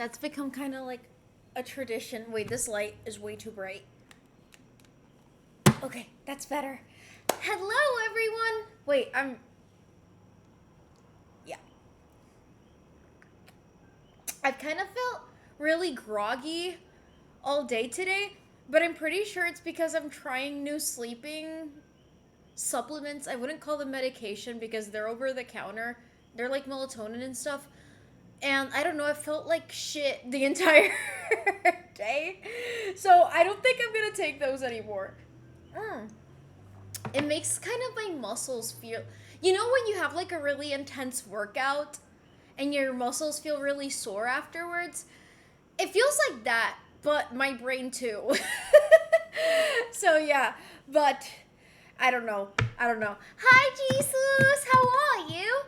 That's become kind of like a tradition. Wait, this light is way too bright. Okay, that's better. Hello, everyone. Wait, yeah. I've kind of felt really groggy all day today, but I'm pretty sure it's because I'm trying new sleeping supplements. I wouldn't call them medication because they're over the counter. They're like melatonin and stuff. And I don't know, I felt like shit the entire day. So I don't think I'm gonna take those anymore. Mm. It makes kind of my muscles feel. You know, when you have like a really intense workout and your muscles feel really sore afterwards? It feels like that, but my brain too. So yeah, but I don't know. I don't know. Hi, Jesus. How are you?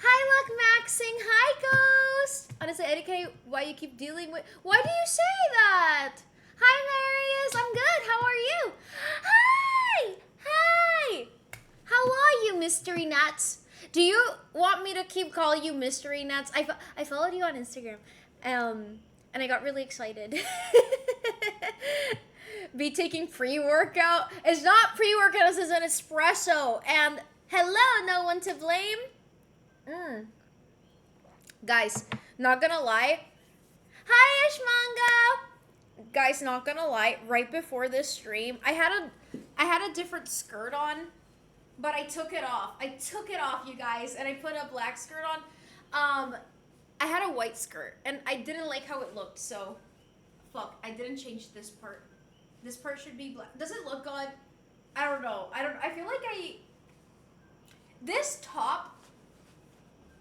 Hi, Luck Maxing. Hi, Ghost. Honestly, Erika, why you keep dealing with... Why do you say that? Hi, Marius. I'm good. How are you? Hi. Hi. How are you, Mystery Nuts? Do you want me to keep calling you Mystery Nuts? I followed you on Instagram. And I got really excited. Be taking pre-workout. It's not pre-workout, this is an espresso. And hello, no one to blame. Guys, not gonna lie. Hi, Ishmanga. Guys, not gonna lie. Right before this stream, I had a different skirt on, but I took it off. I took it off, you guys, and I put a black skirt on. I had a white skirt, and I didn't like how it looked, so fuck. I didn't change this part. This part should be black. Does it look good? I don't know. I feel like this top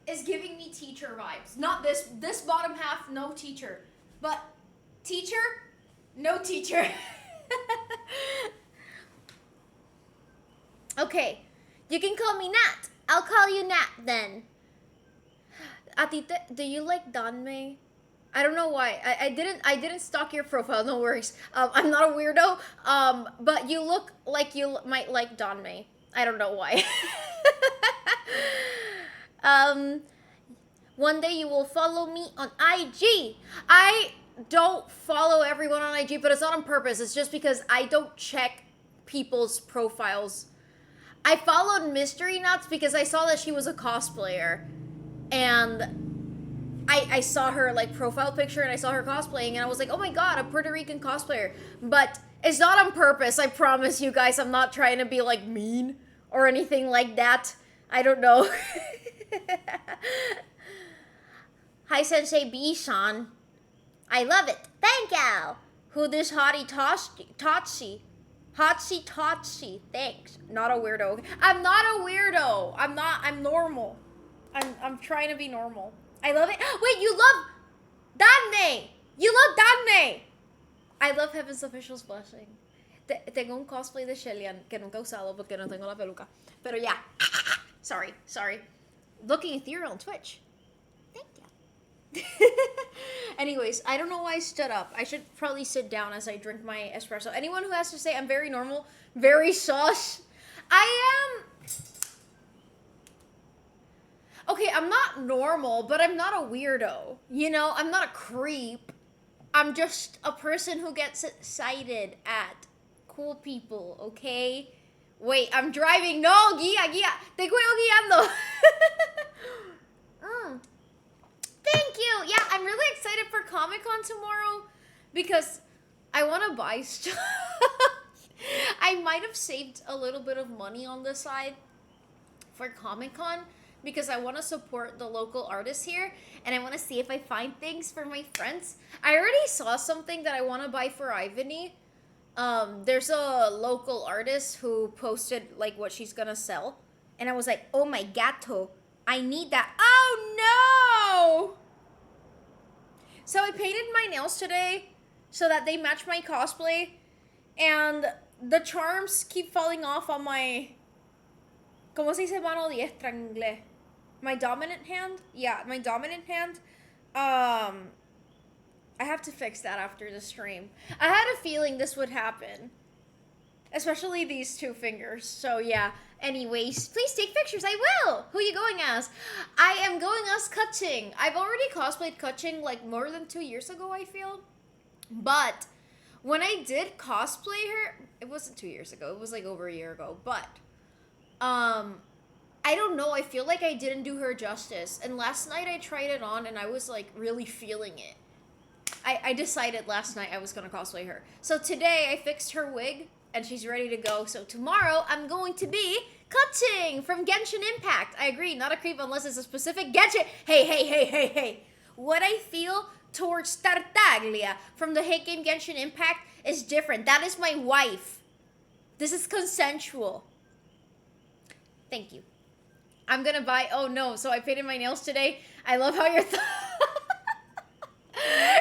is giving me teacher vibes. Not this bottom half, no teacher. But teacher, no teacher. Okay, you can call me Nat. I'll call you Nat then. Atita, do you like Danmei? I don't know why. I didn't stalk your profile. No worries. I'm not a weirdo. But you look like you might like Danmei. I don't know why. One day you will follow me on IG. I don't follow everyone on IG, but it's not on purpose. It's just because I don't check people's profiles. I followed Mystery Nuts because I saw that she was a cosplayer. And I saw her like profile picture and I saw her cosplaying and I was like, oh my god, a Puerto Rican cosplayer. But it's not on purpose, I promise you guys. I'm not trying to be like mean or anything like that. I don't know. Hi, Sensei B-san. I love it. Thank you. Who this hottie Totsi? Hotsy Totsi. Thanks. Not a weirdo. I'm not a weirdo. I'm normal. I'm trying to be normal. I love it. Wait, you love Danmei. You love Danmei. I love Heaven's Official's Blessing. Tengo un cosplay de Shelian que nunca he usado porque no tengo la peluca. Pero yeah. Sorry. Looking ethereal on Twitch. Thank you. Anyways, I don't know why I stood up. I should probably sit down as I drink my espresso. Anyone who has to say I'm very normal, very sus. I am... Okay, I'm not normal, but I'm not a weirdo. You know, I'm not a creep. I'm just a person who gets excited at cool people, okay? Wait, I'm driving. No, guía. Te cuido guiando. Thank you. Yeah, I'm really excited for Comic-Con tomorrow because I want to buy stuff. I might have saved a little bit of money on the side for Comic-Con because I want to support the local artists here and I want to see if I find things for my friends. I already saw something that I want to buy for Ivany. There's a local artist who posted like what she's gonna sell and I was like, oh my gato, I need that. Oh no! So I painted my nails today so that they match my cosplay and the charms keep falling off on my... ¿Cómo se dice mano diestra en inglés? My dominant hand? Yeah, my dominant hand. I have to fix that after the stream. I had a feeling this would happen. Especially these two fingers. So yeah. Anyways, please take pictures. I will. Who are you going as? I am going as Kaching. I've already cosplayed Kaching like more than 2 years ago, I feel. But when I did cosplay her, it wasn't 2 years ago. It was like over a year ago. But I don't know. I feel like I didn't do her justice. And last night I tried it on and I was like really feeling it. I decided last night I was gonna cosplay her. So today I fixed her wig and she's ready to go. So tomorrow I'm going to be Cutting from Genshin Impact. I agree, not a creep unless it's a specific Genshin. Hey. What I feel towards Tartaglia from the hit game Genshin Impact is different. That is my wife. This is consensual. Thank you. I'm gonna buy. Oh no! So I painted my nails today. I love how you're.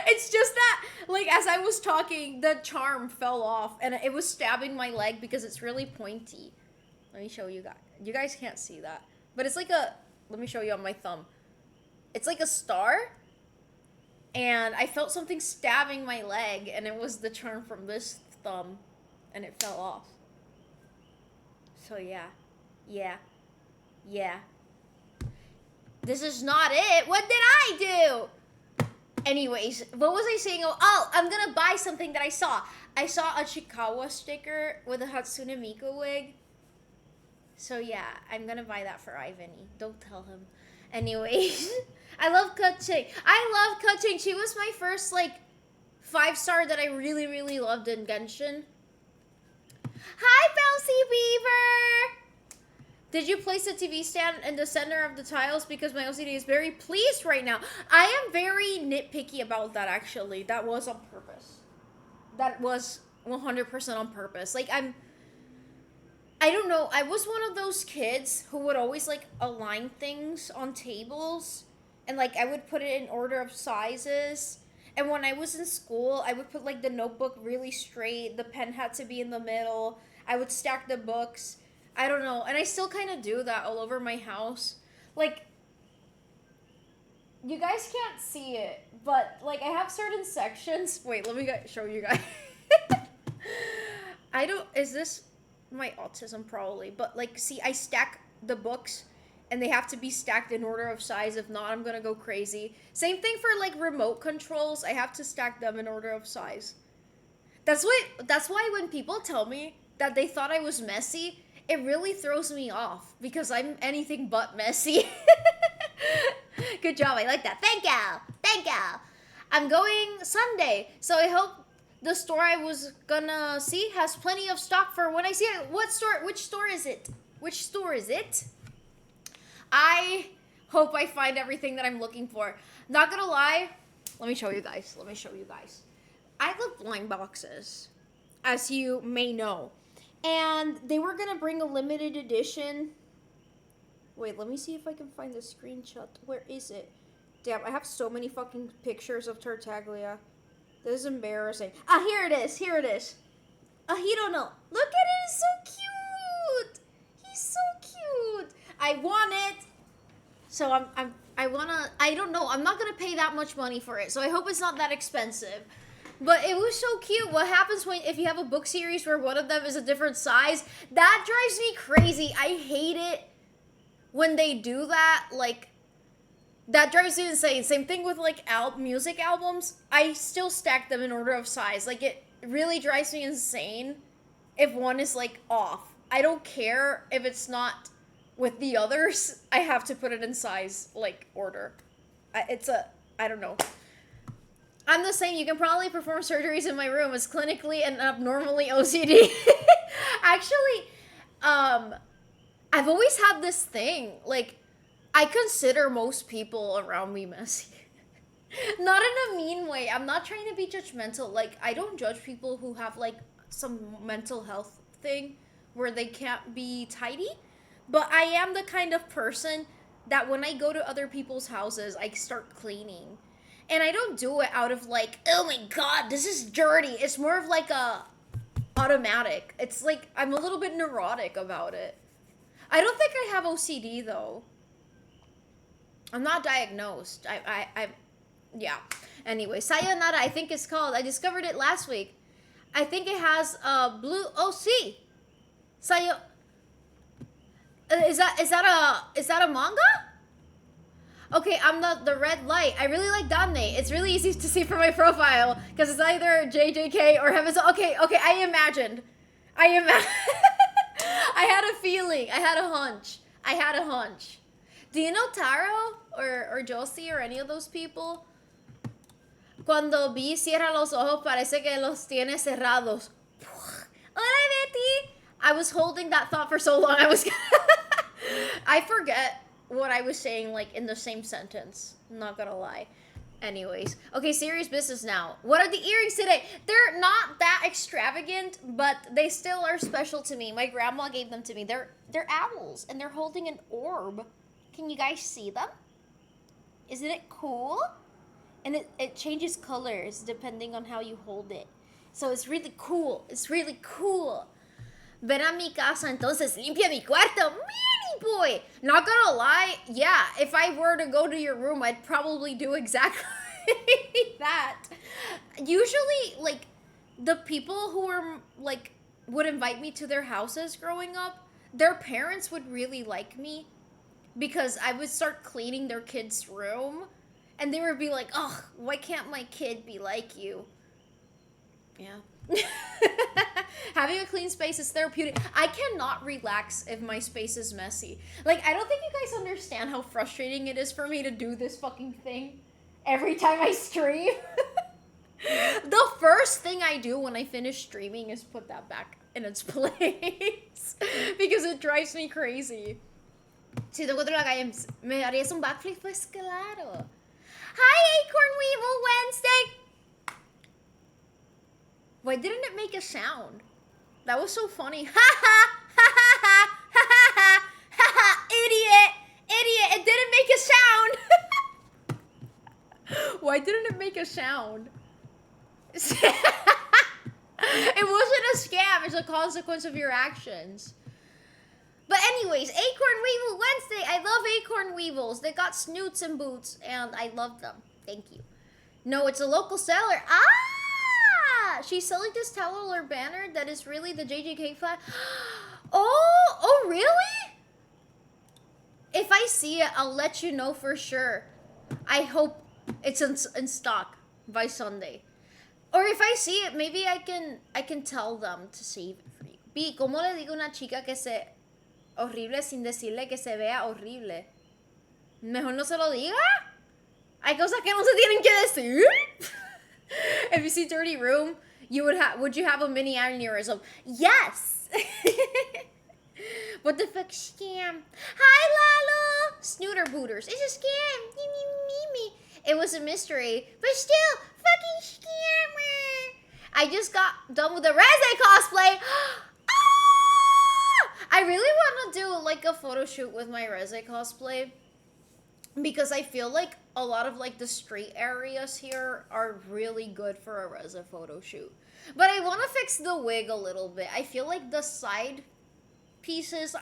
It's just that, like, as I was talking, the charm fell off and it was stabbing my leg because it's really pointy. Let me show you guys. You guys can't see that, but it's like a. Let me show you on my thumb. It's like a star, and I felt something stabbing my leg, and it was the charm from this thumb, and it fell off. So yeah. This is not it. What did I do? Anyways, what was I saying? Oh, I'm gonna buy something that I saw. I saw a Chikawa sticker with a Hatsune Miku wig. So yeah, I'm gonna buy that for Ivany. Don't tell him. Anyways, I love Kaching. I love Kaching. She was my first, like, 5-star that I really, really loved in Genshin. Hi, Bouncy Beaver! Did you place a TV stand in the center of the tiles? Because my OCD is very pleased right now. I am very nitpicky about that, actually. That was on purpose. That was 100% on purpose. Like, I don't know. I was one of those kids who would always, like, align things on tables. And, like, I would put it in order of sizes. And when I was in school, I would put, like, the notebook really straight. The pen had to be in the middle. I would stack the books. I don't know. And I still kind of do that all over my house. Like, you guys can't see it, but, like, I have certain sections. Wait, let me show you guys. Is this my autism? Probably. But, like, see, I stack the books, and they have to be stacked in order of size. If not, I'm gonna go crazy. Same thing for, like, remote controls. I have to stack them in order of size. That's why when people tell me that they thought I was messy, it really throws me off because I'm anything but messy. Good job. I like that. Thank you. I'm going Sunday, so I hope the store I was gonna see has plenty of stock for when I see it. Which store is it? I hope I find everything that I'm looking for. Not gonna lie. Let me show you guys. I love blind boxes, as you may know. And they were going to bring a limited edition. Wait, let me see if I can find the screenshot. Where is it? Damn, I have so many fucking pictures of Tartaglia. This is embarrassing. Ah, here it is. A Hirono. Look at it. It's so cute. He's so cute. I want it. So I don't know. I'm not going to pay that much money for it. So I hope it's not that expensive. But it was so cute. What happens if you have a book series where one of them is a different size? That drives me crazy. I hate it when they do that. Like, that drives me insane. Same thing with, like, music albums. I still stack them in order of size. Like, it really drives me insane if one is, like, off. I don't care if it's not with the others. I have to put it in size, like, order. I don't know. I'm the same. You can probably perform surgeries in my room. It's clinically and abnormally OCD. Actually, I've always had this thing. Like, I consider most people around me messy. Not in a mean way. I'm not trying to be judgmental. Like, I don't judge people who have, like, some mental health thing where they can't be tidy. But I am the kind of person that when I go to other people's houses, I start cleaning. And I don't do it out of, like, oh my god, this is dirty. It's more of like a automatic. It's like I'm a little bit neurotic about it. I don't think I have OCD though. I'm not diagnosed. Yeah. Anyway, Sayonara, I think it's called. I discovered it last week. I think it has blue. Oh, see. Sayo. Is that a manga? Okay, I'm the red light. I really like Dane. It's really easy to see from my profile because it's either JJK or Heaven's. Okay, I imagined. I had a feeling. I had a hunch. Do you know Taro or Josie or any of those people? Cuando vi cierra los ojos, parece que los tiene cerrados. Hola, Betty. I was holding that thought for so long. I forget what I was saying, like, in the same sentence. I'm not gonna lie. Anyways. Okay, serious business now. What are the earrings today? They're not that extravagant, but they still are special to me. My grandma gave them to me. They're owls, and they're holding an orb. Can you guys see them? Isn't it cool? And it changes colors depending on how you hold it. So it's really cool. Ven a mi casa, entonces limpia mi cuarto. Manny boy! Not gonna lie, yeah, if I were to go to your room, I'd probably do exactly that. Usually, like, the people who were, like, would invite me to their houses growing up, their parents would really like me because I would start cleaning their kid's room and they would be like, "Ugh, why can't my kid be like you?" Yeah. Having a clean space is therapeutic. I cannot relax if my space is messy. Like, I don't think you guys understand how frustrating it is for me to do this fucking thing every time I stream. The first thing I do when I finish streaming is put that back in its place because it drives me crazy. Si te encuentro en la calle, ¿me harías un backflip? Pues claro. Hi, Acorn Weevil Wednesday! Why didn't it make a sound? That was so funny. Ha ha! Ha ha ha! Ha ha ha! Ha ha! Idiot! It didn't make a sound! Why didn't it make a sound? It wasn't a scam. It's a consequence of your actions. But anyways, Acorn Weevil Wednesday. I love Acorn Weevils. They got snoots and boots, and I love them. Thank you. No, it's a local seller. She's selling this towel or banner that is really the JJK flag. Oh, really? If I see it, I'll let you know for sure. I hope it's in stock by Sunday. Or if I see it, maybe I can tell them to save it for you. B, ¿cómo le digo a una chica que se horrible sin decirle que se vea horrible? Mejor no se lo diga. Hay cosas que no se tienen que decir. If you see Dirty Room, would you have a mini aneurysm? Yes. What the fuck scam? Hi, Lalo. Snooter booters. It's a scam. Me. It was a mystery, but still, fucking scammer. I just got done with the Reze cosplay. I really want to do like a photo shoot with my Reze cosplay because I feel like a lot of like the street areas here are really good for a Reze photo shoot. But I want to fix the wig a little bit. I feel like the side pieces.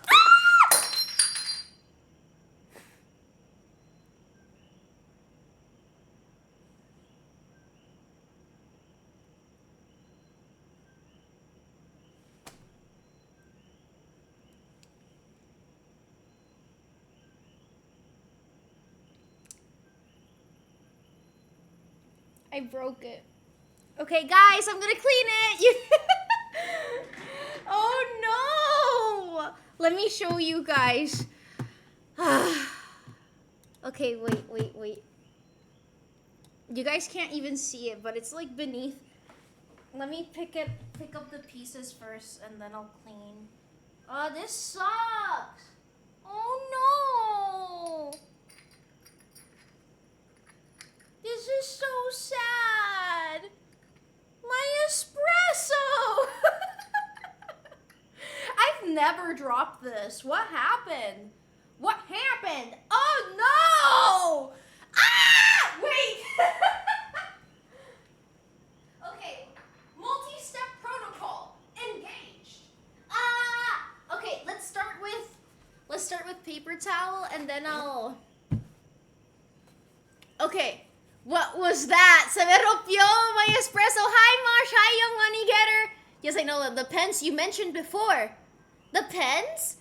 I broke it. Okay, guys, I'm gonna clean it. Oh no! Let me show you guys. Okay, wait. You guys can't even see it, but it's like beneath. Let me pick up the pieces first, and then I'll clean. Oh, this sucks. Oh no! This is so sad. My espresso. I've never dropped this. What happened? Oh no! Wait. Okay. Multi-step protocol engaged. Okay. Let's start with paper towel, and then I'll. Okay. What was that? Se me rompió my espresso. Hi, Marsh. Hi, young money getter. Yes, I know the pens you mentioned before. The pens?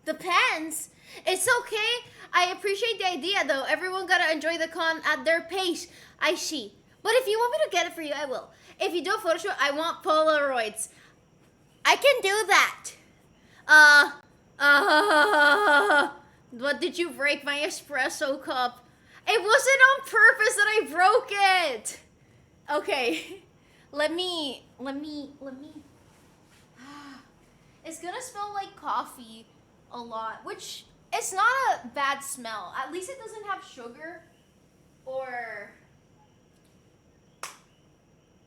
The pens? It's okay. I appreciate the idea, though. Everyone gotta enjoy the con at their pace. I see. But if you want me to get it for you, I will. If you do a photo shoot, I want Polaroids. I can do that. What did you break my espresso cup? It wasn't on purpose that I broke it. Okay. Let me. It's gonna smell like coffee a lot, which it's not a bad smell. At least it doesn't have sugar or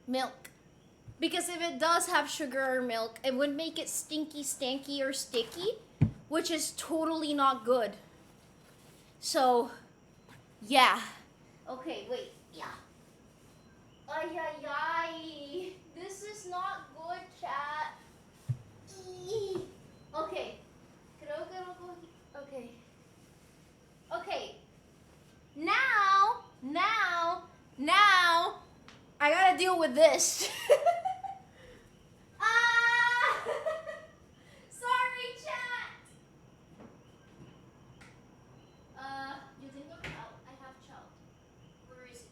milk. Because if it does have sugar or milk, it would make it stinky, stanky, or sticky, which is totally not good. So, yeah. Okay, wait, yeah. Ay, ay, ay. This is not good, chat. Okay. Okay. Okay. Now, I gotta deal with this. Sorry, chat. You didn't look out. I have child. Where is it?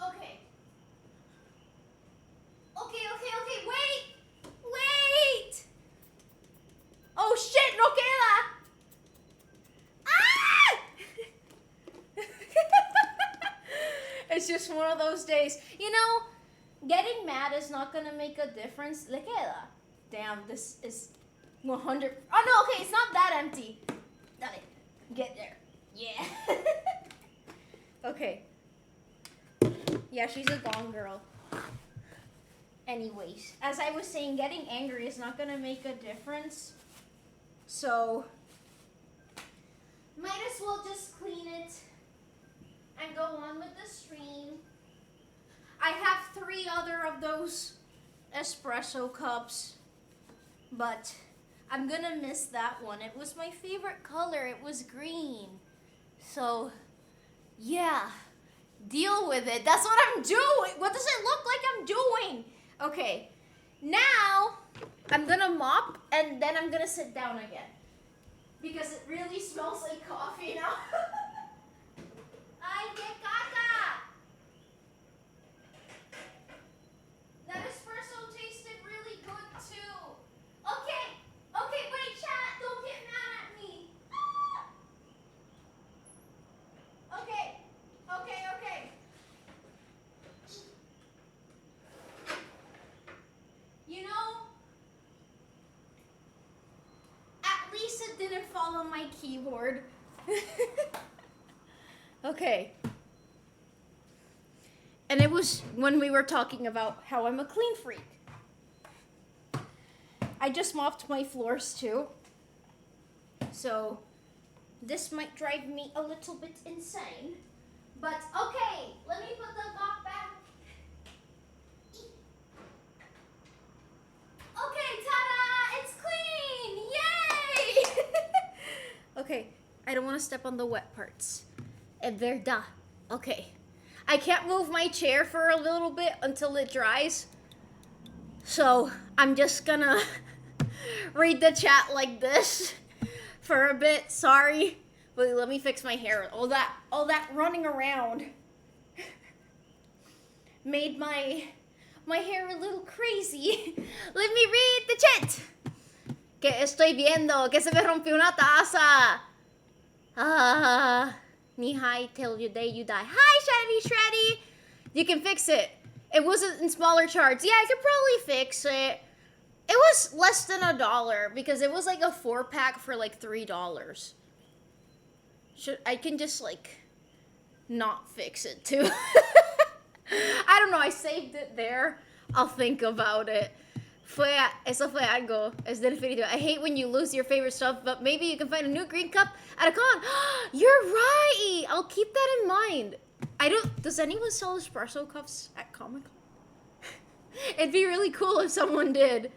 Okay. Okay. Wait. Oh shit, no queda. It's just one of those days. You know, getting mad is not gonna make a difference. Le queda. Damn, this is 100. Oh no, okay, it's not that empty. Dale, get there. Yeah. Okay. Yeah, she's a gone girl. Anyways, as I was saying, getting angry is not gonna make a difference. So, might as well just clean it and go on with the stream. I have 3 other of those espresso cups, but I'm gonna miss that one. It was my favorite color. It was green. So, yeah, deal with it. That's what I'm doing. What does it look like I'm doing? Okay, now I'm gonna mop and then I'm gonna sit down again because it really smells like coffee now. Ay, que caca! That espresso tasted really good too. Okay, wait, chat, don't get mad at me. Okay. You know, at least it didn't fall on my keyboard. Okay. And it was when we were talking about how I'm a clean freak. I just mopped my floors too. So this might drive me a little bit insane. But okay, let me put the mop back. Okay, ta-da! It's clean! Yay! Okay, I don't want to step on the wet parts. Es verdad. Okay. I can't move my chair for a little bit until it dries. So I'm just gonna read the chat like this for a bit. Sorry. But let me fix my hair. All that running around made my hair a little crazy. Let me read the chat. Que estoy viendo que se me rompió una taza. Hi, till your day you die. Hi, Shreddy. You can fix it. It wasn't in smaller charts. Yeah, I could probably fix it. It was less than $1 because it was like a 4-pack for like $3. I can just like not fix it too. I don't know. I saved it there. I'll think about it. Eso fue algo. Es definitivo. I hate when you lose your favorite stuff, but maybe you can find a new green cup at a con. You're right. I'll keep that in mind. Does anyone sell espresso cups at Comic-Con? It'd be really cool if someone did.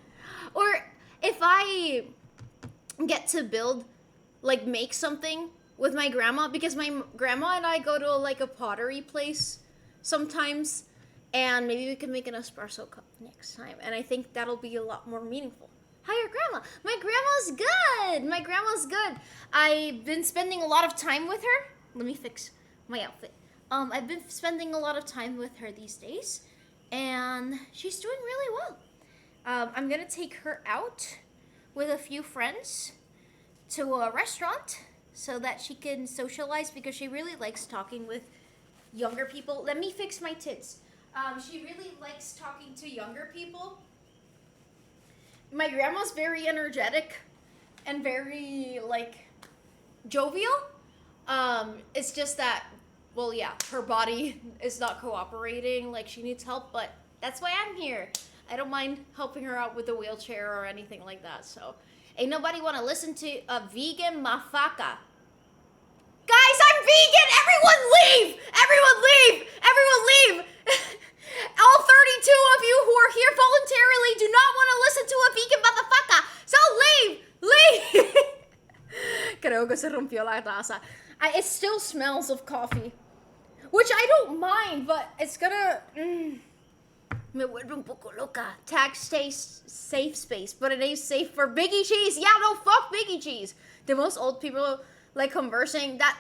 Or if I get to build like make something with my grandma, because my grandma and I go to like a pottery place sometimes, and maybe we can make an espresso cup next time, and I think that'll be a lot more meaningful. Hi, your grandma. My grandma's good. My grandma's good. I've been spending a lot of time with her. Let me fix my outfit. I've been spending a lot of time with her these days, and she's doing really well. I'm gonna take her out with a few friends to a restaurant so that she can socialize, because she really likes talking with younger people. Let me fix my tits. She really likes talking to younger people. My grandma's very energetic and very like jovial. It's just that, well, yeah, her body is not cooperating. Like, she needs help, but that's why I'm here. I don't mind helping her out with a wheelchair or anything like that. So, ain't nobody want to listen to a vegan mafaka. Guys, I'm vegan! Everyone leave! Everyone leave! Everyone leave! All 32 of you who are here voluntarily do not want to listen to a vegan motherfucker. So leave! Leave! Creo que se rompió la taza. It still smells of coffee, which I don't mind, but it's gonna... Me vuelve un poco loca. Tag stays safe space, but it ain't safe for Biggie Cheese. Yeah, no, fuck Biggie Cheese. The most old people like conversing that...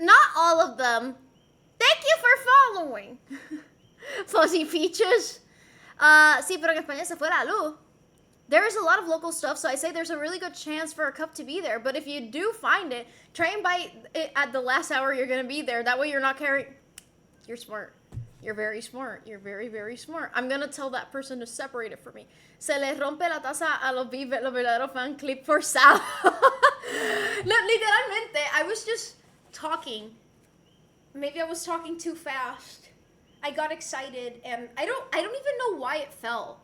Not all of them. Thank you for following. Fuzzy Peaches. Sí, pero en España se fue la luz. There is a lot of local stuff, so I say there's a really good chance for a cup to be there. But if you do find it, try and buy it at the last hour you're going to be there. That way you're not carrying... You're smart. You're very smart. You're very, very smart. I'm going to tell that person to separate it for me. Se le rompe la taza a los verdaderos fan clip for Sal. Literalmente, I was just talking. Maybe I was talking too fast. I got excited, and I don't even know why it fell.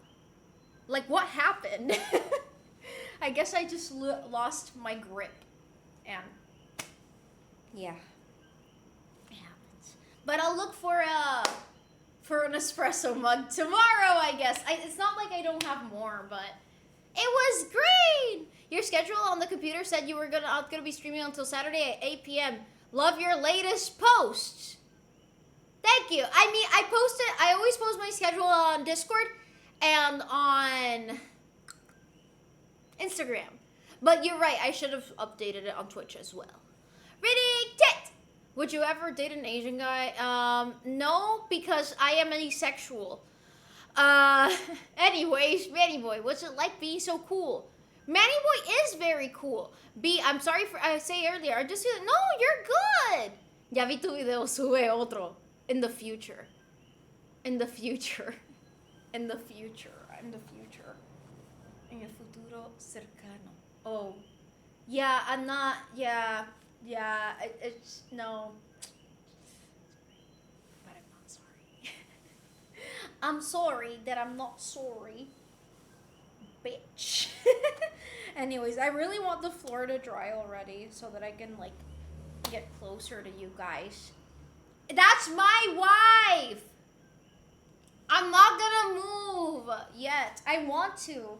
Like, what happened? I guess I just lost my grip. And, yeah. It happens. But I'll look for an espresso mug tomorrow, I guess. It's not like I don't have more, but it was great! Your schedule on the computer said you were gonna be streaming until Saturday at 8 p.m. Love your latest posts. Thank you. I mean, I always post my schedule on Discord and on Instagram. But you're right, I should have updated it on Twitch as well. Riddick Tit! Would you ever date an Asian guy? No, because I am asexual. Anyways, Manny Boy, what's it like being so cool? Manny Boy is very cool. I'm sorry for, I say earlier, I just, no, you're good. Ya vi tu video, sube otro. In the future. In the future. In the future. In the future. En el futuro cercano. Oh. Yeah, I'm not, yeah, it's, no. But I'm not sorry. I'm sorry that I'm not sorry. Bitch. Anyways, I really want the floor to dry already so that I can, like, get closer to you guys. That's my wife! I'm not gonna move yet. I want to.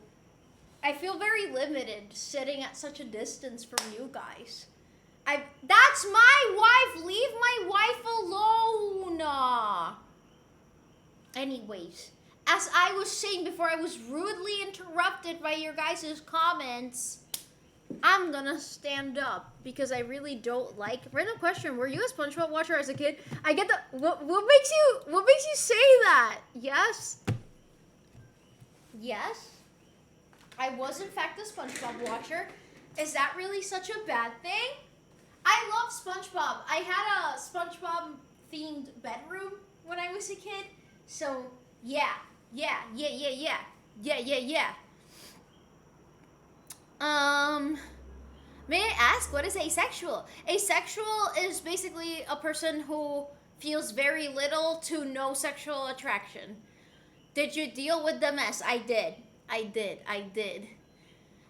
I feel very limited sitting at such a distance from you guys. That's my wife! Leave my wife alone! Anyways, as I was saying before I was rudely interrupted by your guys' comments, I'm gonna stand up because I really don't like... Random question, were you a SpongeBob watcher as a kid? I get the... What makes you say that? Yes? Yes? I was in fact a SpongeBob watcher. Is that really such a bad thing? I love SpongeBob. I had a SpongeBob themed bedroom when I was a kid. So, yeah. May I ask, what is asexual? Asexual is basically a person who feels very little to no sexual attraction. Did you deal with the mess? I did.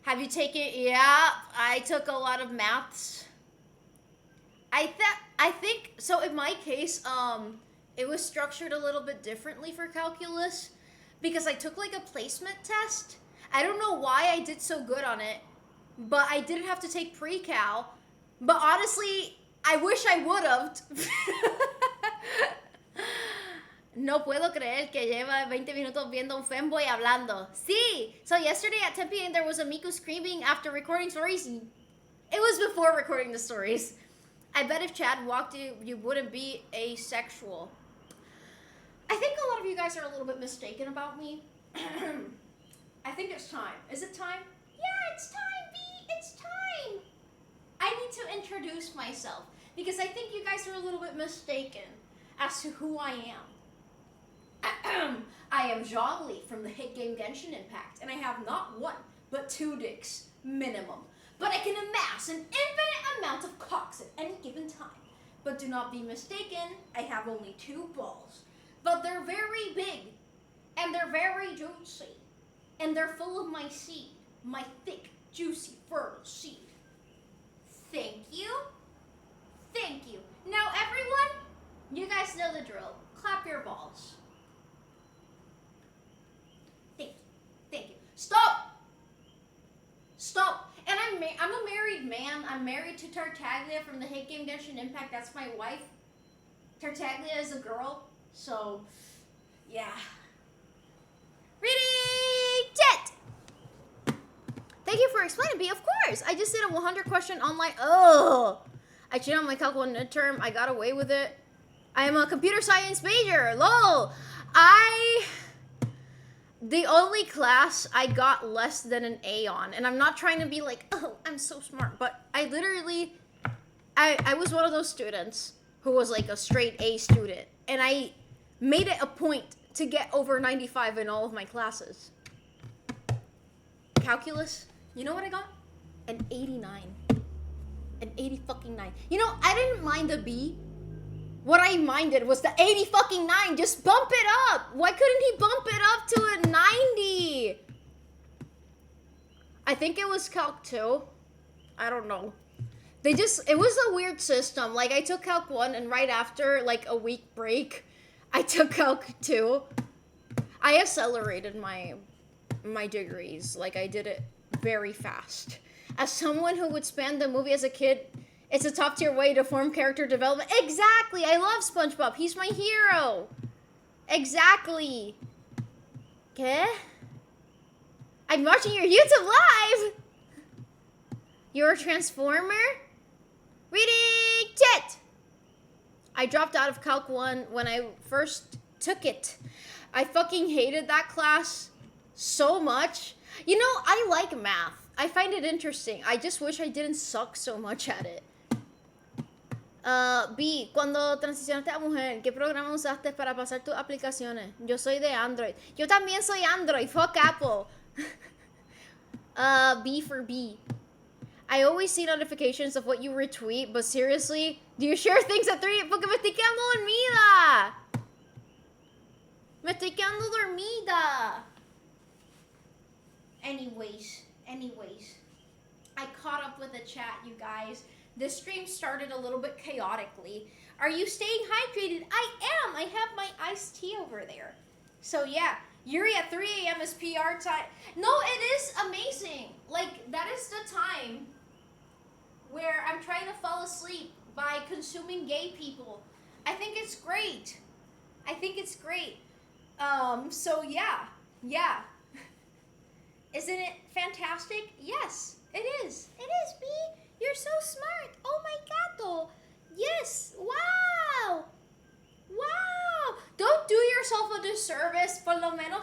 Have you taken... Yeah, I took a lot of maths. I think, so in my case, it was structured a little bit differently for calculus because I took like a placement test. I don't know why I did so good on it, but I didn't have to take pre-cal But honestly, I wish I would have. No puedo creer que lleva 20 minutos viendo un femboy hablando. Sí! So yesterday at 10 p.m. there was a Miku screaming after recording stories. It was before recording the stories. I bet if Chad walked you, you wouldn't be asexual. I think a lot of you guys are a little bit mistaken about me. I think it's time. Is it time? Yeah, it's time, B. It's time. I need to introduce myself because I think you guys are a little bit mistaken as to who I am. I am Zhongli from the hit game Genshin Impact, and I have not one, but 2 dicks, minimum. But I can amass an infinite amount of cocks at any given time. But do not be mistaken, I have only 2 balls. But they're very big, and they're very juicy, and they're full of my seed, my thick, juicy, fertile seed. Thank you. Thank you. Now everyone, you guys know the drill. Clap your balls. Thank you. Stop! Stop! And I'm a married man. I'm married to Tartaglia from the hit game Genshin Impact. That's my wife. Tartaglia is a girl. So, yeah. Reading Jet! Thank you for explaining, B. Of course! I just did a 100 question online. Oh! I cheated on my Calc 1 midterm. I got away with it. I am a computer science major. LOL! The only class I got less than an A on, and I'm not trying to be like, oh, I'm so smart, but I was one of those students who was like a straight A student, and I made it a point to get over 95 in all of my classes. Calculus, you know what I got? An 89. An 80 fucking 9. You know, I didn't mind the B. What I minded was the 80 fucking 9. Just bump it up. Why couldn't he bump it up to a 90? I think it was Calc 2. I don't know. It was a weird system. Like, I took Calc 1 and right after, like, a week break, I took Calc 2. I accelerated my degrees. Like, I did it very fast. As someone who would span the movie as a kid, it's a top tier way to form character development. Exactly. I love SpongeBob. He's my hero. Exactly. ¿Qué? I'm watching your YouTube live. You're a transformer? Reading Jet. I dropped out of Calc 1 when I first took it. I fucking hated that class so much. You know, I like math. I find it interesting. I just wish I didn't suck so much at it. B, cuando transicionaste a mujer, ¿qué programa usaste para pasar tus aplicaciones? Yo soy de Android. Yo también soy Android. Fuck Apple. B for B. I always see notifications of what you retweet, but seriously, do you share things at 3? Porque me estoy quedando dormida. Me estoy quedando dormida. Anyways. I caught up with the chat, you guys. This stream started a little bit chaotically. Are you staying hydrated? I am. I have my iced tea over there. So yeah, Yuri at 3 a.m. is PR time. No, it is amazing. Like, that is the time where I'm trying to fall asleep by consuming gay people. I think it's great. So yeah. Isn't it fantastic? Yes, it is. It is, B. You're so smart. Oh my gato. Yes. Wow. Don't do yourself a disservice. Por lo menos,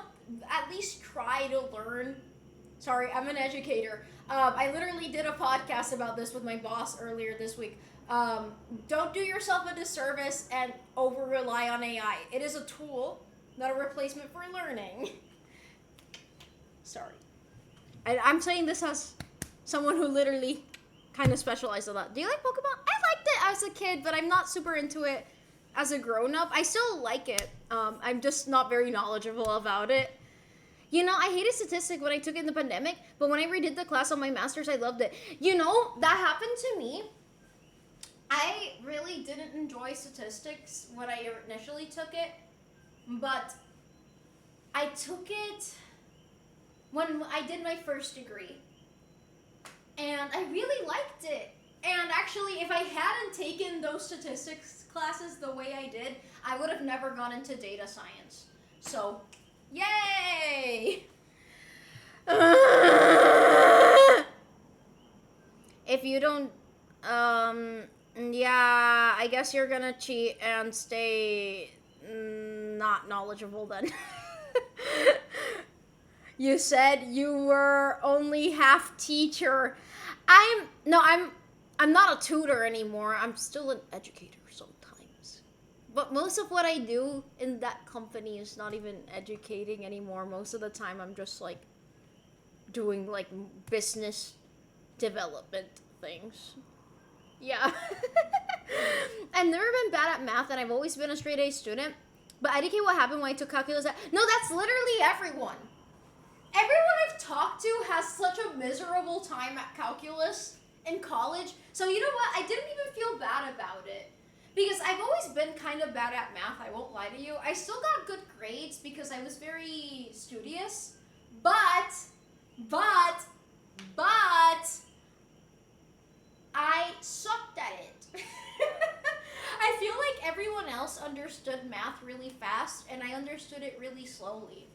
at least try to learn. Sorry, I'm an educator. I literally did a podcast about this with my boss earlier this week. Don't do yourself a disservice and over-rely on AI. It is a tool, not a replacement for learning. Sorry. I'm saying this as someone who literally kind of specialized a lot. Do you like Pokemon? I liked it as a kid, but I'm not super into it as a grown-up. I still like it. I'm just not very knowledgeable about it. You know, I hated statistics when I took it in the pandemic, but when I redid the class on my master's, I loved it. You know, that happened to me. I really didn't enjoy statistics when I initially took it, but I took it when I did my first degree, and I really liked it. And actually, if I hadn't taken those statistics classes the way I did, I would have never gone into data science. So, yay! If you don't, yeah, I guess you're gonna cheat and stay not knowledgeable then. You said you were only half teacher. I'm not a tutor anymore. I'm still an educator sometimes. But most of what I do in that company is not even educating anymore. Most of the time I'm just like doing like business development things. Yeah. I've never been bad at math and I've always been a straight A student. But IDK, what happened when I took calculus? No, that's literally everyone. Everyone I've talked to has such a miserable time at calculus in college. So you know what? I didn't even feel bad about it. Because I've always been kind of bad at math, I won't lie to you. I still got good grades because I was very studious. But, I sucked at it. I feel like everyone else understood math really fast and I understood it really slowly.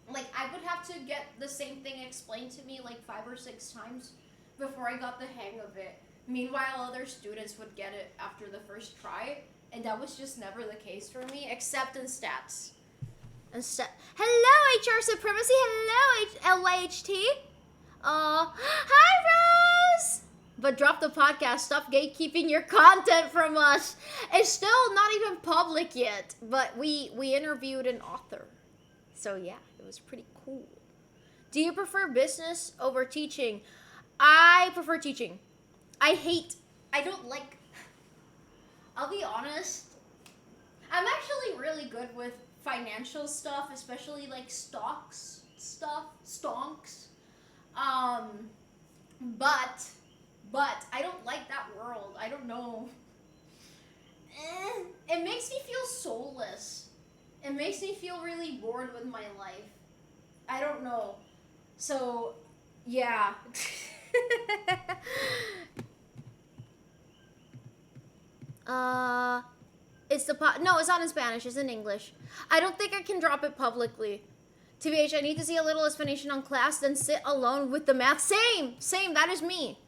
Like, I would have to get the same thing explained to me like 5 or 6 times before I got the hang of it. Meanwhile, other students would get it after the first try, and that was just never the case for me, except in stats. Hello, HR Supremacy. Hello, LYHT. Hi, Rose. But drop the podcast. Stop gatekeeping your content from us. It's still not even public yet, but we interviewed an author. So yeah, it was pretty cool. Do you prefer business over teaching? I prefer teaching. I don't like, I'll be honest, I'm actually really good with financial stuff, especially like stocks stuff, stonks. But I don't like that world. I don't know. It makes me feel soulless. It makes me feel really bored with my life. I don't know. So, yeah. No, it's not in Spanish, it's in English. I don't think I can drop it publicly. TBH, I need to see a little explanation on class, then sit alone with the math. Same, that is me.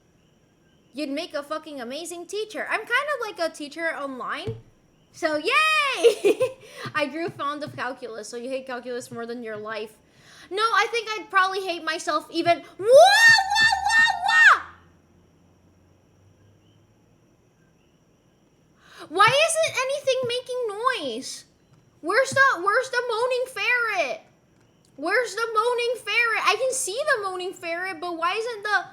You'd make a fucking amazing teacher. I'm kind of like a teacher online. So, yay! I grew fond of calculus, so you hate calculus more than your life. No, I think I'd probably hate myself even. Whoa! Why isn't anything making noise? Where's the moaning ferret? Where's the moaning ferret? I can see the moaning ferret, but why isn't the...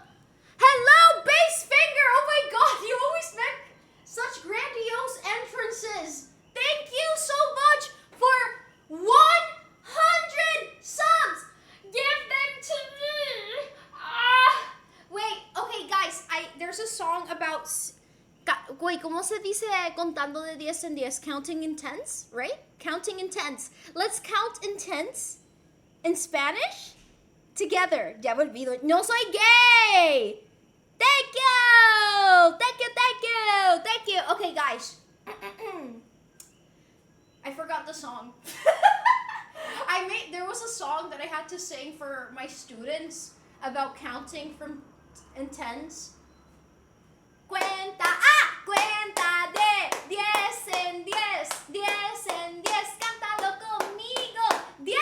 Hello, base finger! Oh my god, you always make such grandiose entrances. Thank you so much for 100 subs. Give them to me. Wait, okay, guys. There's a song about... Wait, ¿cómo se dice contando de 10 en 10? Counting in tens, right? Counting in tens. Let's count in tens in Spanish together. Ya me olvido. No soy gay. Thank you. Thank you. Okay, guys. I forgot the song. There was a song that I had to sing for my students about counting in tens. Cuenta de 10 en 10, 10 en 10, cántalo conmigo. 10,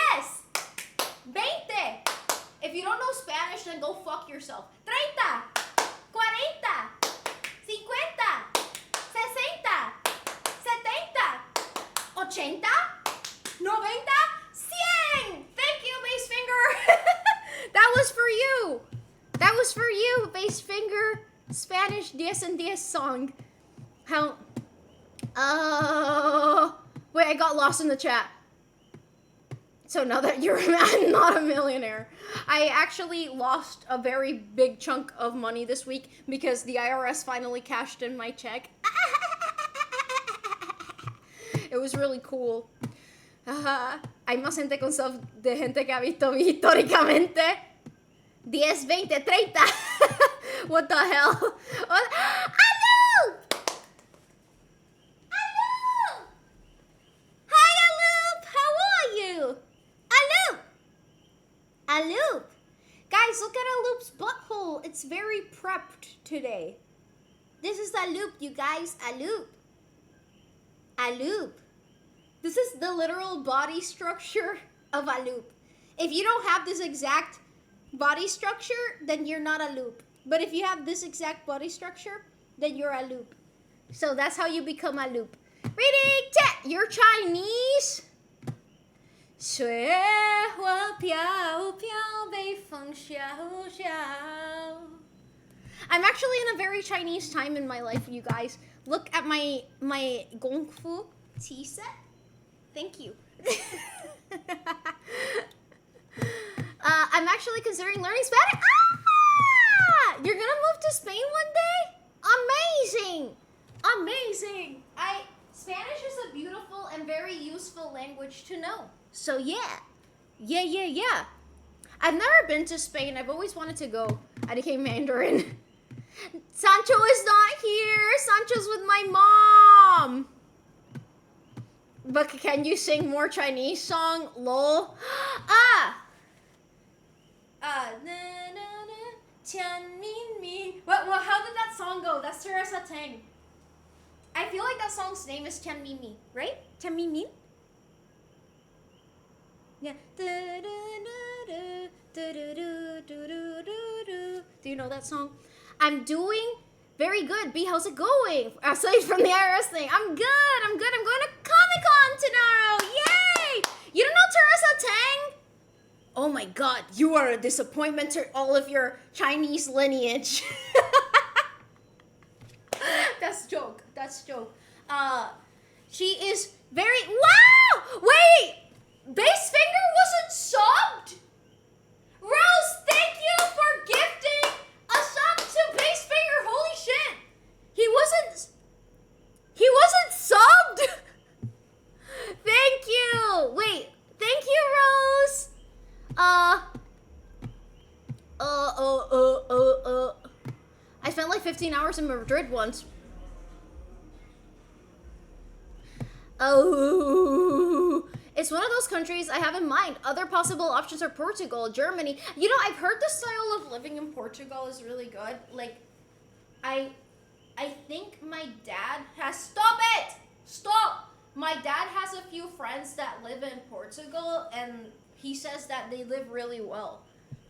20. If you don't know Spanish, then go fuck yourself. 30, 40, 50, 60, 70, 80, 90, 100. Thank you, base finger. That was for you, base finger. Spanish 10 en 10 song. How? Wait, I got lost in the chat. So now that I'm not a millionaire. I actually lost a very big chunk of money this week because the IRS finally cashed in my check. It was really cool. Hay más gente con sub de gente que ha visto históricamente. 10, 20, 30. What the hell? Aloop! Aloop! Hi, Aloop! How are you? Aloop! Aloop! Guys, look at Aloop's butthole. It's very prepped today. This is Aloop, you guys. Aloop. Aloop. This is the literal body structure of Aloop. If you don't have this exact body structure, then you're not Aloop. But if you have this exact body structure, then you're Aloop. So that's how you become Aloop. Reading chat. You're Chinese. 雪花飘飘，北风萧萧。I'm actually in a very Chinese time in my life, you guys. Look at my Gong Fu tea set. Thank you. I'm actually considering learning Spanish. Ah! You're gonna move to Spain one day? Amazing! Amazing! Spanish is a beautiful and very useful language to know. So yeah. Yeah. I've never been to Spain. I've always wanted to go. I became Mandarin. Sancho is not here. Sancho's with my mom. But can you sing more Chinese song? Lol. What, how did that song go? That's Teresa Tang. I feel like that song's name is Tian Mi Mi, right? Tian Mi Mi? Yeah. Do you know that song? I'm doing very good. B, how's it going? Aside from the IRS thing. I'm good. I'm going to Comic-Con tomorrow. Yay! You don't know Teresa Tang? Oh my god, you are a disappointment to all of your Chinese lineage. That's joke. She is very... Wow! Wait! Base Finger wasn't subbed? Rose, thank you for gifting a sub to Base Finger. Holy shit. He wasn't subbed? Thank you. Wait, thank you, Rose. I spent like 15 hours in Madrid once. Oh, it's one of those countries I have in mind. Other possible options are Portugal, Germany. You know, I've heard the style of living in Portugal is really good. Like, I think my dad has... Stop it! Stop! My dad has a few friends that live in Portugal, and he says that they live really well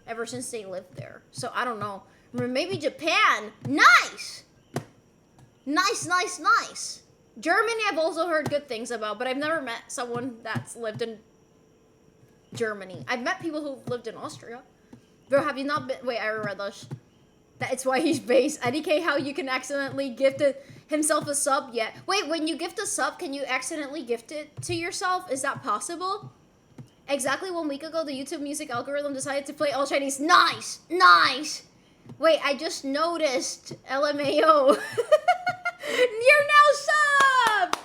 ever since they lived there. So, I don't know. Maybe Japan. Nice! Nice. Germany I've also heard good things about, but I've never met someone that's lived in Germany. I've met people who've lived in Austria. Bro, have you not been... Wait, I read those. That's why he's based. IDK, how you can accidentally gift himself a sub yet. Wait, when you gift a sub, can you accidentally gift it to yourself? Is that possible? Exactly 1 week ago, the YouTube music algorithm decided to play all Chinese. Nice! Wait, I just noticed. LMAO. You're now sub!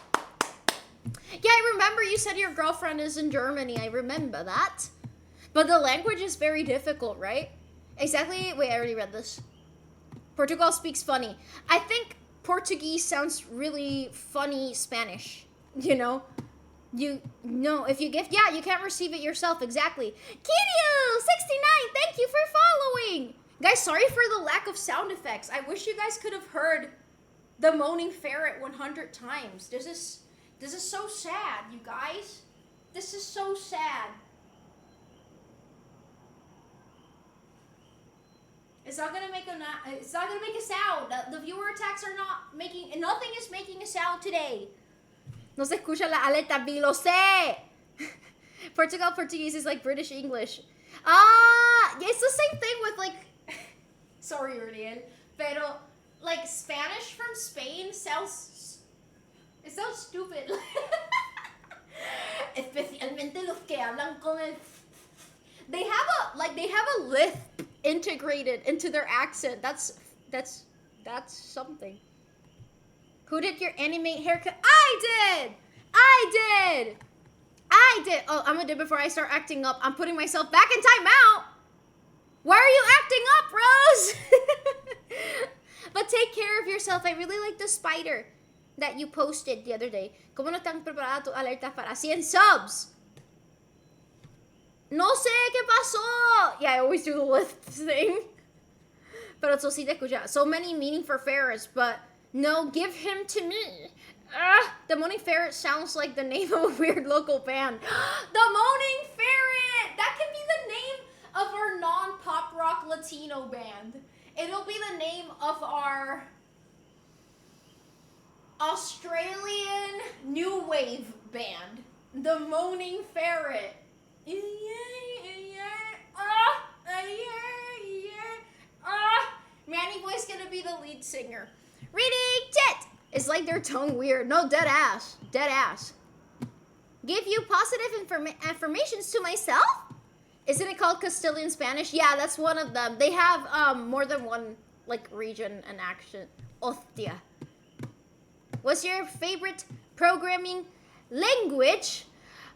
Yeah, I remember you said your girlfriend is in Germany. I remember that. But the language is very difficult, right? Exactly. Wait, I already read this. Portugal speaks funny. I think Portuguese sounds really funny Spanish. You know? You know, if you gift, yeah, you can't receive it yourself. Exactly. Kiryu69, thank you for following. Guys, sorry for the lack of sound effects. I wish you guys could have heard the moaning ferret 100 times. This is so sad, you guys. This is so sad. It's not gonna make a sound. The viewer attacks are not making. Nothing is making a sound today. No se escucha la aleta, lo sé. Portuguese is like British English. It's the same thing with like. Sorry, Uriel, pero like Spanish from Spain sounds. It sounds stupid. Especialmente los que hablan con el. They have a lisp integrated into their accent. That's something. Who did your anime haircut? I did. Oh, I'm gonna do it before I start acting up. I'm putting myself back in timeout. Why are you acting up, Rose? But take care of yourself. I really like the spider that you posted the other day. ¿Cómo no están preparadas tus alertas para 100 subs? No sé qué pasó. Yeah, I always do the list thing. Pero eso sí te escucha. So many meaning for ferrets, but no, give him to me. The Moaning Ferret sounds like the name of a weird local band. The Moaning Ferret! That could be the name of our non-pop rock Latino band. It'll be the name of our Australian new wave band. The Moaning Ferret. Manny Boy's gonna be the lead singer. Reading tit! It's like their tongue weird. No, dead ass. Dead ass. Give you positive affirmations to myself? Isn't it called Castilian Spanish? Yeah, that's one of them. They have more than one like region and accent. Hostia. What's your favorite programming language?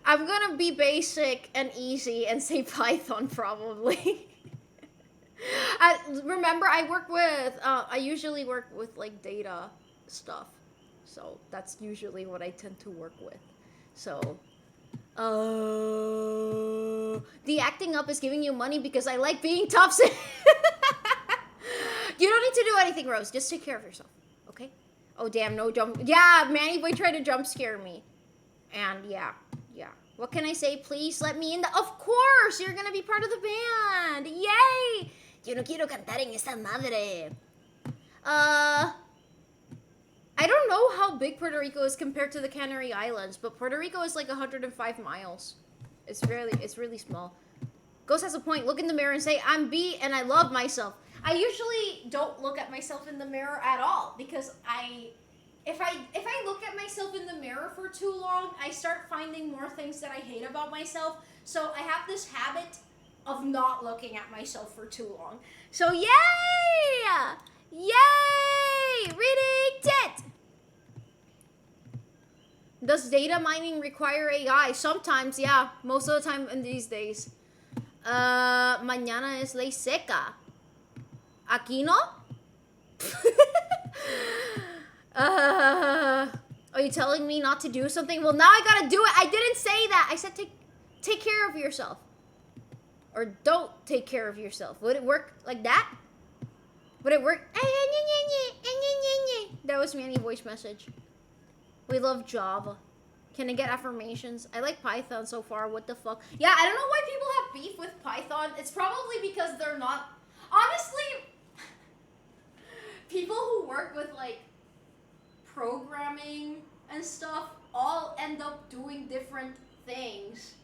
I'm gonna be basic and easy and say Python probably. Remember, I usually work with like data stuff. So that's usually what I tend to work with. So, the acting up is giving you money because I like being tough. You don't need to do anything, Rose. Just take care of yourself, okay? Oh, damn, no jump. Yeah, Manny Boy tried to jump scare me. And yeah. What can I say? Please let me in the... Of course, you're gonna be part of the band. Yay! Yo no quiero cantar en esa madre. I don't know how big Puerto Rico is compared to the Canary Islands, but Puerto Rico is like 105 miles. It's really small. Ghost has a point. Look in the mirror and say, I'm B and I love myself. I usually don't look at myself in the mirror at all because if I look at myself in the mirror for too long, I start finding more things that I hate about myself. So I have this habit of not looking at myself for too long. So yay! Yay! Reading tit! Does data mining require AI? Sometimes, yeah. Most of the time in these days. Mañana es ley seca. Aquí no? Are you telling me not to do something? Well, now I gotta do it. I didn't say that. I said take care of yourself. Or don't take care of yourself. Would it work like that? Would it work? That was Manny voice message. We love Java. Can I get affirmations? I like Python so far. What the fuck? Yeah, I don't know why people have beef with Python. It's probably because they're not... Honestly, people who work with, like, programming and stuff all end up doing different things.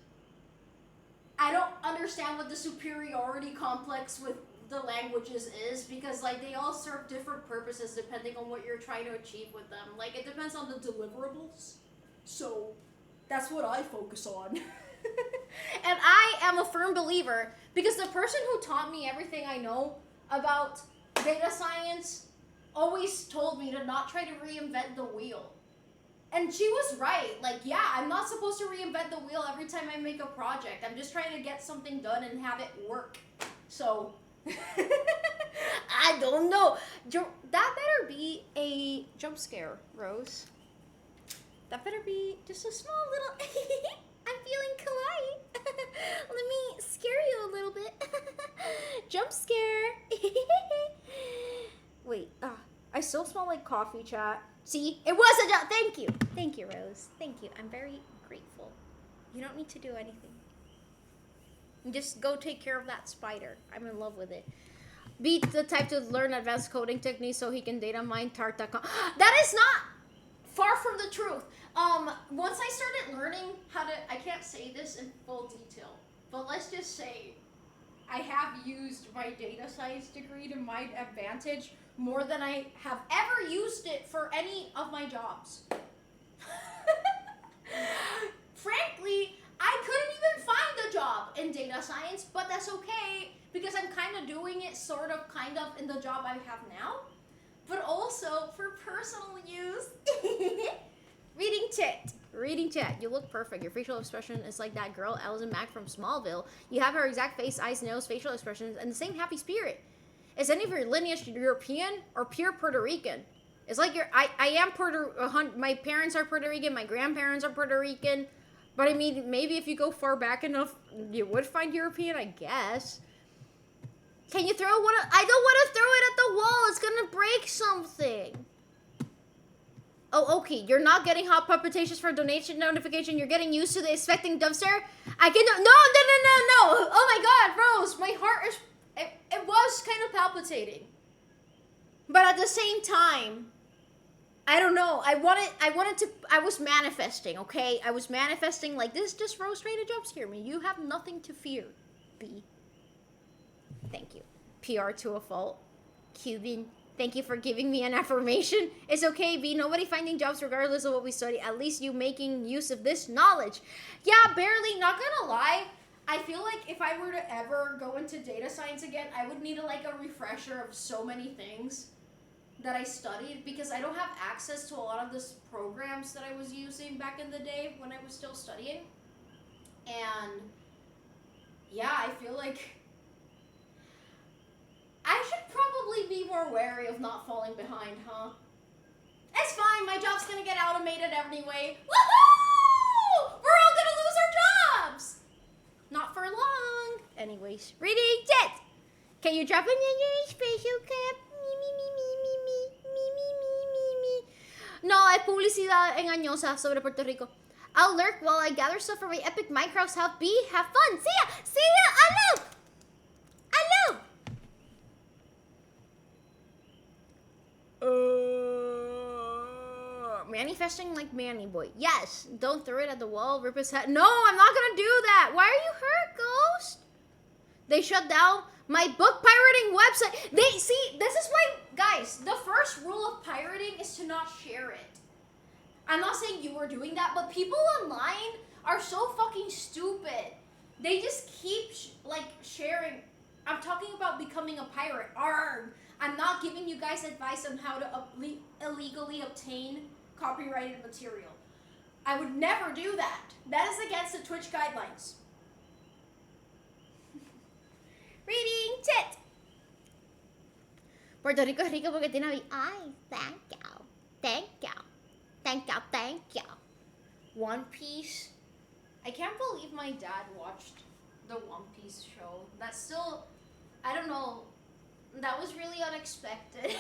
I don't understand what the superiority complex with the languages is because like they all serve different purposes depending on what you're trying to achieve with them. Like it depends on the deliverables. So that's what I focus on. And I am a firm believer because the person who taught me everything I know about data science always told me to not try to reinvent the wheel. And she was right. Like, yeah, I'm not supposed to reinvent the wheel every time I make a project. I'm just trying to get something done and have it work. So, I don't know. That better be a jump scare, Rose. That better be just a small little... I'm feeling kawaii. Let me scare you a little bit. Jump scare. Wait, I still smell like coffee, chat. See, it was a jump. Thank you. Thank you, Rose. Thank you. I'm very grateful. You don't need to do anything. Just go take care of that spider. I'm in love with it. Be the type to learn advanced coding techniques so he can data mine Tarta. That is not far from the truth. Once I started learning how to, I can't say this in full detail, but let's just say I have used my data science degree to my advantage more than I have ever used it for any of my jobs. Frankly, I couldn't even find a job in data science, but that's okay because I'm kind of doing it sort of, kind of in the job I have now, but also for personal use. Reading tit. Reading chat. You look perfect. Your facial expression is like that girl, Allison Mack from Smallville. You have her exact face, eyes, nose, facial expressions, and the same happy spirit. Is any of your lineage European or pure Puerto Rican? It's like I am my parents are Puerto Rican, my grandparents are Puerto Rican. But I mean, maybe if you go far back enough, you would find European, I guess. Can you throw one? I don't want to throw it at the wall. It's going to break something. Oh, okay. You're not getting hot palpitations for donation notification. You're getting used to the expecting dumpster. I can no. Oh my God, Rose, my heart is. It was kind of palpitating, but at the same time, I don't know. I wanted to. I was manifesting. Okay, I was manifesting like this. Just Rose trying to jump scare me. You have nothing to fear, B. Thank you. PR to a fault. Cuban. Thank you for giving me an affirmation. It's okay, B. Nobody finding jobs regardless of what we study. At least you making use of this knowledge. Yeah, barely. Not gonna lie. I feel like if I were to ever go into data science again, I would need a refresher of so many things that I studied because I don't have access to a lot of the programs that I was using back in the day when I was still studying. And yeah, I feel like I should probably be more wary of not falling behind, huh? It's fine, my job's gonna get automated anyway. Woohoo! We're all gonna lose our jobs! Not for long. Anyways, reading chat. Can you drop another special cap? No, hay publicidad engañosa sobre Puerto Rico. I'll lurk while I gather stuff for my epic Minecraft house. B, have fun. See ya! See ya! Hello! Manifesting like Manny Boy. Yes, don't throw it at the wall, rip his head. No, I'm not gonna do that. Why are you hurt, Ghost? They shut down my book pirating website. This is why, guys, the first rule of pirating is to not share it. I'm not saying you were doing that, but people online are so fucking stupid. They just keep sharing. I'm talking about becoming a pirate. Arg. I'm not giving you guys advice on how to illegally obtain copyrighted material. I would never do that. That is against the Twitch guidelines. Reading chat. Puerto Rico es rico porque tiene ay, thank you. Thank you. Thank you. Thank you. One Piece. I can't believe my dad watched the One Piece show. That's still, I don't know. That was really unexpected.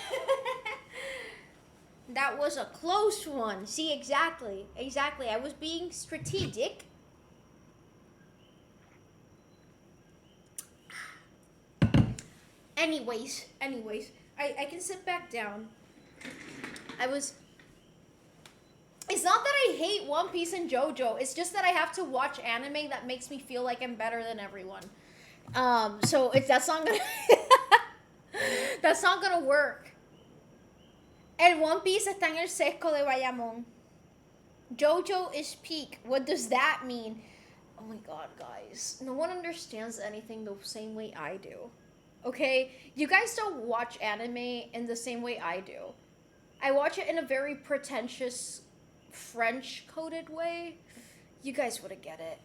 That was a close one. See, exactly. I was being strategic. Anyways, I can sit back down. It's not that I hate One Piece and JoJo. It's just that I have to watch anime that makes me feel like I'm better than everyone. So that's not gonna that's not gonna work. El One Piece está en el sesco de Bayamón. JoJo is peak. What does that mean? Oh my god, guys. No one understands anything the same way I do. Okay? You guys don't watch anime in the same way I do. I watch it in a very pretentious, French-coded way. You guys wouldn't get it.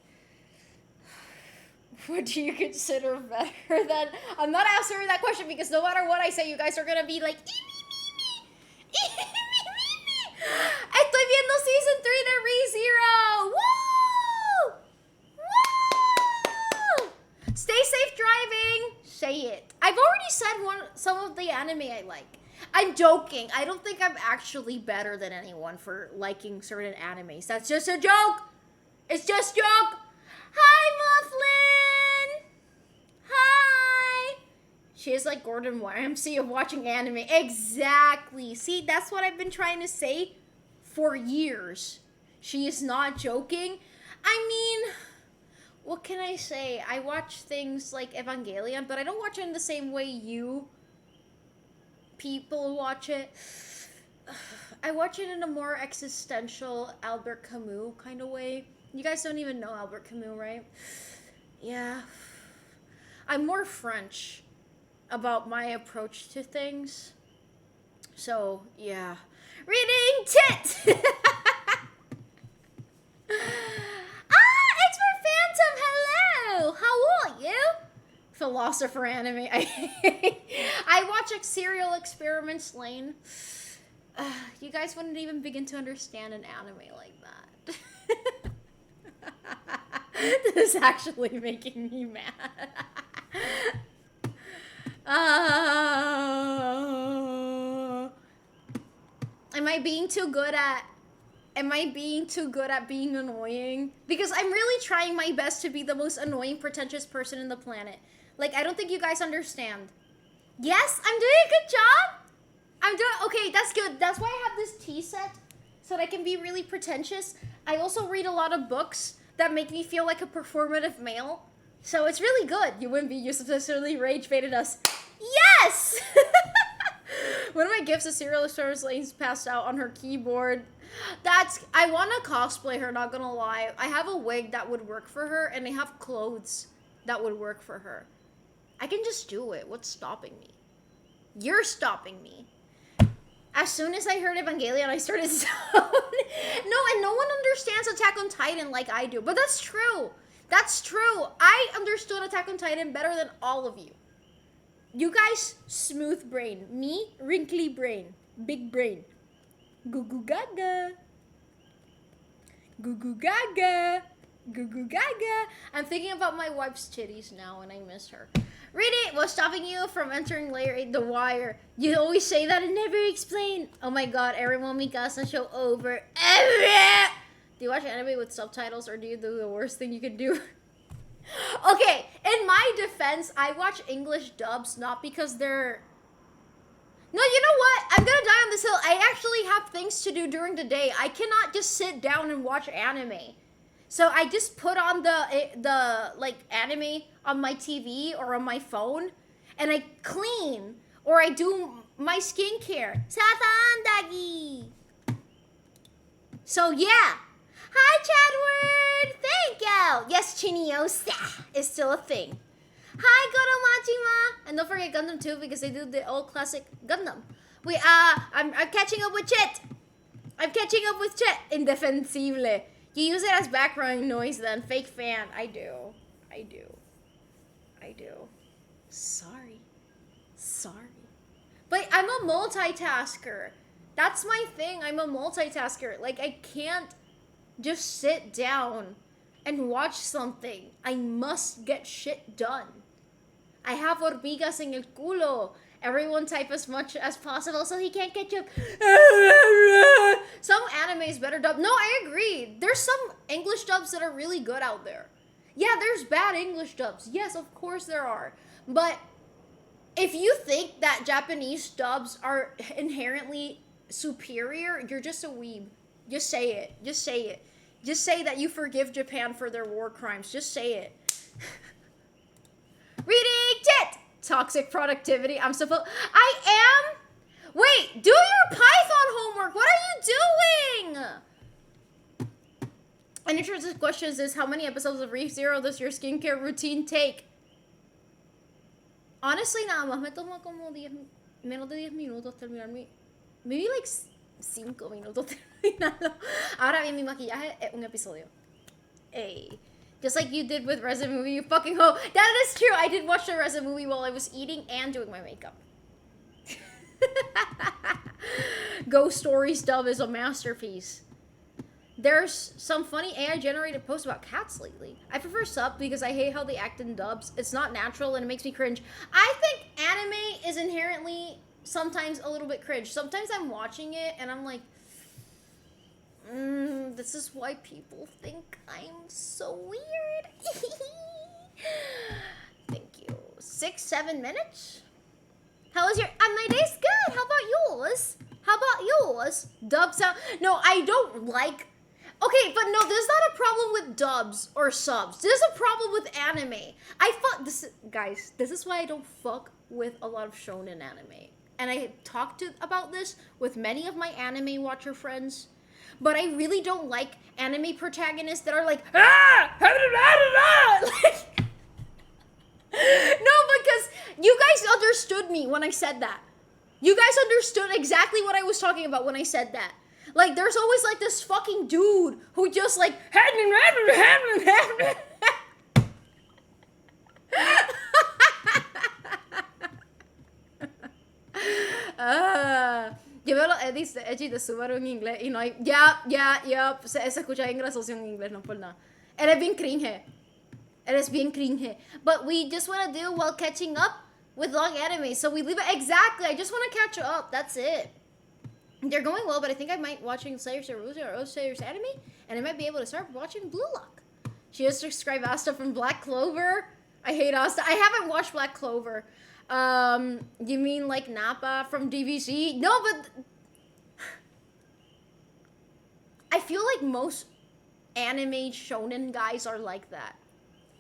What do you consider better than... I'm not answering that question because no matter what I say, you guys are gonna be like... Estoy viendo season 3 de ReZero! Woo! Woo! Stay safe driving! Say it. I've already said some of the anime I like. I'm joking. I don't think I'm actually better than anyone for liking certain animes. That's just a joke! It's just a joke! Hi, Mufflin! Hi! She is like Gordon Ramsay of watching anime. Exactly. See, that's what I've been trying to say for years. She is not joking. I mean, what can I say? I watch things like Evangelion, but I don't watch it in the same way you people watch it. I watch it in a more existential Albert Camus kind of way. You guys don't even know Albert Camus, right? Yeah. I'm more French about my approach to things. So, yeah. Reading tit! Philosopher anime. I watch like Serial Experiments Lane. You guys wouldn't even begin to understand an anime like that. This is actually making me mad. Am I being too good at being annoying? Because I'm really trying my best to be the most annoying, pretentious person in the planet. Like, I don't think you guys understand. Yes, I'm doing a good job. Okay, that's good. That's why I have this tea set, so that I can be really pretentious. I also read a lot of books that make me feel like a performative male. So it's really good. You wouldn't be uselessly rage baited us. Yes! One of my gifts is Serial Experiments Lane's passed out on her keyboard. I want to cosplay her, not gonna lie. I have a wig that would work for her, and I have clothes that would work for her. I can just do it. What's stopping me? You're stopping me. As soon as I heard Evangelion, I started No, and no one understands Attack on Titan like I do. But that's true. That's true. I understood Attack on Titan better than all of you. You guys, smooth brain. Me, wrinkly brain. Big brain. Goo goo gaga. Goo goo gaga. Goo goo gaga. I'm thinking about my wife's titties now and I miss her. Read it. What's stopping you from entering layer 8, The Wire? You always say that and never explain. Oh my god, everyone Mikasa show over. Do you watch anime with subtitles or do you do the worst thing you can do? Okay, in my defense, I watch English dubs not because they're... No, you know what? I'm gonna die on this hill. I actually have things to do during the day. I cannot just sit down and watch anime. So I just put on the like anime on my TV or on my phone, and I clean or I do my skincare. Satandagi. So yeah. Hi, Chadward. Thank you. Yes, Chiniosa is still a thing. Hi, Goromajima. And don't forget Gundam too, because they do the old classic Gundam. I'm catching up with Chet. I'm catching up with Chet. Indefensible. You use it as background noise then. Fake fan. I do. Sorry. But I'm a multitasker. That's my thing. I'm a multitasker. Like, I can't just sit down and watch something. I must get shit done. I have hormigas en el culo. Everyone type as much as possible so he can't catch up. Some anime is better dubbed. No, I agree. There's some English dubs that are really good out there. Yeah, there's bad English dubs. Yes, of course there are. But if you think that Japanese dubs are inherently superior, you're just a weeb. Just say it. Just say that you forgive Japan for their war crimes. Just say it. Reading Jet! Toxic productivity. I am? Wait, do your Python homework. What are you doing? An interesting question is how many episodes of Reef Zero does your skincare routine take? Honestly, nada más me toma como menos de 10 minutos terminarme. Maybe like 5 minutos terminarlo. Ahora bien, mi maquillaje es un episodio. Ey. Just like you did with Resident Movie, you fucking hoe. That is true. I did watch the Resident Movie while I was eating and doing my makeup. Ghost Stories dub is a masterpiece. There's some funny AI-generated posts about cats lately. I prefer sub because I hate how they act in dubs. It's not natural and it makes me cringe. I think anime is inherently sometimes a little bit cringe. Sometimes I'm watching it and I'm like, this is why people think I'm so weird. Thank you. 6-7 minutes? How was your... my day's good. How about yours? Dub sound... No, I don't like... Okay, but no, there's not a problem with dubs or subs. There's a problem with anime. Guys, this is why I don't fuck with a lot of shonen anime. And I talked about this with many of my anime watcher friends. But I really don't like anime protagonists that are like, like, no, because you guys understood me when I said that. You guys understood exactly what I was talking about when I said that. Like, there's always like this fucking dude who just like, Yo veo los edits de Edgy de Subaru en inglés y no hay. Ya. Se escucha bien gracioso en inglés, no por nada. Eres bien cringe. Eres bien cringe. But we just want to do while catching up with long anime. So we leave it. Exactly. I just want to catch up. That's it. They're going well, but I think I might watching Slayers or Slayers anime, and I might be able to start watching Blue Lock. She just described Asta from Black Clover. I hate Asta. I haven't watched Black Clover. You mean like Nappa from DVC? No, but I feel like most anime shonen guys are like that.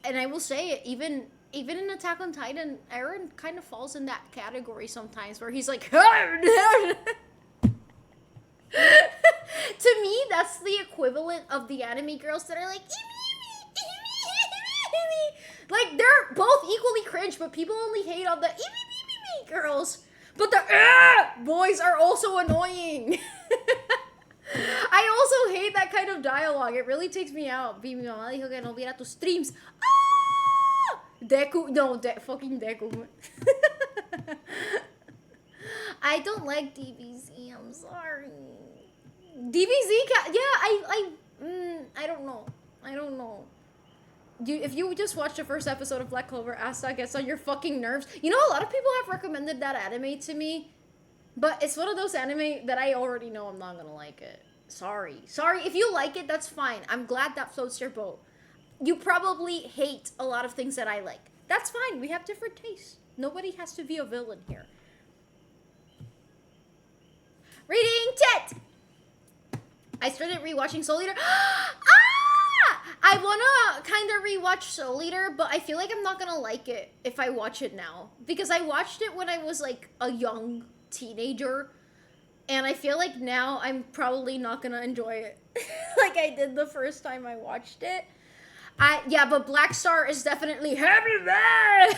And I will say it, even in Attack on Titan, Eren kind of falls in that category sometimes where he's like to me, that's the equivalent of the anime girls that are like like they're both equally cringe, but people only hate on the girls. But the boys are also annoying. I also hate that kind of dialogue. It really takes me out. Mi mamá dijo que no viera tus streams. Ah! Deku, no, fucking Deku. I don't like DBZ. I'm sorry. DBZ, I don't know. If you just watch the first episode of Black Clover, Asta gets on your fucking nerves. You know, a lot of people have recommended that anime to me, but it's one of those anime that I already know I'm not gonna like it. Sorry. If you like it, that's fine. I'm glad that floats your boat. You probably hate a lot of things that I like. That's fine. We have different tastes. Nobody has to be a villain here. Reading chat! I started rewatching Soul Eater. I wanna kind of rewatch Soul Eater, but I feel like I'm not gonna like it if I watch it now. Because I watched it when I was like a young teenager, and I feel like now I'm probably not gonna enjoy it like I did the first time I watched it. Yeah, but Black Star is definitely heavy there.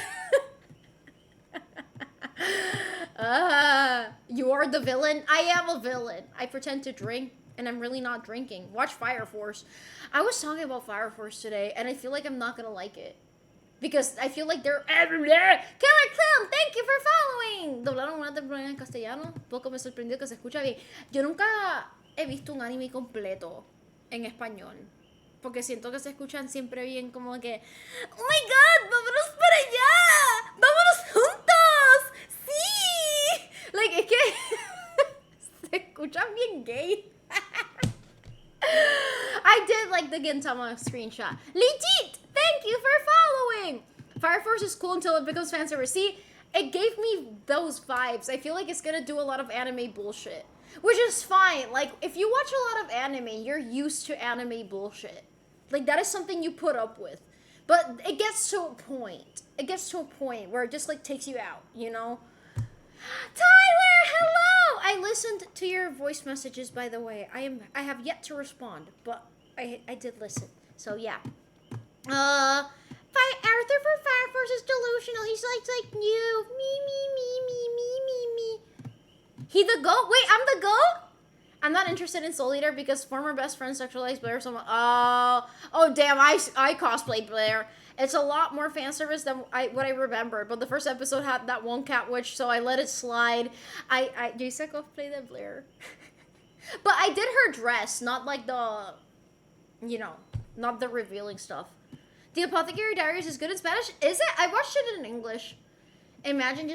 You are the villain. I am a villain. I pretend to drink, and I'm really not drinking. Watch Fire Force. I was talking about Fire Force today, and I feel like I'm not gonna like it. Because I feel like they're everywhere. Killer Clown, thank you for following. Doblaron una temporada en castellano. Poco me sorprendió que se escucha bien. Yo nunca he visto un anime completo en español. Porque siento que se escuchan siempre bien como que... ¡Oh my God! ¡Vámonos para allá! ¡Vámonos juntos! ¡Sí! Like, es que... se escuchan bien gay. I did like the Gintama screenshot. Legit! Thank you for following! Fire Force is cool until it becomes fan service. See, it gave me those vibes. I feel like it's gonna do a lot of anime bullshit. Which is fine. Like, if you watch a lot of anime, you're used to anime bullshit. Like, that is something you put up with. But it gets to a point. It gets to a point where it just, like, takes you out, you know? Tyler, hello! I listened to your voice messages, by the way. I have yet to respond, but I did listen. So, yeah. Arthur for Fire Force is delusional. He's like you. Me. He the goat? Wait, I'm the goat? I'm not interested in Soul Eater because former best friend sexualized Blair. Someone. Oh, damn! I cosplayed Blair. It's a lot more fan service than what I remembered. But the first episode had that one cat witch, so I let it slide. I used to cosplay the Blair, but I did her dress, not like the, not the revealing stuff. The Apothecary Diaries is good in Spanish. Is it? I watched it in English. Imagine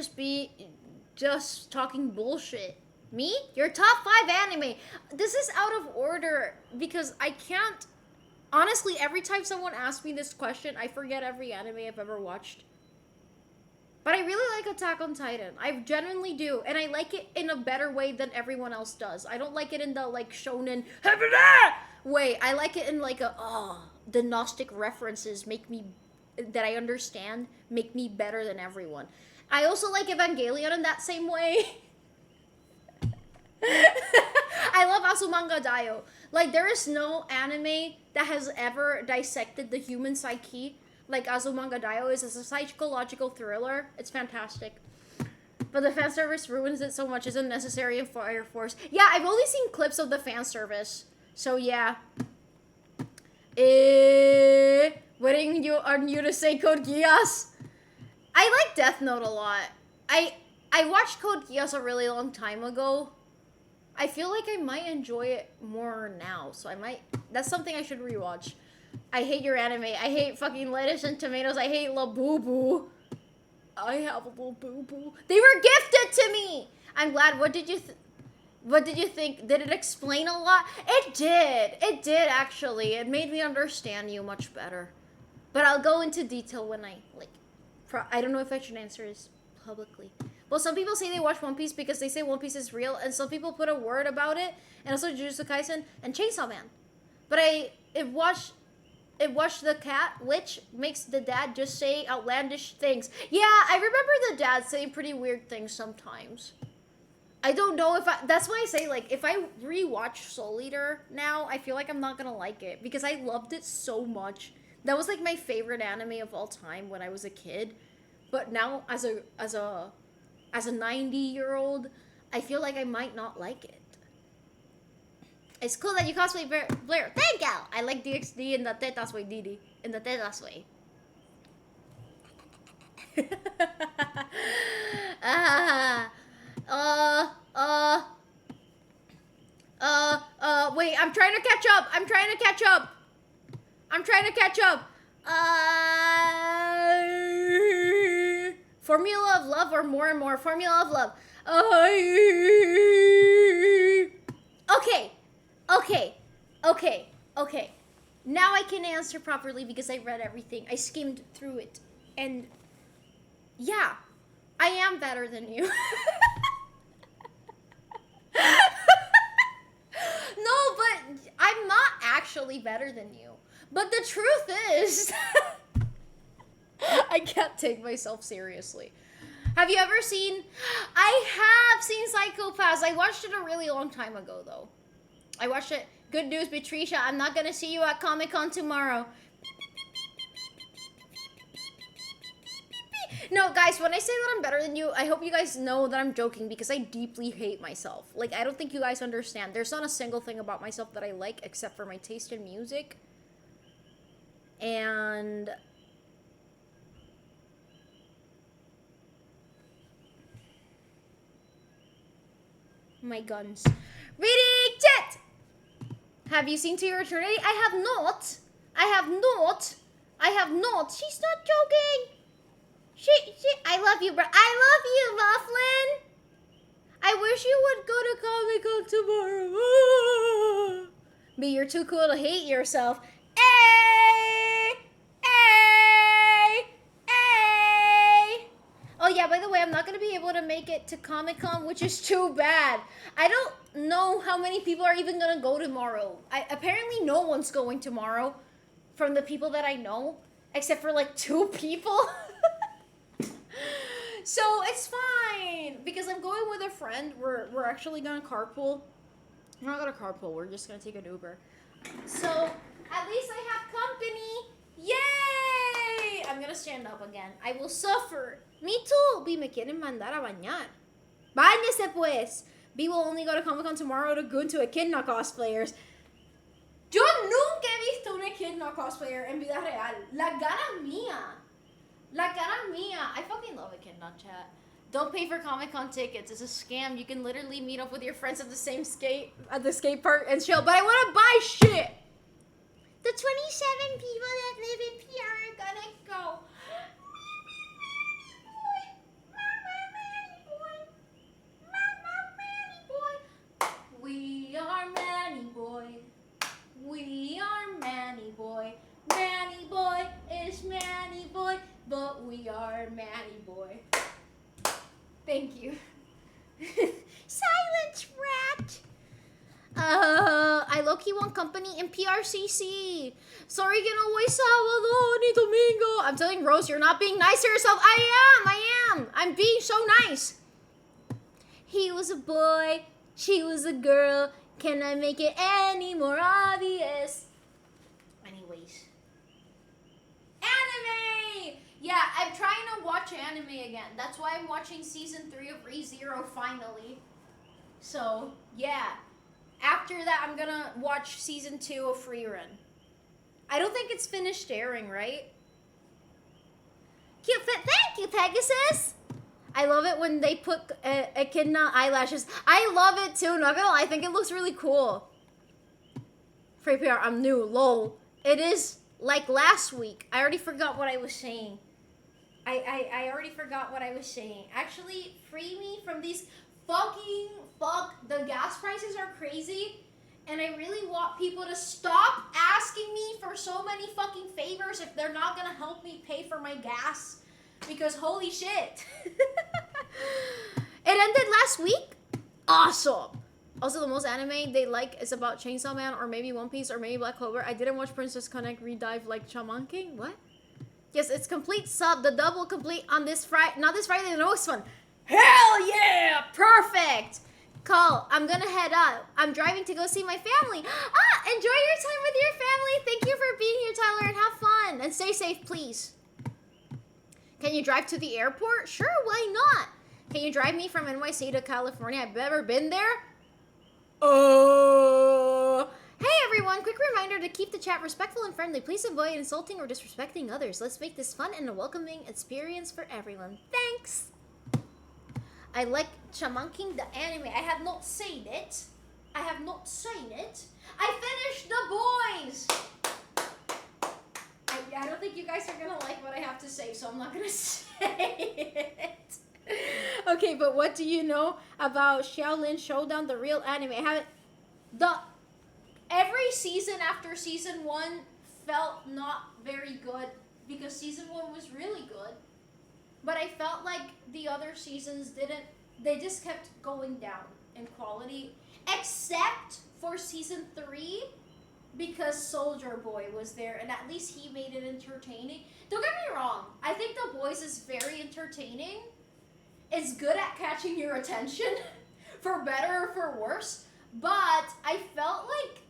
just talking bullshit. Me? Your top 5 anime. This is out of order because I can't. Honestly, every time someone asks me this question, I forget every anime I've ever watched. But I really like Attack on Titan. I genuinely do. And I like it in a better way than everyone else does. I don't like it in the, like, shonen way. I like it in, like, the Gnostic references that I understand make me better than everyone. I also like Evangelion in that same way. I love Azumanga Daioh. Like, there is no anime that has ever dissected the human psyche like Azumanga Daioh is. It's a psychological thriller. It's fantastic. But the fan service ruins it so much. It's unnecessary in Fire Force. Yeah, I've only seen clips of the fan service. So, yeah. Waiting on you to say Code Geass. I like Death Note a lot. I watched Code Geass a really long time ago. I feel like I might enjoy it more now, so I might. That's something I should rewatch. I hate your anime. I hate fucking lettuce and tomatoes. I hate La Boo Boo. I have a little boo boo. They were gifted to me. I'm glad. What did you? What did you think? Did it explain a lot? It did. It did actually. It made me understand you much better. But I'll go into detail when I like. I don't know if I should answer this publicly. Well, some people say they watch One Piece because they say One Piece is real, and some people put a word about it, and also Jujutsu Kaisen and Chainsaw Man. But it watched the cat, which makes the dad just say outlandish things. Yeah, I remember the dad saying pretty weird things sometimes. I don't know if that's why I say, like, if I rewatch Soul Eater now, I feel like I'm not gonna like it because I loved it so much. That was like my favorite anime of all time when I was a kid. But now as a 90-year-old, I feel like I might not like it. It's cool that you cosplay Blair. Thank you! I like DXD in the Tetas way, Didi. In the Tetas way. Wait, I'm trying to catch up. Formula of Love or More and More? Formula of Love. Okay. Now I can answer properly because I read everything. I skimmed through it. And yeah, I am better than you. No, but I'm not actually better than you. But the truth is, I can't take myself seriously. Have you ever seen? I have seen Psycho-Pass. I watched it a really long time ago, though. I watched it. Good news, Patricia. I'm not gonna see you at Comic-Con tomorrow. No, guys, when I say that I'm better than you, I hope you guys know that I'm joking because I deeply hate myself. Like, I don't think you guys understand. There's not a single thing about myself that I like except for my taste in music. And my guns. Reading chat! Have you seen To Your Eternity? I have not. She's not joking. I love you, bro. I love you, Laughlin. I wish you would go to Comic-Con tomorrow. But you're too cool to hate yourself. Oh yeah, by the way, I'm not going to be able to make it to Comic-Con, which is too bad. I don't know how many people are even going to go tomorrow. Apparently no one's going tomorrow from the people that I know, except for like 2 people. So it's fine because I'm going with a friend. We're actually going to carpool. We're not going to carpool. We're just going to take an Uber. So at least I have company. Yay! I'm going to stand up again. I will suffer. Me too. B, me quieren mandar a bañar. Báñese pues. B will only go to Comic-Con tomorrow to go into Echidna cosplayers. Yo nunca he visto un Echidna cosplayer en vida real. La cara mía. I fucking love Echidna, chat. Don't pay for Comic-Con tickets. It's a scam. You can literally meet up with your friends at the skate park and chill. But I want to buy shit. The 27 people that live in PR are gonna go. We are Manny Boy. Manny Boy is Manny Boy, but we are Manny Boy. Thank you. Silence, rat. I low-key want company in PRCC. Sorry que no voy sábado ni domingo. I'm telling Rose, you're not being nice to yourself. I am. I'm being so nice. He was a boy. She was a girl. Can I make it any more obvious? Anyways. Anime! Yeah, I'm trying to watch anime again. That's why I'm watching season 3 of ReZero finally. So, yeah. After that, I'm gonna watch season 2 of Freerun. I don't think it's finished airing, right? Cute fit. Thank you, Pegasus! I love it when they put echidna eyelashes. I love it too. Not gonna lie, I think it looks really cool. Free PR, I'm new. Lol. It is like last week. I already forgot what I was saying. I already forgot what I was saying. Actually, free me from these fucking the gas prices are crazy. And I really want people to stop asking me for so many fucking favors if they're not gonna help me pay for my gas. Because holy shit. It ended last week? Awesome. Also, the most anime they like is about Chainsaw Man or maybe One Piece or maybe Black Clover. I didn't watch Princess Connect Redive like Shaman King. What? Yes, it's complete sub, the double complete on this Friday. Not this Friday, the next one. Hell yeah! Perfect! Call, I'm gonna head out. I'm driving to go see my family. Enjoy your time with your family. Thank you for being here, Tyler, and have fun. And stay safe, please. Can you drive to the airport? Sure, why not? Can you drive me from NYC to California? I've never been there. Hey everyone, quick reminder to keep the chat respectful and friendly. Please avoid insulting or disrespecting others. Let's make this fun and a welcoming experience for everyone. Thanks. I like Shaman King the anime. I have not seen it. I have not seen it. I finished The Boys. I don't think you guys are gonna like what I have to say, so I'm not gonna say it. Okay, but what do you know about Shaolin Showdown, the real anime? I haven't. Every season after season 1 felt not very good because season 1 was really good. But I felt like the other seasons didn't, they just kept going down in quality. Except for season 3, because Soldier Boy was there and at least he made it entertaining. Don't get me wrong, I think The Boys is very entertaining. It's good at catching your attention, for better or for worse. But I felt like,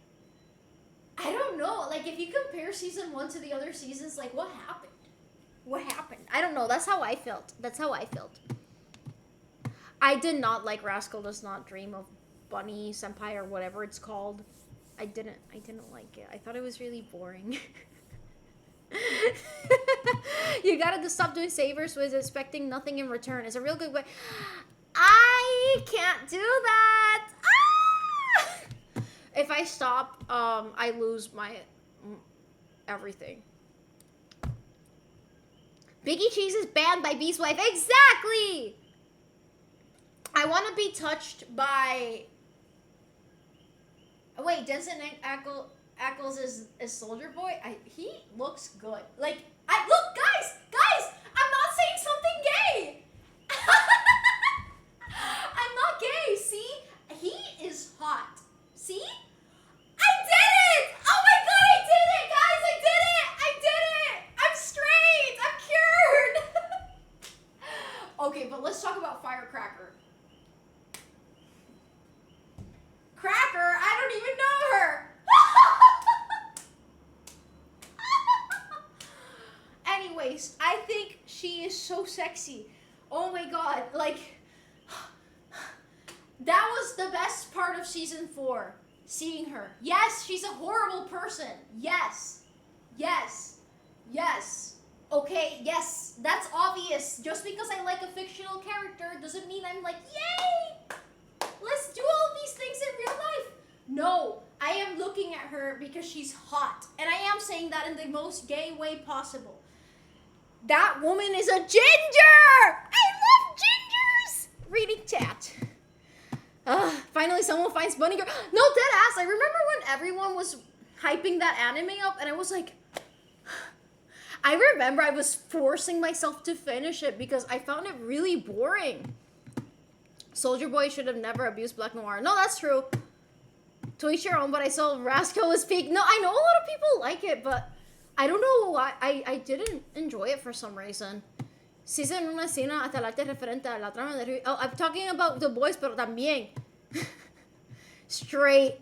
I don't know, like if you compare season 1 to the other seasons, like what happened? What happened? I don't know. That's how I felt. That's how I felt. I did not like Rascal Does Not Dream of Bunny Senpai or whatever it's called. I didn't like it. I thought it was really boring. You gotta stop doing savers with expecting nothing in return. It's a real good way. I can't do that. Ah! If I stop, I lose my everything. Biggie Cheese is banned by Beast Wife. Exactly! I want to be touched by... Wait, Denson Ackles is Soldier Boy? He looks good. Like, look, guys! I'm not saying something gay! I'm not gay, see? He is hot. See? I did it! Oh my god, I did it, guys! I did it! I'm straight! I'm cured! Okay, but let's talk about Firecracker. Cracker? I don't even know her! Anyways, I think she is so sexy. Oh my god, like... That was the best part of season 4. Seeing her. Yes, she's a horrible person. Yes. Okay, yes, that's obvious. Just because I like a fictional character doesn't mean I'm like, yay! Let's do all these things in real life. No, I am looking at her because she's hot. And I am saying that in the most gay way possible. That woman is a ginger! I love gingers! Reading chat. Finally someone finds Bunny Girl. No, dead ass. I remember when everyone was hyping that anime up and I was like... I remember I was forcing myself to finish it because I found it really boring. Soldier Boy should have never abused Black Noir. No, that's true. To each your own, but I saw Rascal was peak. No, I know a lot of people like it, but I don't know why. I didn't enjoy it for some reason. Si es en una escena hasta el arte referente a la trama de... Oh, I'm talking about The Boys, pero también. Straight.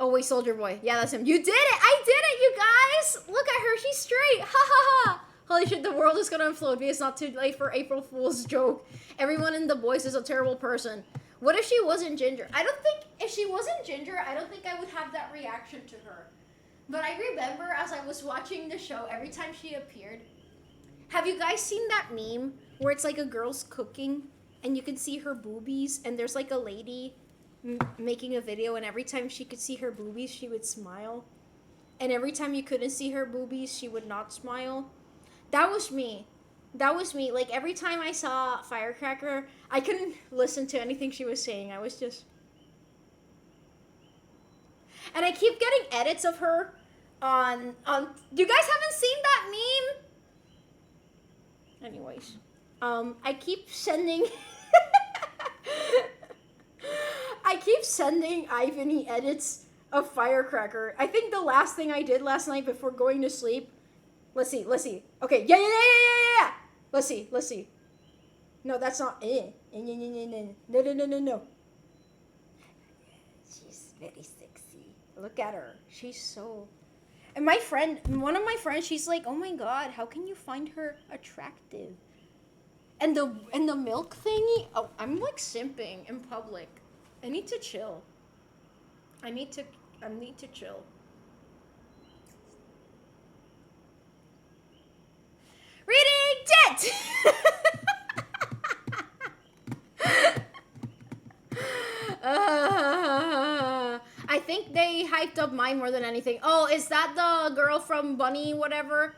Oh, wait, Soldier Boy. Yeah, that's him. You did it! I did it, you guys! Look at her. She's straight. Ha ha ha. Holy shit, the world is gonna implode. It's not too late for April Fool's joke. Everyone in The Boys is a terrible person. What if she wasn't ginger? I don't think... If she wasn't ginger, I don't think I would have that reaction to her. But I remember as I was watching the show, every time she appeared... Have you guys seen that meme where it's like a girl's cooking and you can see her boobies and there's like a lady making a video, and every time she could see her boobies she would smile, and every time you couldn't see her boobies she would not smile. That was me. That was me. Like every time I saw Firecracker, I couldn't listen to anything she was saying. I was just, and I keep getting edits of her on you guys haven't seen that meme? Anyways, I keep sending I keep sending Ivany edits of Firecracker. I think the last thing I did last night before going to sleep. Let's see. Okay, yeah. Let's see. No, that's not No. She's very sexy. Look at her. She's so. And one of my friends, she's like, "Oh my god, how can you find her attractive?" And the milk thingy. Oh, I'm like simping in public. I need to chill. I need to chill. Reading jet. I think they hyped up mine more than anything. Oh, is that the girl from Bunny whatever?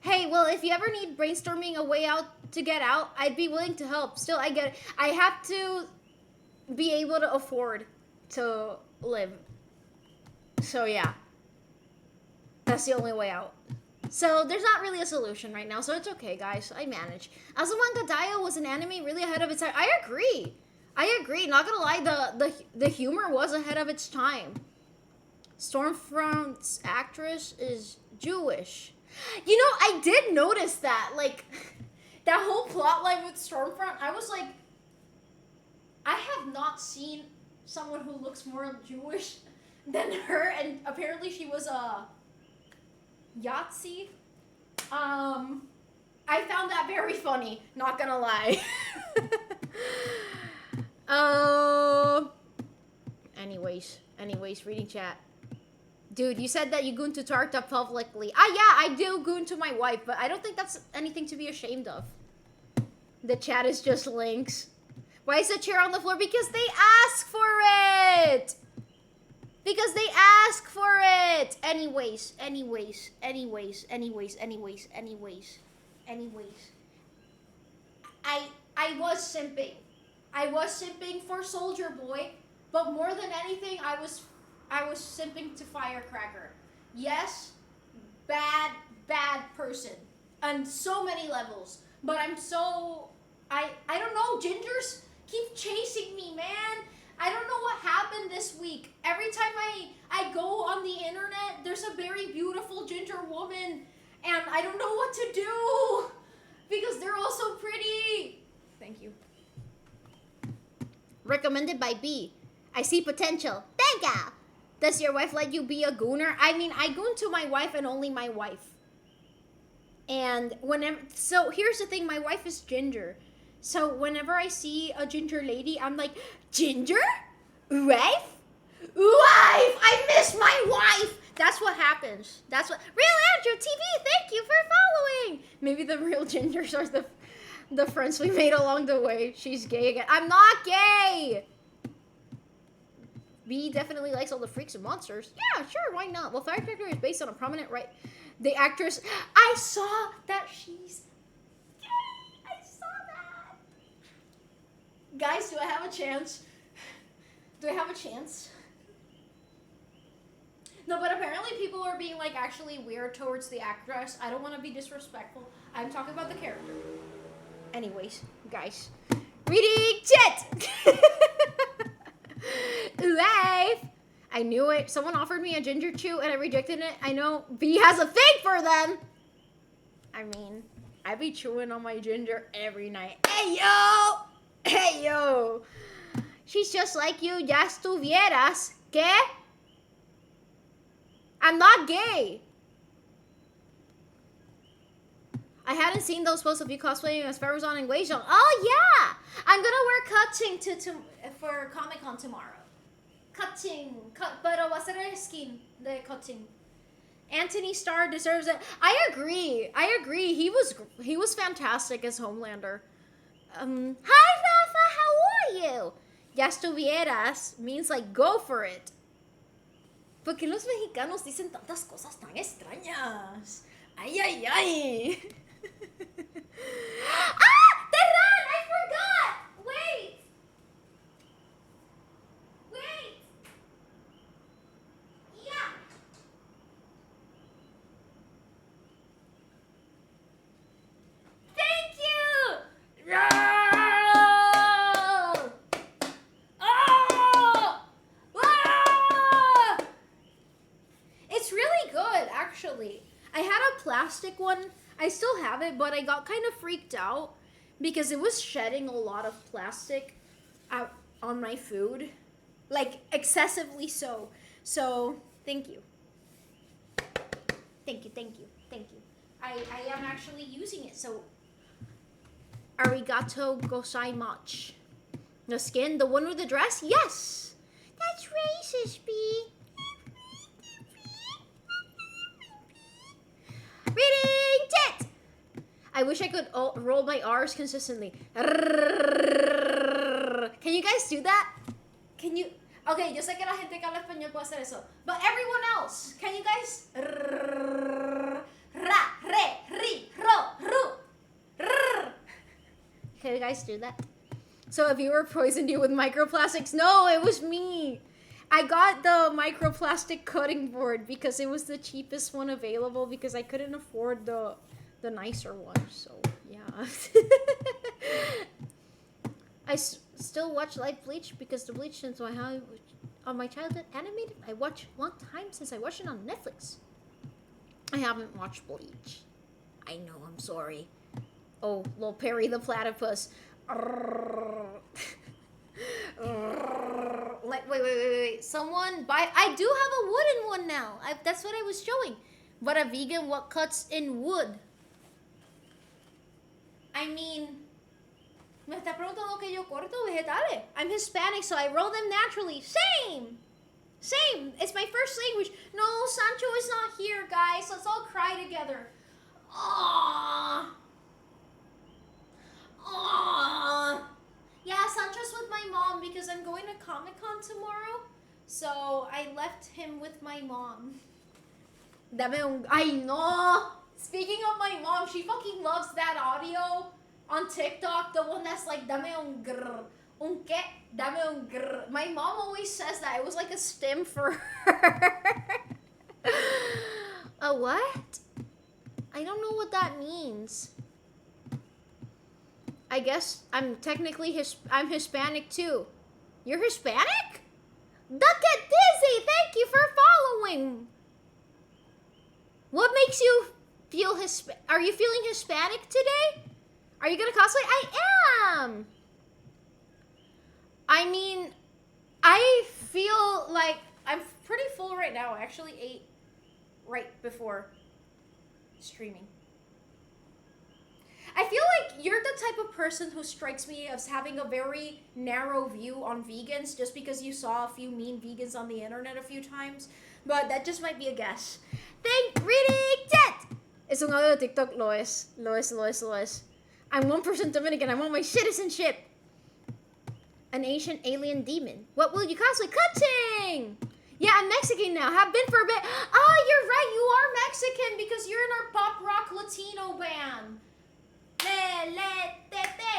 Hey, well, if you ever need brainstorming a way out to get out, I'd be willing to help. Still, I get it. I have to be able to afford to live. So yeah, that's the only way out. So there's not really a solution right now, so it's okay, guys. I manage. Azumanga Daioh was an anime really ahead of its time. I agree. Not gonna lie, the humor was ahead of its time. Stormfront's actress is Jewish. You know, I did notice that. Like, that whole plot line with Stormfront, I was like, I have not seen someone who looks more Jewish than her, and apparently she was a Yahtzee. I found that very funny, not gonna lie. Anyways, reading chat. Dude, you said that you goon to Tarta publicly. Yeah, I do goon to my wife, but I don't think that's anything to be ashamed of. The chat is just links. Why is the chair on the floor? Because they ask for it! Anyways. I was simping. I was simping for Soldier Boy, but more than anything, I was simping to Firecracker. Yes, bad person. On so many levels. But I don't know, gingers keep chasing me, man. I don't know what happened this week. Every time I go on the internet, there's a very beautiful ginger woman, and I don't know what to do because they're all so pretty. Thank you. Recommended by B. I see potential. Thank you. Does your wife let you be a gooner? I mean, I goon to my wife and only my wife. And so here's the thing, my wife is ginger. So whenever I see a ginger lady, I'm like, ginger? Wife? I miss my wife! That's what happens. Real Andrew TV, thank you for following! Maybe the real gingers are the friends we made along the way. She's gay again. I'm not gay! B definitely likes all the freaks and monsters. Yeah, sure, why not? Well, Firecracker is based on a prominent the actress. I saw that she's gay. I saw that. Guys, do I have a chance? No, but apparently people are being like actually weird towards the actress. I don't want to be disrespectful. I'm talking about the character. Anyways, guys. Reading chat! Life! I knew it. Someone offered me a ginger chew and I rejected it. I know B has a thing for them. I mean, I be chewing on my ginger every night. Hey yo! She's just like you. Ya estuvieras. ¿Qué? I'm not gay. I hadn't seen those posts of you cosplaying as Faruzan and Weijong. Oh yeah! I'm gonna wear cutting for Comic-Con tomorrow. Pero va a ser skin de cutting. Anthony Starr deserves it. I agree. He was fantastic as Homelander. Hi Rafa, how are you? Ya estuvieras means like go for it. ¿Por qué los mexicanos dicen tantas cosas tan extrañas? Ay, ay, ay. Ah! Terran! I forgot! Wait! Wait! Yeah! Thank you! Oh! Oh! Ah! It's really good, actually. I had a plastic one. I still have it, but I got kind of freaked out because it was shedding a lot of plastic out on my food. Like, excessively so. So, thank you. Thank you, thank you, thank you. I am actually using it, so arigato gozaimasu. The skin, the one with the dress? Yes! That's racist, B. Reading tit! I wish I could roll my R's consistently. Can you guys do that? Can you? Okay, yo sé que la gente que habla español puede hacer eso. But everyone else, can you guys? Ra, re, ri, ro, ru. Can you guys do that? So a viewer poisoned you with microplastics? No, it was me. I got the microplastic cutting board because it was the cheapest one available because I couldn't afford the nicer one. So, yeah. I still watch live Bleach because the Bleach since on my childhood animated I watched long time since I watched it on Netflix. I haven't watched Bleach. I know, I'm sorry. Oh, little Perry the Platypus. Wait. Someone buy. I do have a wooden one now. That's what I was showing. But a vegan what cuts in wood? I mean, me está preguntando que yo corto vegetales. I'm Hispanic, so I roll them naturally. Same. It's my first language. No, Sancho is not here, guys. Let's all cry together. Aww. Yeah, Sancho's with my mom because I'm going to Comic-Con tomorrow. So I left him with my mom. Ay no! Speaking of my mom, she fucking loves that audio on TikTok. The one that's like, dame un grr. Un qué? Dame un grr. My mom always says that. It was like a stim for her. A what? I don't know what that means. I guess I'm technically I'm Hispanic too. You're Hispanic? Duck at Dizzy, thank you for following. What makes you feel Are you feeling Hispanic today? Are you gonna cosplay? I am. I mean, I feel like I'm pretty full right now. I actually ate right before streaming. I feel like you're the type of person who strikes me as having a very narrow view on vegans just because you saw a few mean vegans on the internet a few times. But that just might be a guess. Reading tit! Es un audio de TikTok, lo es. I'm 1% Dominican, I want my citizenship. An ancient alien demon. What will you cosplay? Cutting! Yeah, I'm Mexican now. Have been for a bit. Oh, you're right. You are Mexican because you're in our pop rock Latino band. Le-le-te-te.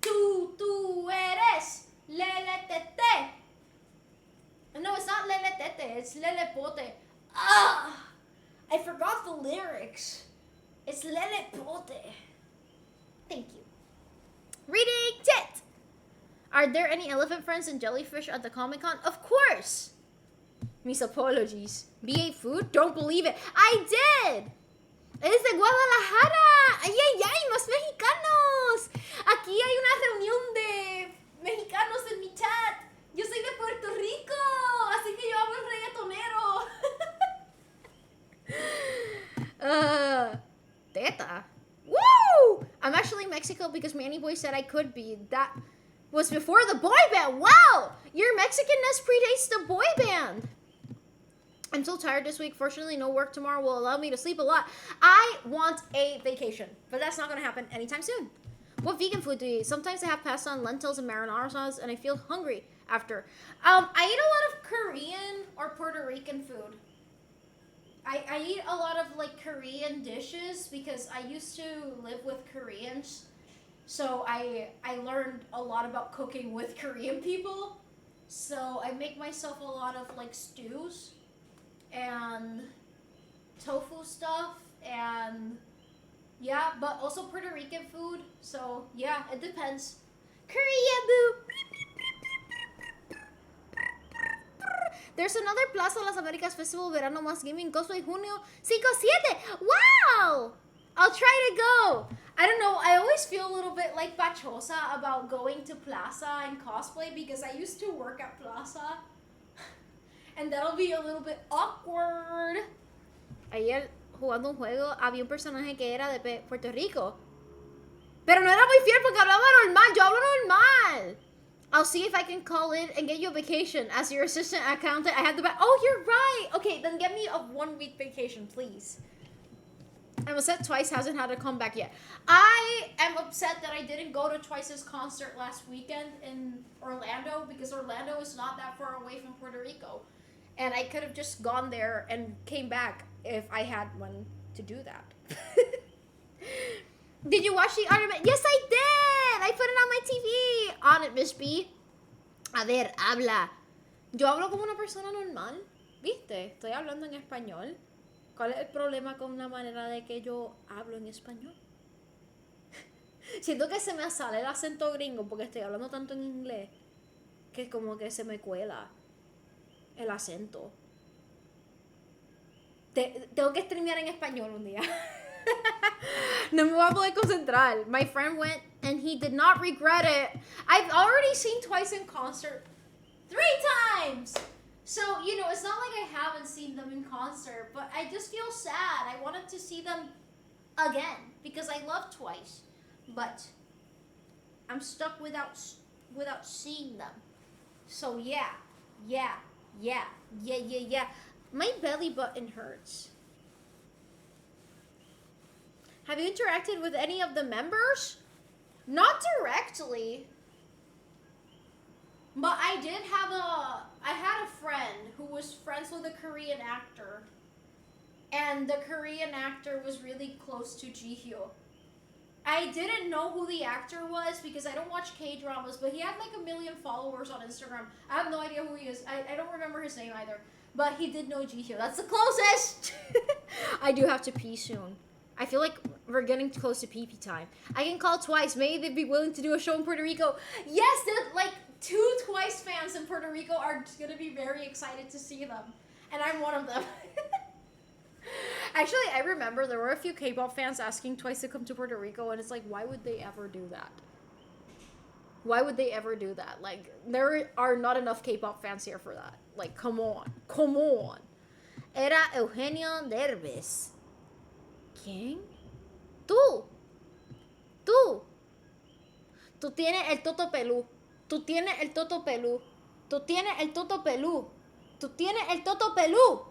Tú eres. Le-le-te-te. No, it's not le-le-te-te. It's le-le-pote. Ah! I forgot the lyrics. It's le-le-pote. Thank you. Reading tit. Are there any elephant friends and jellyfish at the Comic-Con? Of course. Mis apologies. BA food? Don't believe it. I did. Es de Guadalajara. Ay, ay, ay, más mexicanos. Aquí hay una reunión de mexicanos en mi chat. Yo soy de Puerto Rico, así que yo hablo reggaetonero. Teta. Woo! I'm actually Mexico because Manny Boy said I could be. That was before the boy band. Wow! Your Mexicanness predates the boy band. I'm so tired this week. Fortunately, no work tomorrow will allow me to sleep a lot. I want a vacation, but that's not going to happen anytime soon. What vegan food do you eat? Sometimes I have pasta and lentils and marinara sauce, and I feel hungry after. I eat a lot of Korean or Puerto Rican food. I eat a lot of like Korean dishes because I used to live with Koreans. So I learned a lot about cooking with Korean people. So I make myself a lot of like stews and tofu stuff and yeah, but also Puerto Rican food. So yeah, it depends. Korea boo. There's another Plaza Las Americas Festival Verano Más Gaming Cosplay Junio 5-7. Wow! I'll try to go. I don't know. I always feel a little bit like pachosa about going to Plaza and cosplay because I used to work at Plaza. And that'll be a little bit awkward. Ayer jugando un juego había un personaje que era de Puerto Rico. Pero no era muy fiel porque hablaba normal. Yo hablo normal. I'll see if I can call in and get you a vacation as your assistant accountant. I have the oh, you're right. Okay, then get me a 1 week vacation, please. I'm upset Twice hasn't had a comeback yet. I am upset that I didn't go to Twice's concert last weekend in Orlando because Orlando is not that far away from Puerto Rico. And I could have just gone there and came back if I had one to do that. Did you watch the argument? Yes, I did. I put it on my TV. On it, Miss B. A ver, habla. Yo hablo como una persona normal. ¿Viste? Estoy hablando en español. ¿Cuál es el problema con la manera de que yo hablo en español? Siento que se me sale el acento gringo porque estoy hablando tanto en inglés que como que se me cuela el acento. Tengo que streamear en español un día. No me voy a poder concentrar. My friend went and he did not regret it. I've already seen Twice in concert 3 times. So, you know, it's not like I haven't seen them in concert, but I just feel sad. I wanted to see them again because I love Twice, but I'm stuck without seeing them. So yeah. My belly button hurts. Have you interacted with any of the members? Not directly. But I had a friend who was friends with a Korean actor. And the Korean actor was really close to Jihyo. I didn't know who the actor was because I don't watch K-dramas, but he had like 1 million followers on Instagram. I have no idea who he is. I don't remember his name either. But he did know Jihyo. That's the closest! I do have to pee soon. I feel like we're getting close to pee time. I can call Twice. Maybe they'd be willing to do a show in Puerto Rico. Yes, like 2 Twice fans in Puerto Rico are gonna be very excited to see them. And I'm one of them. Actually, I remember there were a few K-pop fans asking Twice to come to Puerto Rico, and it's like, why would they ever do that? Why would they ever do that? Like, there are not enough K-pop fans here for that. Like, come on. Come on. Era Eugenio Derbez. ¿Quién? Tú. Tú tienes el toto pelú. Tú tienes el toto pelú. Tú tienes el toto pelú. Tú tienes el toto pelú.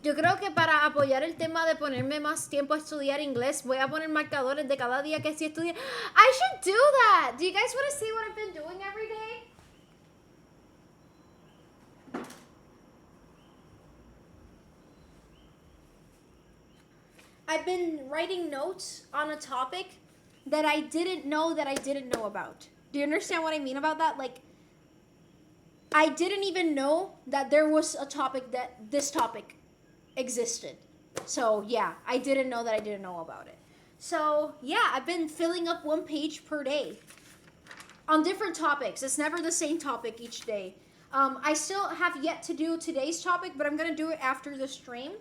Yo creo que para apoyar el tema de ponerme más tiempo a estudiar inglés, voy a poner marcadores de cada día que sí estudié. I should do that. Do you guys want to see what I've been doing every day? I've been writing notes on a topic that I didn't know about. Do you understand what I mean about that? Like, I didn't even know that there was a topic that this topic existed. So yeah, I didn't know that I didn't know about it. So yeah, I've been filling up 1 page per day on different topics. It's never the same topic each day. I still have yet to do today's topic, but I'm gonna do it after the stream.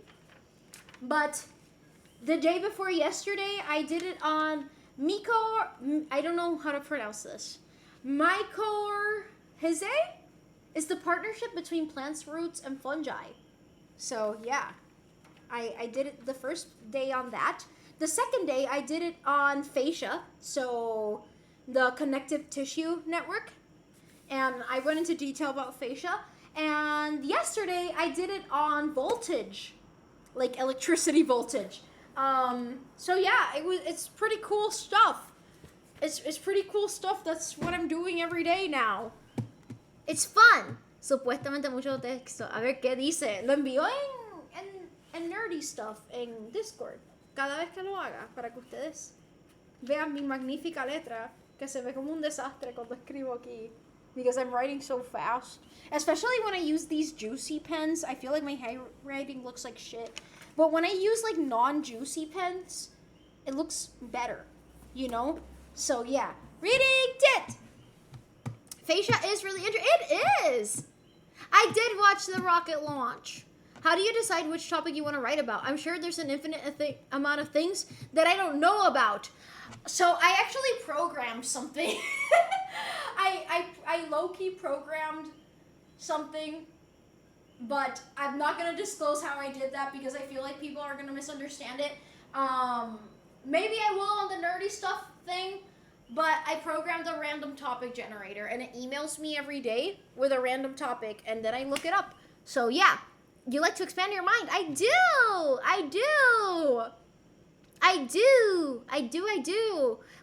But the day before yesterday, I did it on I don't know how to pronounce this. Mycorrhizae is the partnership between plants, roots, and fungi. So yeah, I did it the first day on that. The second day, I did it on fascia, so the connective tissue network. And I went into detail about fascia. And yesterday I did it on voltage, like electricity voltage. So yeah, it's pretty cool stuff. It's pretty cool stuff. That's what I'm doing every day now. It's fun. Supuestamente mucho texto. A ver qué dice. Lo envío en nerdy stuff en Discord. Cada vez que lo haga, para que ustedes vean mi magnífica letra, que se ve como un desastre cuando escribo aquí. Because I'm writing so fast. Especially when I use these juicy pens. I feel like my handwriting looks like shit. But when I use like non-juicy pens, it looks better. You know? So yeah. Reading tit! Fascia is really interesting. It is! I did watch the rocket launch. How do you decide which topic you want to write about? I'm sure there's an infinite amount of things that I don't know about. So I actually programmed something. I low-key programmed something, but I'm not going to disclose how I did that because I feel like people are going to misunderstand it. Maybe I will on the nerdy stuff thing, but I programmed a random topic generator, and it emails me every day with a random topic, and then I look it up. So yeah, you like to expand your mind. I do.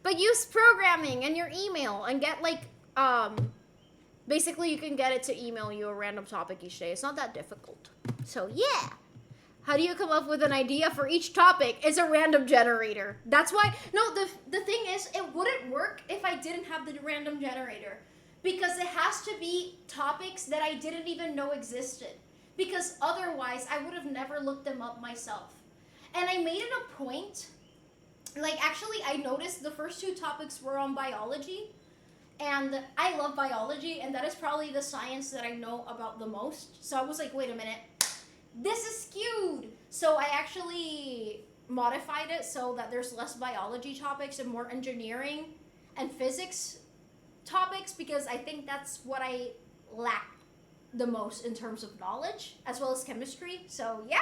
But use programming and your email and get like, basically you can get it to email you a random topic each day. It's not that difficult. So yeah. How do you come up with an idea for each topic? It's a random generator. That's why, no, the thing is, it wouldn't work if I didn't have the random generator. Because it has to be topics that I didn't even know existed. Because otherwise, I would have never looked them up myself. And I made it a point, like actually I noticed the first two topics were on biology. And I love biology, and that is probably the science that I know about the most. So I was like, wait a minute. This is skewed. So I actually modified it so that there's less biology topics and more engineering and physics topics, because I think that's what I lack the most in terms of knowledge, as well as chemistry. So yeah.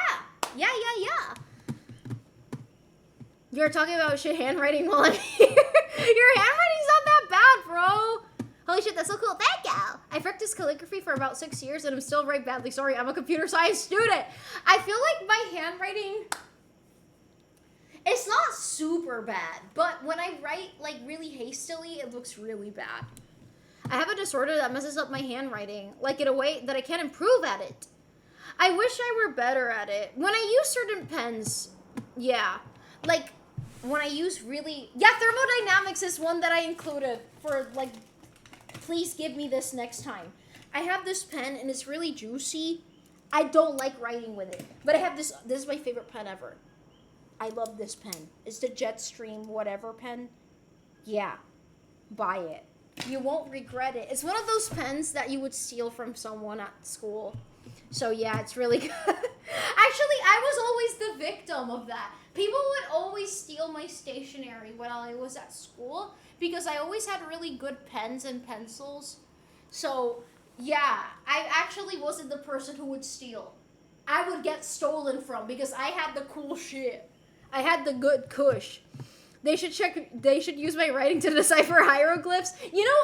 You're talking about shit handwriting while I'm here. Your handwriting's not that bad, bro. Holy shit, that's so cool. Thank you. I practiced calligraphy for about 6 years and I'm still write badly. Sorry, I'm a computer science student. I feel like my handwriting, it's not super bad, but when I write like really hastily, it looks really bad. I have a disorder that messes up my handwriting, like in a way that I can't improve at it. I wish I were better at it. When I use certain pens, yeah. Like, when I use really... Yeah, thermodynamics is one that I included for, like, please give me this next time. I have this pen, and it's really juicy. I don't like writing with it. But I have this... This is my favorite pen ever. I love this pen. It's the Jetstream whatever pen. Yeah. Buy it. You won't regret it. It's one of those pens that you would steal from someone at school. So yeah, it's really good. Actually, I was always the victim of that. People would always steal my stationery while I was at school because I always had really good pens and pencils. So yeah, I actually wasn't the person who would steal. I would get stolen from because I had the cool shit. I had the good kush. They should use my writing to decipher hieroglyphs. You know,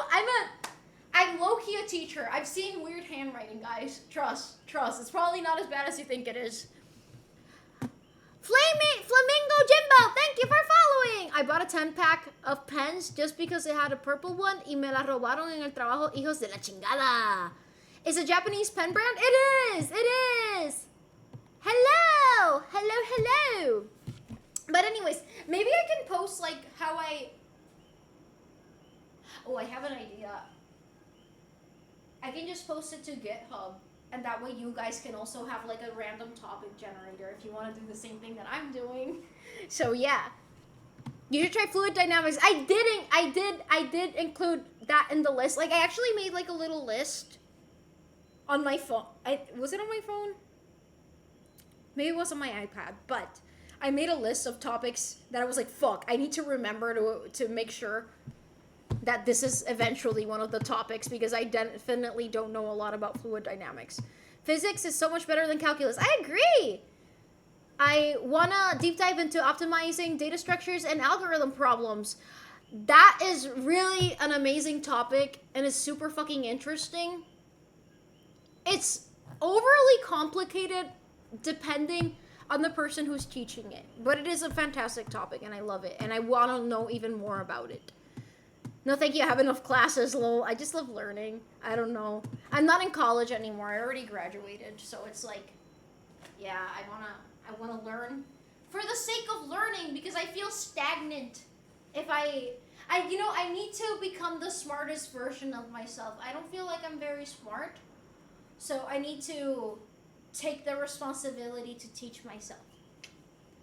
I'm low-key a teacher. I've seen weird handwriting, guys. Trust. It's probably not as bad as you think it is. Flamingo Jimbo, thank you for following. I bought a 10-pack of pens just because it had a purple one y me la robaron en el trabajo, hijos de la chingada. It's a Japanese pen brand? It is. Hello. But anyways, maybe I can post like how I... Oh, I have an idea. I can just post it to GitHub, and that way you guys can also have like a random topic generator if you want to do the same thing that I'm doing. So yeah, you should try fluid dynamics. I did include that in the list. Like I actually made like a little list on my phone. Was it on my phone? Maybe it was on my iPad, but I made a list of topics that I was like, fuck, I need to remember to make sure that this is eventually one of the topics because I definitely don't know a lot about fluid dynamics. Physics is so much better than calculus. I agree. I want to deep dive into optimizing data structures and algorithm problems. That is really an amazing topic and is super fucking interesting. It's overly complicated depending on the person who's teaching it. But it is a fantastic topic and I love it. And I want to know even more about it. No, thank you. I have enough classes, lol. I just love learning. I don't know. I'm not in college anymore. I already graduated. So it's like, yeah, I wanna learn for the sake of learning because I feel stagnant. If I need to become the smartest version of myself. I don't feel like I'm very smart. So I need to take the responsibility to teach myself.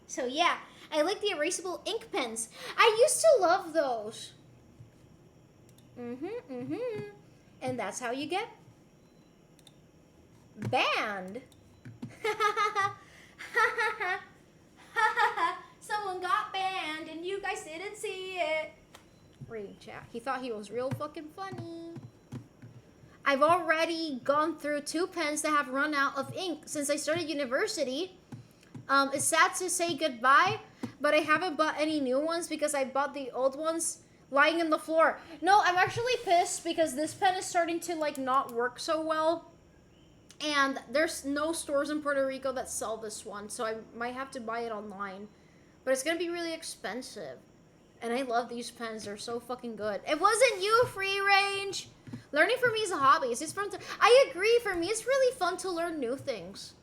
So yeah, I like the erasable ink pens. I used to love those. And that's how you get banned. Someone got banned and you guys didn't see it. Reading chat. He thought he was real fucking funny. I've already gone through 2 pens that have run out of ink since I started university. It's sad to say goodbye, but I haven't bought any new ones because I bought the old ones lying on the floor. No, I'm actually pissed because this pen is starting to like not work so well. And there's no stores in Puerto Rico that sell this one, so I might have to buy it online. But it's gonna be really expensive. And I love these pens, they're so fucking good. It wasn't you, Free Range! Learning for me is a hobby. It's fun to... I agree, for me it's really fun to learn new things.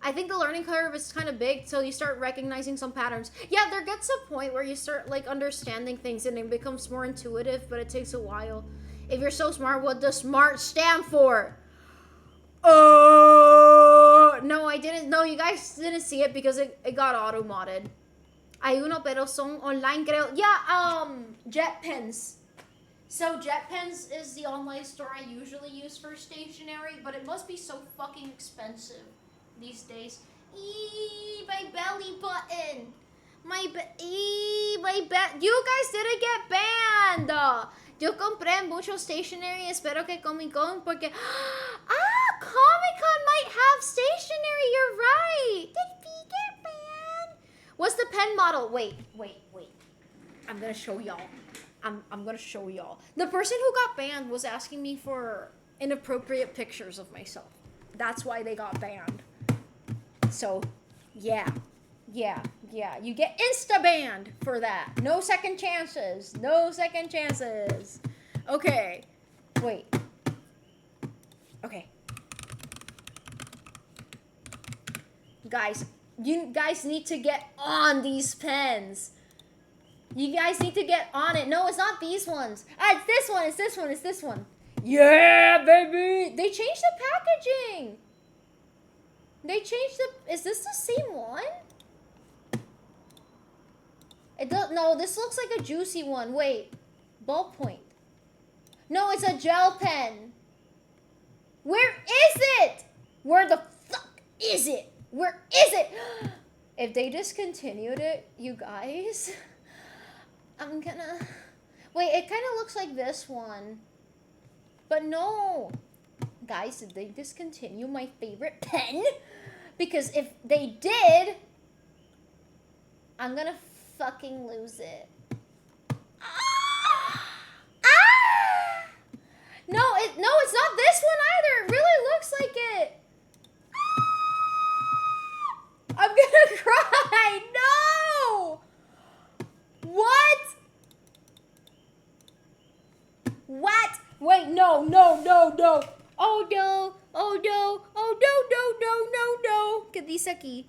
I think the learning curve is kind of big till you start recognizing some patterns. Yeah, there gets a point where you start like understanding things and it becomes more intuitive, but it takes a while. If you're so smart, what does SMART stand for? No, I didn't. No, you guys didn't see it because it got auto-modded. Hay uno, pero son online, creo. Yeah, Jet Pens. So Jet Pens is the online store I usually use for stationery, but it must be so fucking expensive these days. My belly button. You guys didn't get banned. Yo compré mucho stationery. Espero que Comic Con porque Comic Con might have stationery. You're right. Did we get banned? What's the pen model? Wait. I'm gonna show y'all. I'm gonna show y'all. The person who got banned was asking me for inappropriate pictures of myself. That's why they got banned. So, yeah. You get insta-banned for that. No second chances. Okay. Wait. Okay. Guys, you guys need to get on these pens. You guys need to get on it. No, it's not these ones. It's this one. Yeah, baby. They changed the packaging. Is this the same one? No, this looks like a juicy one. Wait. Ballpoint. No, it's a gel pen. Where is it? Where the fuck is it? Where is it? If they discontinued it, you guys, I'm gonna... Wait, it kind of looks like this one. But no. Guys, did they discontinue my favorite pen? Because if they did, I'm gonna fucking lose it. No, it's not this one either. It really looks like it. I'm gonna cry. No. What? Wait, no. Oh no. ¿Qué dice aquí?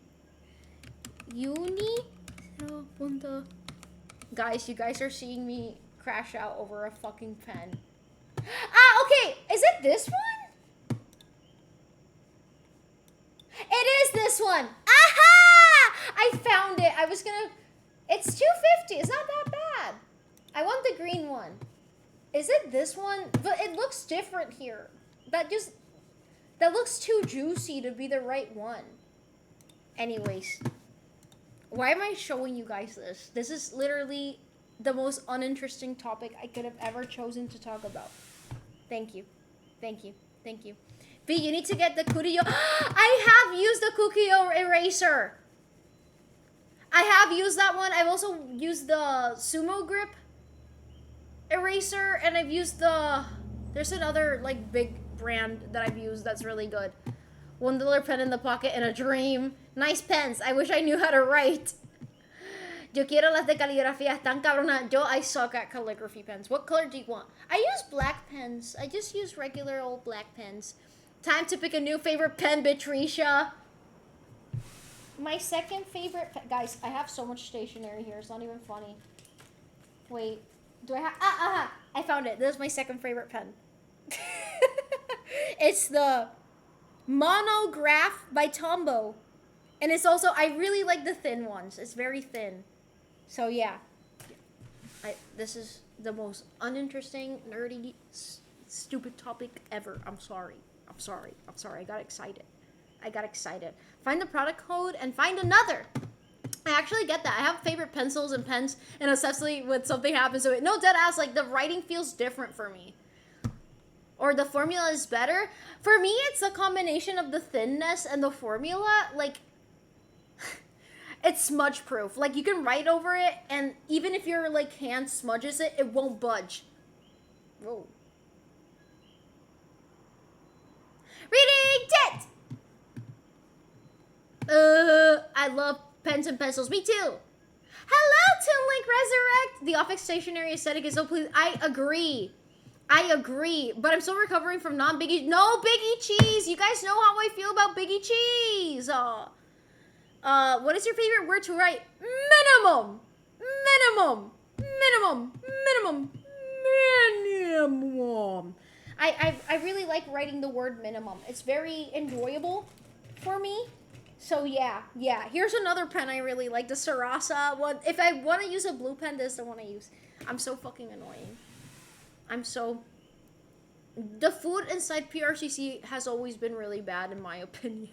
Uni 0. Guys, you guys are seeing me crash out over a fucking pen. Okay. Is it this one? It is this one. Aha! I found it. It's $2.50. It's not that bad. I want the green one. Is it this one? But it looks different here. That looks too juicy to be the right one. Anyways, why am I showing you guys this? This is literally the most uninteresting topic I could have ever chosen to talk about. Thank you. B, you need to get the Kukiyo. I have used the Kukiyo eraser. I have used that one. I've also used the Sumo Grip eraser, and I've used the There's another, like, big brand that I've used that's really good. $1 pen in the pocket and a dream. Nice pens. I wish I knew how to write. Yo quiero las de caligrafía. Tan cabrona. I suck at calligraphy pens. What color do you want? I use black pens. I just use regular old black pens. Time to pick a new favorite pen, Beatricia. My second favorite pen. Guys, I have so much stationery here. It's not even funny. Wait. Do I have... I found it. This is my second favorite pen. It's the Monograph by Tombow. And it's also... I really like the thin ones. It's very thin. So, yeah. This is the most uninteresting, nerdy, stupid topic ever. I'm sorry. I got excited. Find the product code and find another. I actually get that. I have favorite pencils and pens, and especially when something happens to it. No, dead ass, like, the writing feels different for me. Or the formula is better. For me, it's a combination of the thinness and the formula. Like, it's smudge proof. Like, you can write over it, and even if your, like, hand smudges it, it won't budge. Whoa. Reading tit! I love pens and pencils. Me too. Hello, Toon Link Resurrect. The office stationery aesthetic is so pleasing. I agree. But I'm still recovering from non-Biggie. No Biggie cheese. You guys know how I feel about Biggie cheese. What is your favorite word to write? Minimum. I really like writing the word minimum. It's very enjoyable for me. So yeah. Here's another pen I really like, the Sarasa one. If I want to use a blue pen, this is the one I use. I'm so fucking annoying. The food inside PRCC has always been really bad in my opinion.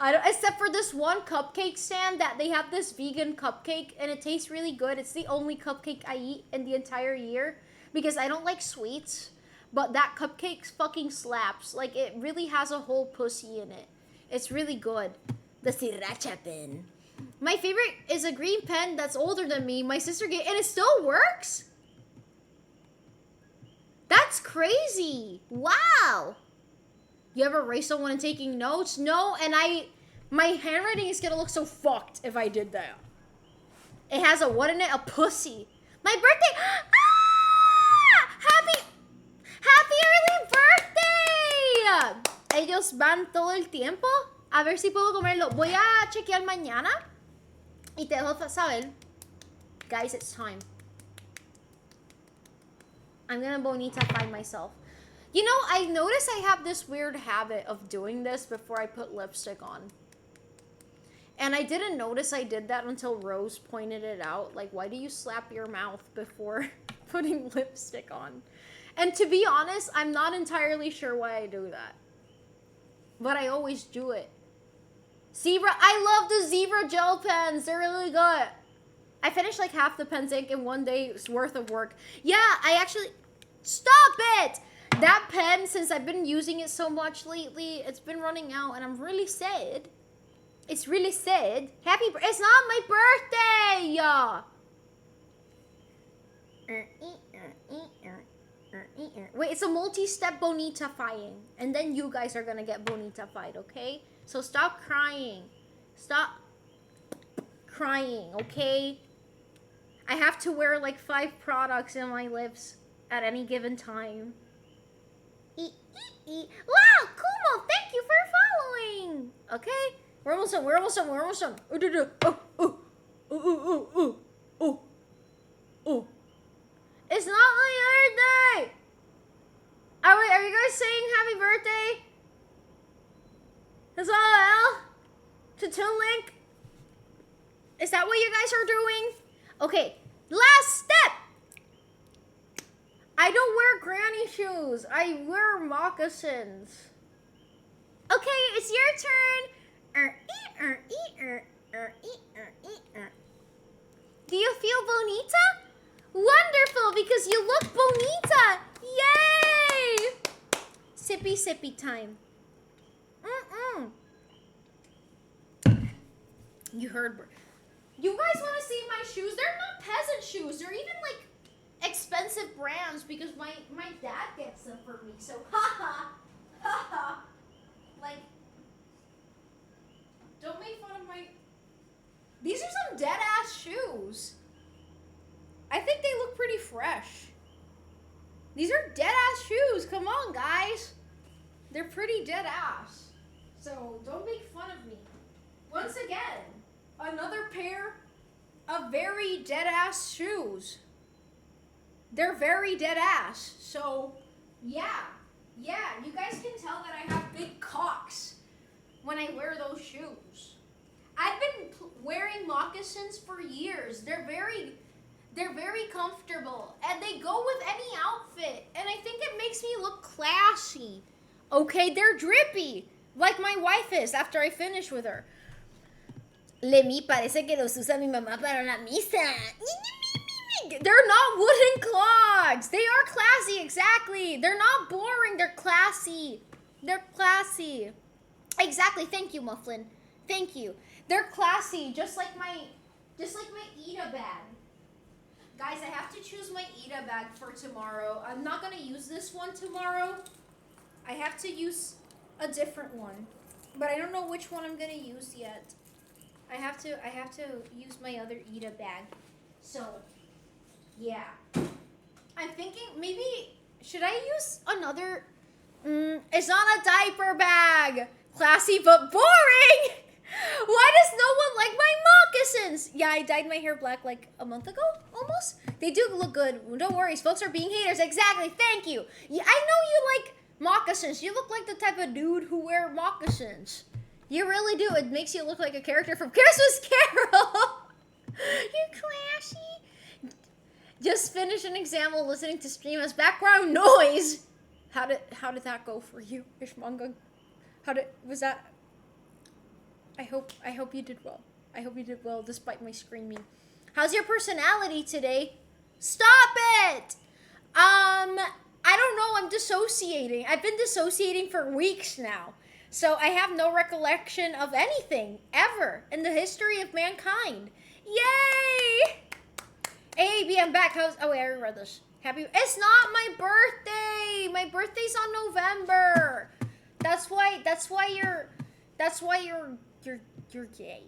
Except for this one cupcake stand that they have this vegan cupcake and it tastes really good. It's the only cupcake I eat in the entire year because I don't like sweets. But that cupcake fucking slaps. Like, it really has a whole pussy in it. It's really good. The Sriracha pen. My favorite is a green pen that's older than me. My sister gave, and it still works? That's crazy. Wow. You ever erase someone and taking notes? No, and my handwriting is gonna look so fucked if I did that. It has a what in it? A pussy. My birthday. Happy early birthday! Ellos van todo el tiempo. A ver si puedo comerlo. Voy a chequear mañana. Y te dejo saber. Guys, it's time. I'm gonna bonita-fy myself. You know, I notice I have this weird habit of doing this before I put lipstick on. And I didn't notice I did that until Rose pointed it out. Like, why do you slap your mouth before putting lipstick on? And to be honest, I'm not entirely sure why I do that. But I always do it. Zebra, I love the Zebra gel pens. They're really good. I finished like half the pen's ink in one day's worth of work. Yeah, I actually... Stop it! That pen, since I've been using it so much lately, it's been running out and I'm really sad. It's really sad. It's not my birthday! Wait, it's a multi-step bonita-fying. And then you guys are gonna get bonita-fied, okay? So stop crying. Stop crying, okay? I have to wear like 5 products in my lips at any given time. Wow, Kumo, thank you for following. Okay? We're almost done. It's not my birthday! Are you guys saying happy birthday? That's all? To Toon Link? Is that what you guys are doing? Okay, last step! I don't wear granny shoes. I wear moccasins. Okay, it's your turn. Do you feel bonita? Wonderful, because you look bonita. Yay! Sippy time. You heard. You guys want to see my shoes? They're not peasant shoes. They're even like expensive. expensive brands because my dad gets them for me. So haha, haha, like don't make fun of my. These are some dead ass shoes. I think they look pretty fresh. These are dead ass shoes. Come on, guys. They're pretty dead ass. So don't make fun of me. Once again, another pair of very dead ass shoes. They're very dead ass. So yeah, you guys can tell that I have big cocks when I wear those shoes. I've been wearing moccasins for years. They're very comfortable and they go with any outfit. And I think it makes me look classy. Okay, they're drippy, like my wife is after I finish with her. Lemmy, parece que los usa mi mamá para la misa. They're not wooden clogs. They are classy, exactly. They're not boring. They're classy. They're classy. Exactly. Thank you, Mufflin. Thank you. They're classy, just like my Ida bag. Guys, I have to choose my Ida bag for tomorrow. I'm not gonna use this one tomorrow. I have to use a different one, but I don't know which one I'm gonna use yet. I have to use my other Ida bag. So, yeah. I'm thinking maybe should I use another? It's not a diaper bag. Classy but boring. Why does no one like my moccasins? Yeah, I dyed my hair black like a month ago, almost. They do look good. Don't worry, folks are being haters. Exactly, thank you. Yeah, I know you like moccasins. You look like the type of dude who wear moccasins. You really do. It makes you look like a character from Christmas Carol. You're classy. Just finished an exam while listening to stream as background noise. How did that go for you, Ishmanga? Was that? I hope you did well. I hope you did well despite my screaming. How's your personality today? Stop it! I don't know, I'm dissociating. I've been dissociating for weeks now. So I have no recollection of anything, ever, in the history of mankind. Yay! AB, I'm back. Oh wait, I already read this. It's not my birthday! My birthday's on November. That's why you're gay.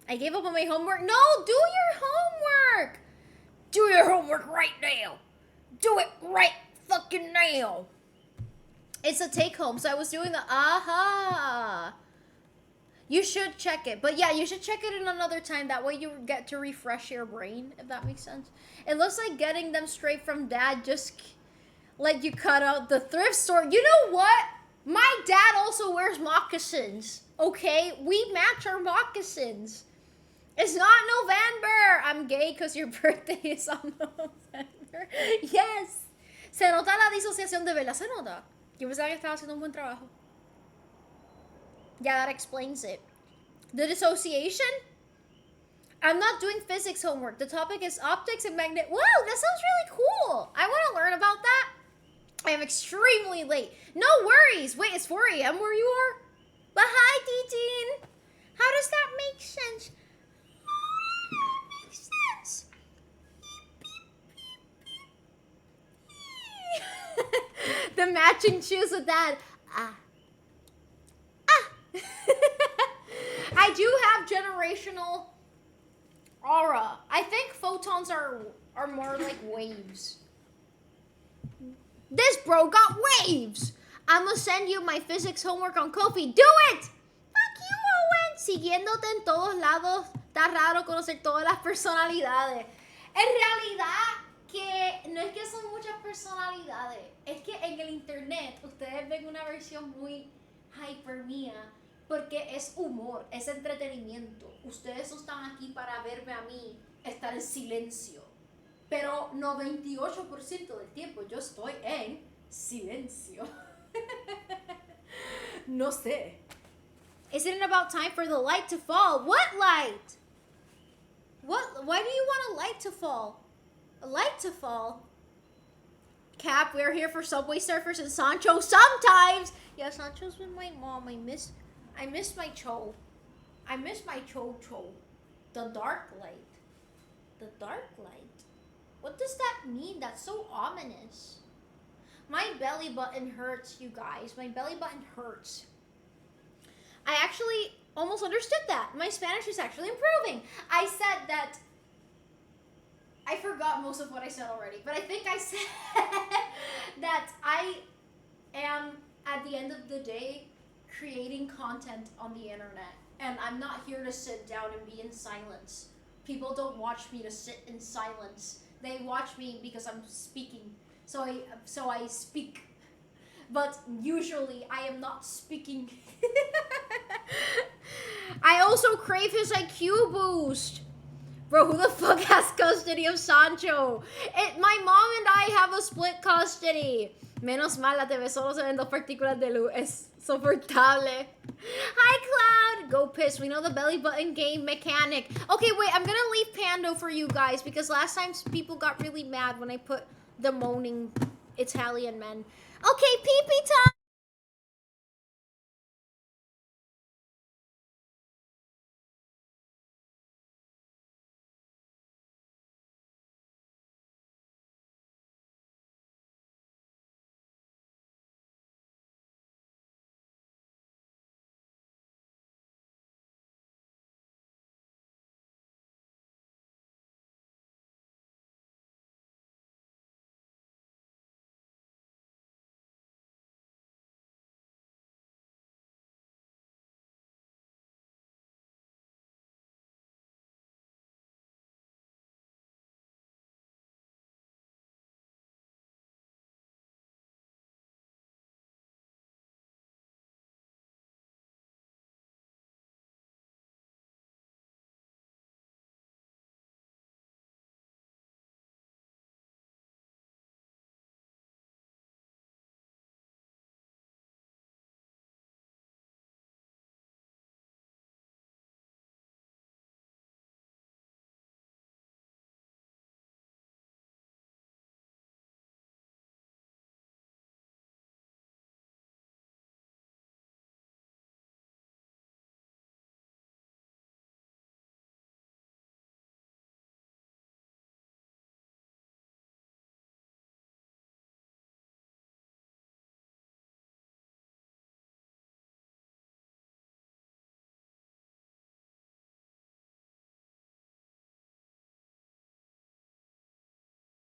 I gave up on my homework. No, do your homework. Do your homework right now. Do it right fucking now. It's a take home. So I was doing the aha. You should check it. But yeah, you should check it in another time. That way you get to refresh your brain, if that makes sense. It looks like getting them straight from dad, just like you cut out the thrift store. You know what? My dad also wears moccasins. Okay, we match our moccasins. It's not November. I'm gay because your birthday is on November. Yes. Se nota la disociación, de verdad se nota. Yo pensaba que estaba haciendo un buen trabajo. Yeah, that explains it. The dissociation? I'm not doing physics homework. The topic is optics and magnet. Wow, that sounds really cool. I want to learn about that. I am extremely late. No worries. Wait, it's 4 a.m. where you are? But hi, Titin. How does that make sense? Makes sense. The matching shoes with that. I do have generational aura. I think photons are more like waves. This bro got waves. I'm gonna send you my physics homework on Ko-fi. Do it! Fuck you, Owen. Siguiéndote en todos lados. Está raro conocer todas las personalidades. En realidad, que no es que son muchas personalidades. Es que en el internet ustedes ven una versión muy hyper mía. Porque es humor, es entretenimiento. Ustedes no están aquí para verme a mí estar en silencio. Pero 98% del tiempo yo estoy en silencio. No sé. Isn't it about time for the light to fall? What light? What? Why do you want a light to fall? A light to fall? Cap, we're here for Subway Surfers and Sancho sometimes. Yeah, Sancho's with my mom. I miss my cho. I miss my cho. The dark light. The dark light. What does that mean? That's so ominous. My belly button hurts, you guys. My belly button hurts. I actually almost understood that. My Spanish is actually improving. I said that. I forgot most of what I said already, but I think I said that I am, at the end of the day, creating content on the internet. And I'm not here to sit down and be in silence. People don't watch me to sit in silence. They watch me because I'm speaking. So I speak. But usually I am not speaking. I also crave his IQ boost. Bro, who the fuck has custody of Sancho? My mom and I have a split custody. Menos mal, la TV solo se ven dos partículas de luz. Es soportable. Hi, Cloud. Go piss. We know the belly button game mechanic. Okay, wait. I'm gonna leave Pando for you guys because last time people got really mad when I put the moaning Italian men. Okay, pee-pee time.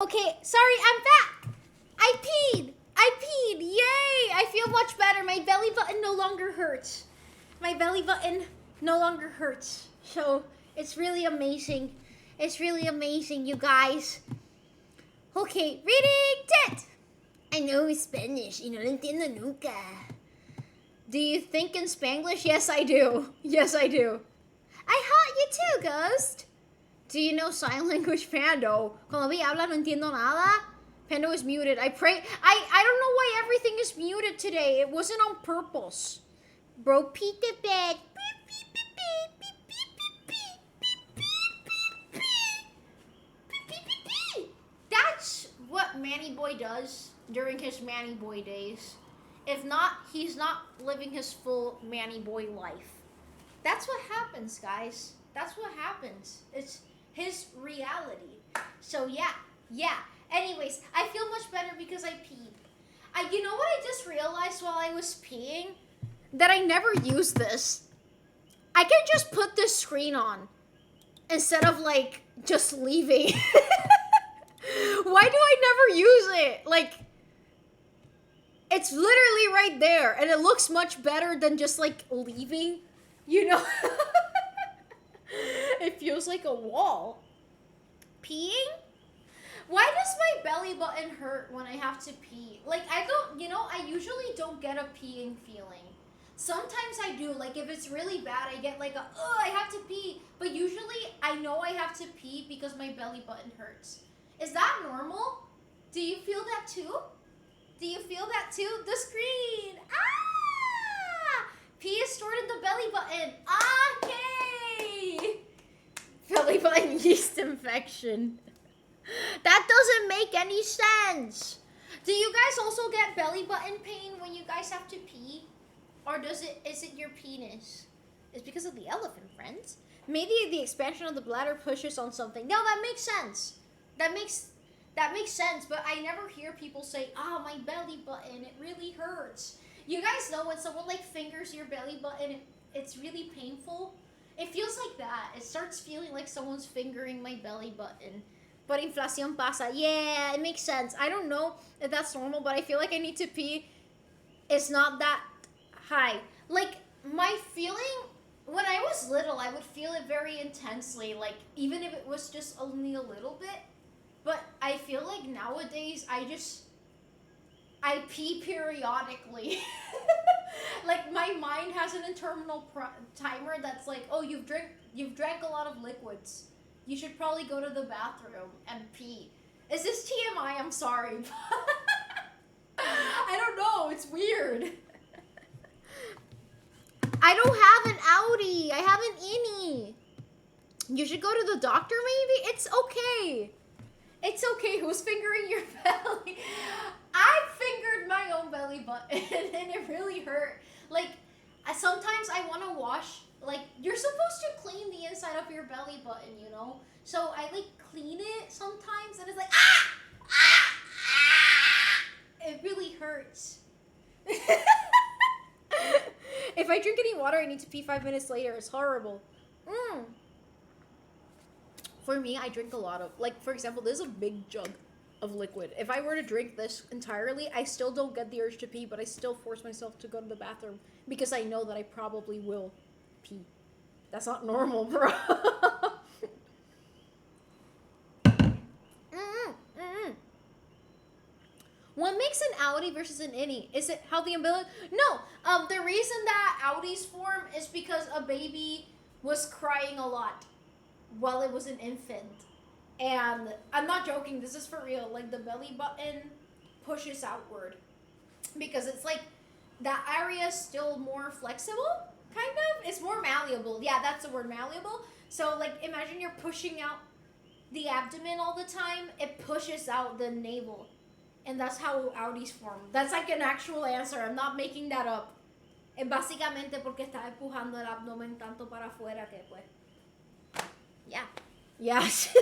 Okay, sorry, I'm back. I peed. Yay! I feel much better. My belly button no longer hurts. My belly button no longer hurts. So, it's really amazing. It's really amazing, you guys. Okay, reading tit. I know Spanish y no lo entiendo nunca. Do you think in Spanglish? Yes, I do. Yes, I do. I heart you too, Ghost. Do you know sign language, Pando? Cuando vi habla no entiendo nada. Pando is muted. I pray. I don't know why everything is muted today. It wasn't on purpose. Bro, Pete the bed. That's what Manny Boy does during his Manny Boy days. If not, he's not living his full Manny Boy life. That's what happens, guys. That's what happens. It's his reality. So yeah. Anyways, I feel much better because I peed. You know what I just realized while I was peeing? That I never use this. I can just put this screen on instead of like just leaving. Why do I never use it? Like, it's literally right there and it looks much better than just like leaving, you know? It feels like a wall. Peeing? Why does my belly button hurt when I have to pee? Like, I usually don't get a peeing feeling. Sometimes I do. Like, if it's really bad, I get like I have to pee. But usually, I know I have to pee because my belly button hurts. Is that normal? Do you feel that too? Do you feel that too? The screen! Ah! Pee is stored in the belly button. Okay! Belly button yeast infection. That doesn't make any sense. Do you guys also get belly button pain when you guys have to pee? Or is it your penis? It's because of the elephant, friends. Maybe the expansion of the bladder pushes on something. No, that makes sense. That makes that makes sense, but I never hear people say, "Ah, my belly button, it really hurts." You guys know when someone like fingers your belly button, it's really painful. It feels like that. It starts feeling like someone's fingering my belly button. But inflación pasa. Yeah, it makes sense. I don't know if that's normal, but I feel like I need to pee. It's not that high. Like, my feeling, when I was little, I would feel it very intensely. Like, even if it was just only a little bit. But I feel like nowadays, I pee periodically. Like, my mind has an internal timer that's like, oh, you've drank a lot of liquids. You should probably go to the bathroom and pee. Is this TMI? I'm sorry. I don't know. It's weird. I don't have an outie. I have an innie. You should go to the doctor, maybe? It's okay. It's okay. Who's fingering your belly? I fingered my own belly button and it really hurt. Like, sometimes I want to wash. Like, you're supposed to clean the inside of your belly button, you know? So I, like, clean it sometimes and it's like, ah! Ah! Ah! It really hurts. If I drink any water, I need to pee 5 minutes later. It's horrible. For me, I drink a lot of, like, for example, this is a big jug of liquid. If I were to drink this entirely, I still don't get the urge to pee, but I still force myself to go to the bathroom because I know that I probably will pee. That's not normal, bro. What makes an outie versus an innie? Is it how the umbilical? No. The reason that outies form is because a baby was crying a lot while it was an infant. And I'm not joking, this is for real. Like, the belly button pushes outward because it's like that area is still more flexible, kind of. It's more malleable. Yeah, that's the word, malleable. So, like, imagine you're pushing out the abdomen all the time. It pushes out the navel. And that's how outies form. That's like an actual answer. I'm not making that up. Es básicamente porque está empujando el abdomen tanto para afuera que pues. Yeah. Yes.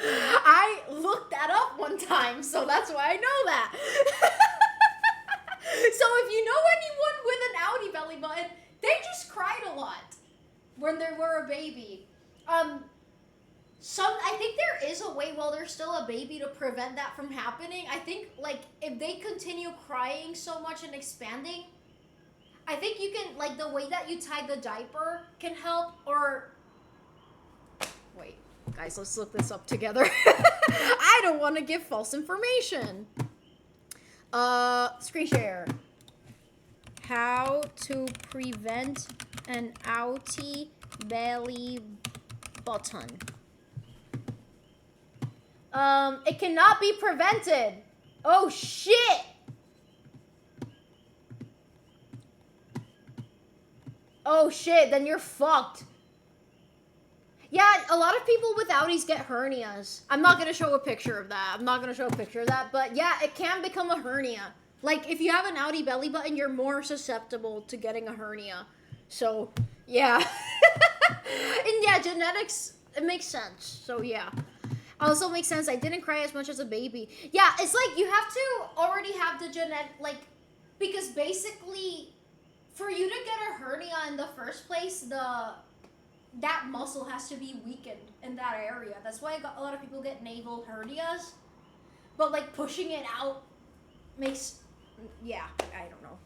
I looked that up one time, so that's why I know that. So if you know anyone with an outie belly button, they just cried a lot when they were a baby. I think there is a way while they're still a baby to prevent that from happening. I think, like, if they continue crying so much and expanding, I think you can, like, the way that you tie the diaper can help, or... Wait, guys, let's look this up together. I don't want to give false information. Screen share. How to prevent an outie belly button. It cannot be prevented. Oh, shit. Oh, shit. Then you're fucked. Yeah, a lot of people with outies get hernias. I'm not going to show a picture of that. But yeah, it can become a hernia. Like, if you have an outie belly button, you're more susceptible to getting a hernia. So, yeah. And yeah, genetics, it makes sense. So, yeah. Also makes sense. I didn't cry as much as a baby. Yeah, it's like you have to already have the genetic, like, because basically, for you to get a hernia in the first place, that muscle has to be weakened in that area. That's why a lot of people get navel hernias. But, like, pushing it out makes, yeah, I don't know.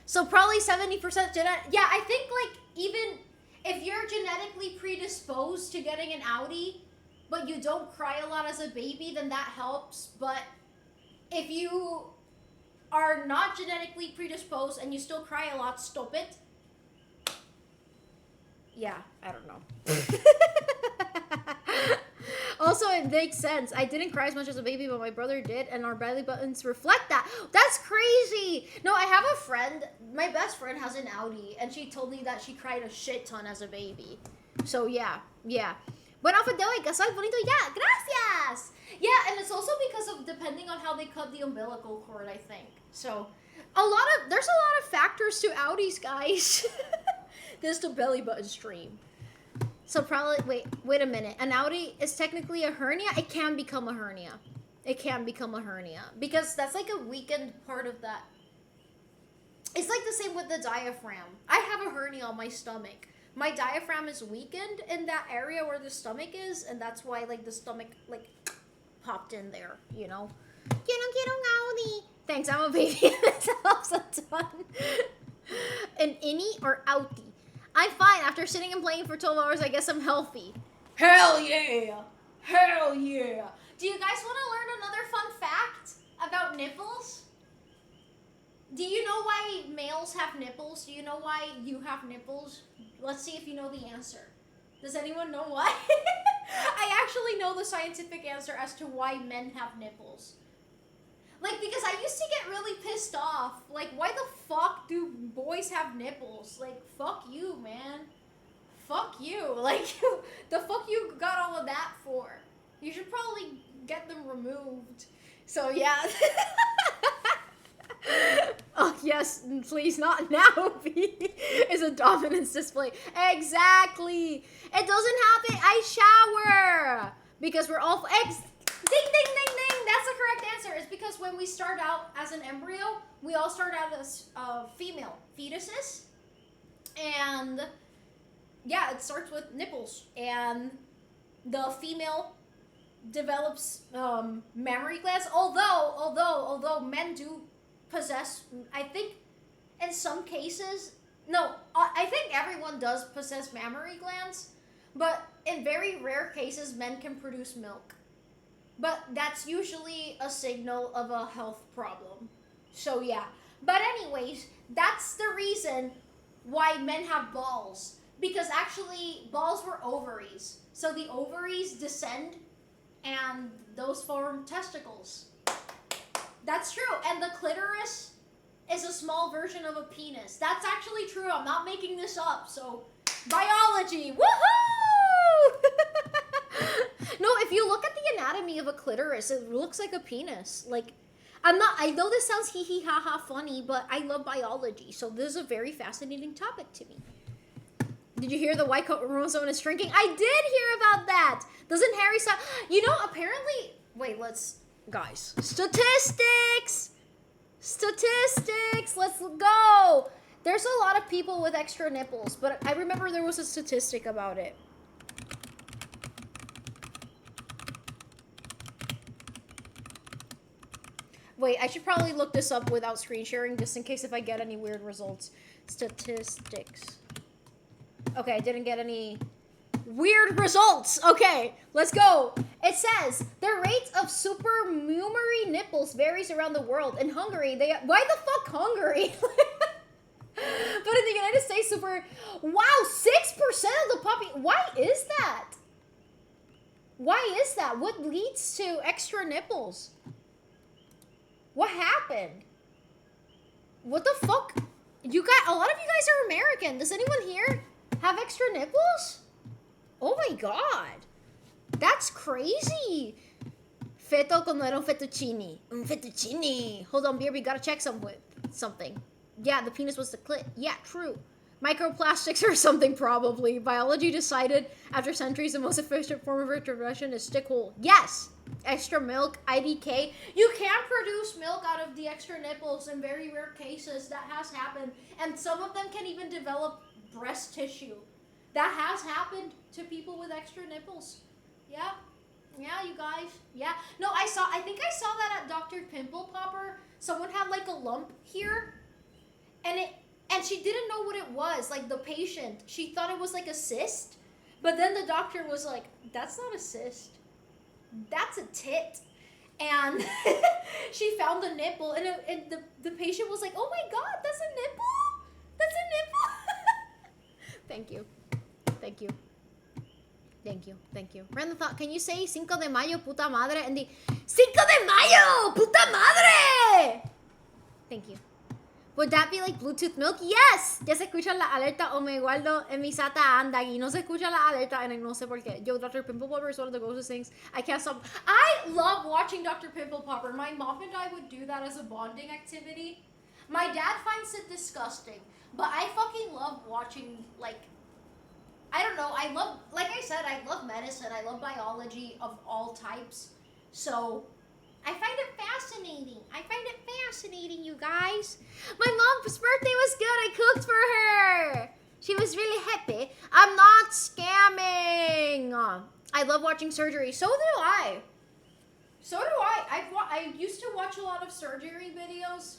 So probably 70% genetic. Yeah, I think, like, even if you're genetically predisposed to getting an outie, but you don't cry a lot as a baby, then that helps. But if you are not genetically predisposed and you still cry a lot, stop it. Yeah, I don't know. Also, it makes sense. I didn't cry as much as a baby, but my brother did, and our belly buttons reflect that. That's crazy. No, I have a friend. My best friend has an outie, and she told me that she cried a shit ton as a baby. So, yeah. Bueno, pues de hoy, que soy bonito ya. Gracias. Yeah, and it's also because of depending on how they cut the umbilical cord, I think. So, there's a lot of factors to outies, guys. This is the belly button stream. So probably wait a minute. An outie is technically a hernia. It can become a hernia. It can become a hernia because that's like a weakened part of that. It's like the same with the diaphragm. I have a hernia on my stomach. My diaphragm is weakened in that area where the stomach is, and that's why like the stomach like popped in there. You know. Quiero un outie. Thanks, I'm a baby. This helps a ton. An innie or outie. I'm fine. After sitting and playing for 12 hours, I guess I'm healthy. Hell yeah! Hell yeah! Do you guys want to learn another fun fact about nipples? Do you know why males have nipples? Do you know why you have nipples? Let's see if you know the answer. Does anyone know why? I actually know the scientific answer as to why men have nipples. Like, because I used to get really pissed off. Like, why the fuck do boys have nipples? Like, fuck you, man. Fuck you. Like, the fuck you got all of that for? You should probably get them removed. So, yeah. Oh, yes, please, not now. Is a dominance display. Exactly. It doesn't happen. I shower. Because we're all... Ding, ding, ding, ding. That's the correct answer. It's because when we start out as an embryo, we all start out as female fetuses. And yeah, it starts with nipples. And the female develops mammary glands. Although men do possess, I think in some cases, no, I think everyone does possess mammary glands. But in very rare cases, men can produce milk. But that's usually a signal of a health problem. So yeah. But anyways, that's the reason why men have balls. Because actually, balls were ovaries. So the ovaries descend and those form testicles. That's true. And the clitoris is a small version of a penis. That's actually true. I'm not making this up. So, biology. Woohoo! No, if you look at the anatomy of a clitoris, it looks like a penis. Like, I know this sounds hee hee ha ha funny, but I love biology, so this is a very fascinating topic to me. Did you hear the white chromosome is shrinking? I did hear about that. Doesn't Harry say? You know, apparently. Wait, guys. Statistics. Let's go. There's a lot of people with extra nipples, but I remember there was a statistic about it. Wait, I should probably look this up without screen sharing just in case if I get any weird results. Statistics. Okay, I didn't get any weird results. Okay, let's go. It says the rate of supernumerary nipples varies around the world. In Hungary, why the fuck Hungary? But in the United States, wow, 6% of the population. Why is that? What leads to extra nipples? What happened? What the fuck? A lot of you guys are American. Does anyone here have extra nipples? Oh my god. That's crazy. Feto como era un fettuccine. Un fettuccine. Hold on, beer, we gotta check something. Yeah, the penis was the clit. Yeah, true. Microplastics or something, probably. Biology decided after centuries the most efficient form of reproduction is stick hole. Yes! Extra milk, IDK. You can produce milk out of the extra nipples in very rare cases. That has happened. And some of them can even develop breast tissue. That has happened to people with extra nipples. Yeah. Yeah, you guys. Yeah. No, I think I saw that at Dr. Pimple Popper. Someone had like a lump here. And she didn't know what it was, like the patient. She thought it was like a cyst. But then the doctor was like, that's not a cyst. That's a tit. And she found the nipple, and the patient was like, oh my god, that's a nipple? That's a nipple? Thank you. Random thought, can you say Cinco de Mayo, puta madre? And the Cinco de Mayo, puta madre! Thank you. Would that be like Bluetooth milk? Yes! Ya se escucha la alerta o me guardo en mi SATA anda y no se escucha la alerta and no sé por qué. Yo, Dr. Pimple Popper is one of the grossest things. I can't stop. I love watching Dr. Pimple Popper. My mom and I would do that as a bonding activity. My dad finds it disgusting, but I fucking love watching, like, I don't know. I love, like I said, I love medicine. I love biology of all types. So I find it fascinating. I find it fascinating, you guys. My mom's birthday was good. I cooked for her. She was really happy. I'm not scamming. I love watching surgery. So do I. So do I. I used to watch a lot of surgery videos.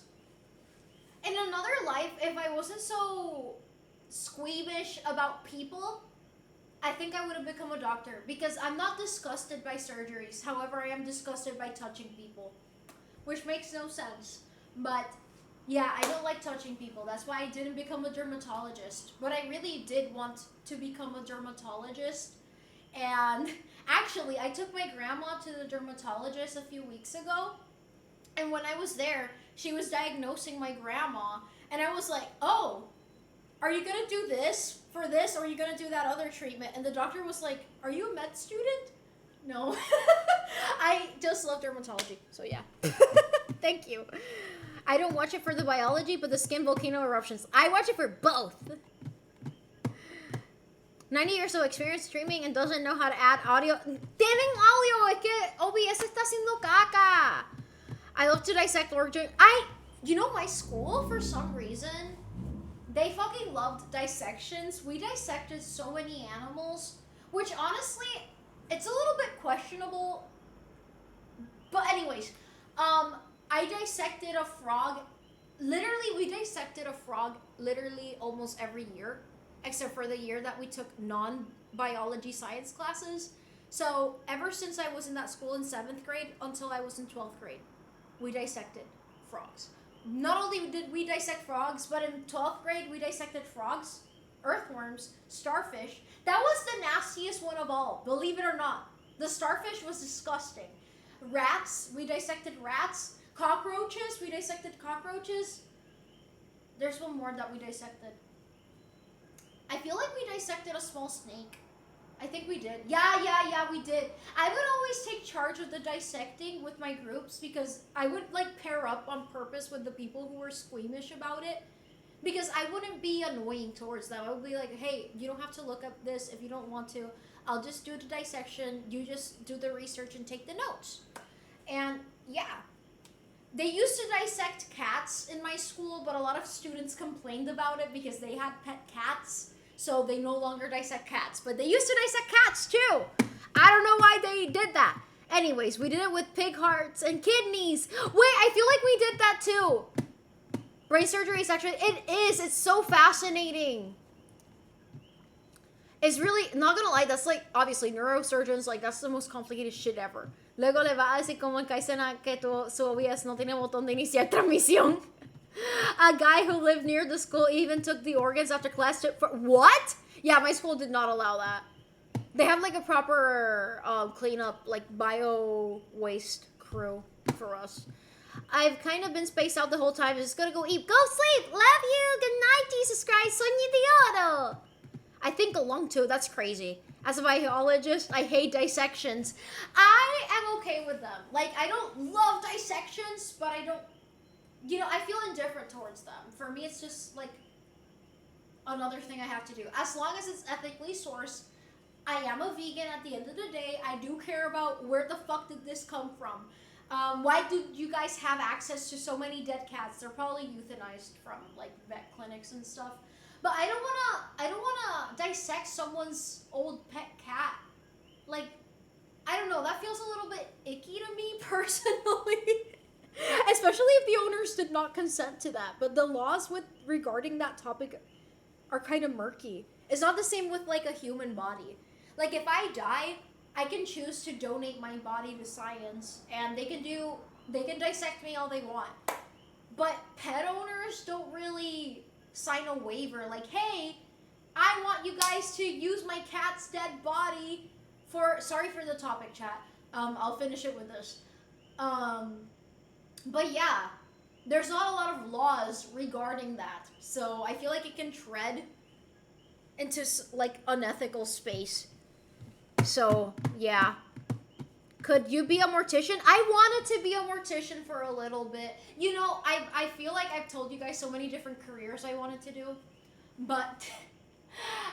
In another life, if I wasn't so squeamish about people, I think I would have become a doctor because I'm not disgusted by surgeries. However, I am disgusted by touching people, which makes no sense. But yeah, I don't like touching people. That's why I didn't become a dermatologist. But I really did want to become a dermatologist. And actually, I took my grandma to the dermatologist a few weeks ago. And when I was there, she was diagnosing my grandma. And I was like, oh, are you going to do this for this, or are you going to do that other treatment? And the doctor was like, are you a med student? No. I just love dermatology. So yeah. Thank you. I don't watch it for the biology, but the skin volcano eruptions. I watch it for both. 90 years of experience streaming and doesn't know how to add audio. Tienen audio, es que OBS está haciendo caca. I love to dissect origin. You know, my school, for some reason, they fucking loved dissections. We dissected so many animals, which honestly, it's a little bit questionable. But anyways, I dissected a frog. Literally, we dissected a frog literally almost every year, except for the year that we took non-biology science classes. So ever since I was in that school in 7th grade until I was in 12th grade, we dissected frogs. Not only did we dissect frogs, but in 12th grade, we dissected frogs, earthworms, starfish. That was the nastiest one of all, believe it or not. The starfish was disgusting. Rats, we dissected rats. Cockroaches, we dissected cockroaches. There's one more that we dissected. I feel like we dissected a small snake. I think we did. Yeah, we did. I would always take charge of the dissecting with my groups because I would like pair up on purpose with the people who were squeamish about it. Because I wouldn't be annoying towards them. I would be like, hey, you don't have to look up this if you don't want to. I'll just do the dissection. You just do the research and take the notes. And yeah. They used to dissect cats in my school, but a lot of students complained about it because they had pet cats. So they no longer dissect cats. But they used to dissect cats too. I don't know why they did that. Anyways, we did it with pig hearts and kidneys. Wait, I feel like we did that too. Brain surgery is actually, it is. It's so fascinating. It's really, not gonna lie, that's like, obviously, neurosurgeons, like, that's the most complicated shit ever. Luego le va a decir como en Kaisena que su OBS no tiene botón de iniciar transmisión. A guy who lived near the school even took the organs after class to, what? Yeah, my school did not allow that. They have like a proper cleanup, like bio waste crew for us. I've kind of been spaced out the whole time. Just gonna go eat. Go sleep. Love you. Good night, Jesus Christ. Soñé de oro. I think along too. That's crazy. As a biologist, I hate dissections. I am okay with them. Like, I don't love dissections, but I don't, you know, I feel indifferent towards them. For me, it's just like another thing I have to do. As long as it's ethically sourced, I am a vegan at the end of the day. I do care about where the fuck did this come from. Why do you guys have access to so many dead cats? They're probably euthanized from like vet clinics and stuff. But I don't wanna dissect someone's old pet cat. Like, I don't know, that feels a little bit icky to me personally. Especially if the owners did not consent to that. But the laws regarding that topic are kind of murky. It's not the same with like a human body. Like if I die, I can choose to donate my body to science and they can dissect me all they want. But pet owners don't really sign a waiver like, hey, I want you guys to use my cat's dead body for, sorry for the topic, chat. I'll finish it with this. But yeah, there's not a lot of laws regarding that. So I feel like it can tread into like unethical space. So yeah. Could you be a mortician? I wanted to be a mortician for a little bit. You know, I feel like I've told you guys so many different careers I wanted to do. But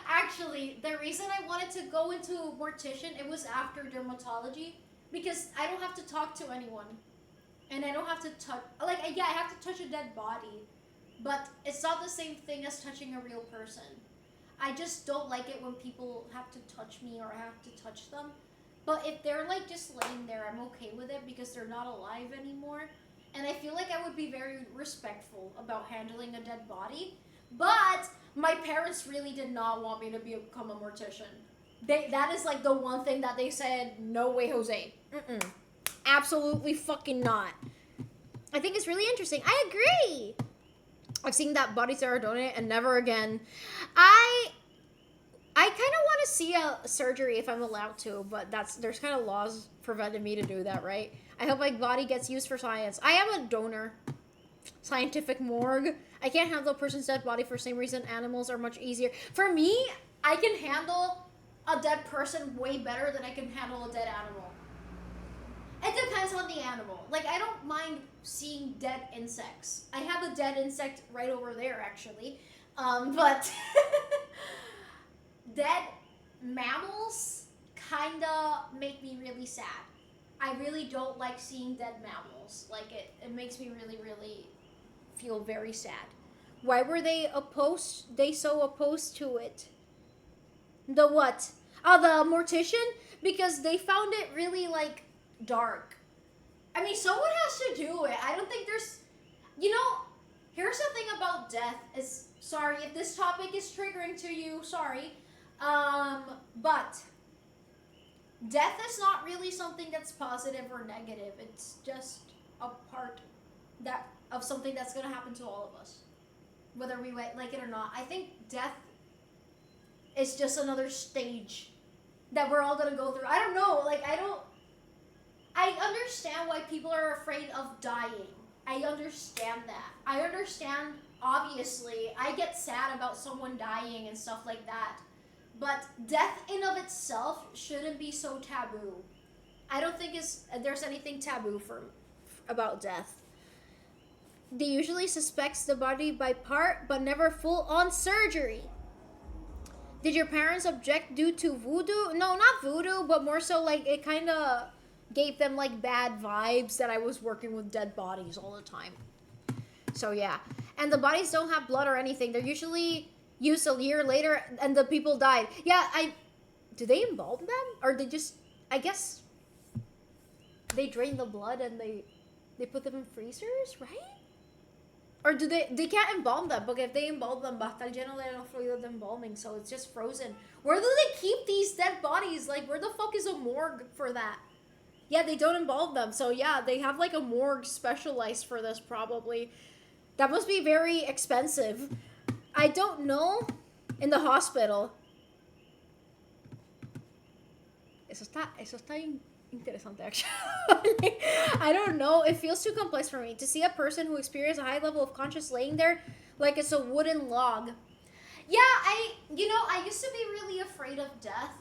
Actually, the reason I wanted to go into mortician, it was after dermatology, because I don't have to talk to anyone, and I don't have to touch. Like, yeah, I have to touch a dead body, but it's not the same thing as touching a real person. I just don't like it when people have to touch me or I have to touch them. But if they're like just laying there, I'm okay with it because they're not alive anymore. And I feel like I would be very respectful about handling a dead body. But my parents really did not want me to become a mortician. That is like the one thing that they said, no way, Jose. Mm-mm. Absolutely fucking not. I think it's really interesting. I agree. I've seen that bodies are donated and never again. I I kind of want to see a surgery if I'm allowed to, but there's kind of laws preventing me to do that, right? I hope my body gets used for science. I am a donor. Scientific morgue. I can't handle a person's dead body for the same reason animals are much easier. For me, I can handle a dead person way better than I can handle a dead animal. It depends on the animal. Like, I don't mind seeing dead insects. I have a dead insect right over there, actually. But dead mammals kinda make me really sad. I really don't like seeing dead mammals. Like, it makes me really, really feel very sad. Why were they so opposed to it? The what? Oh, the mortician? Because they found it really, like, dark. I mean, someone has to do it. I don't think there's... You know, here's the thing about death. Is sorry, if this topic is triggering to you, sorry. But death is not really something that's positive or negative. It's just a part that of something that's gonna happen to all of us, whether we like it or not. I think death is just another stage that we're all gonna go through. I don't know. Like, I understand why people are afraid of dying. I understand that. I understand. Obviously, I get sad about someone dying and stuff like that. But death in of itself shouldn't be so taboo. I don't think there's anything taboo about death. They usually suspects the body by part, but never full-on surgery. Did your parents object due to voodoo? No, not voodoo, but more so like it kind of gave them like bad vibes that I was working with dead bodies all the time. So yeah. And the bodies don't have blood or anything. They're usually used a year later and the people died. Yeah, do they embalm them? Or they just, I guess they drain the blood and they put them in freezers, right? Or do they can't embalm them, because if they embalm them, va a estar lleno de los fluidos de embalming, so it's just frozen. Where do they keep these dead bodies? Like, where the fuck is a morgue for that? Yeah, they don't embalm them, so yeah, they have like a morgue specialized for this probably. That must be very expensive. I don't know. In the hospital. Eso está interesante, actually. I don't know. It feels too complex for me to see a person who experienced a high level of conscious laying there like it's a wooden log. Yeah, I used to be really afraid of death.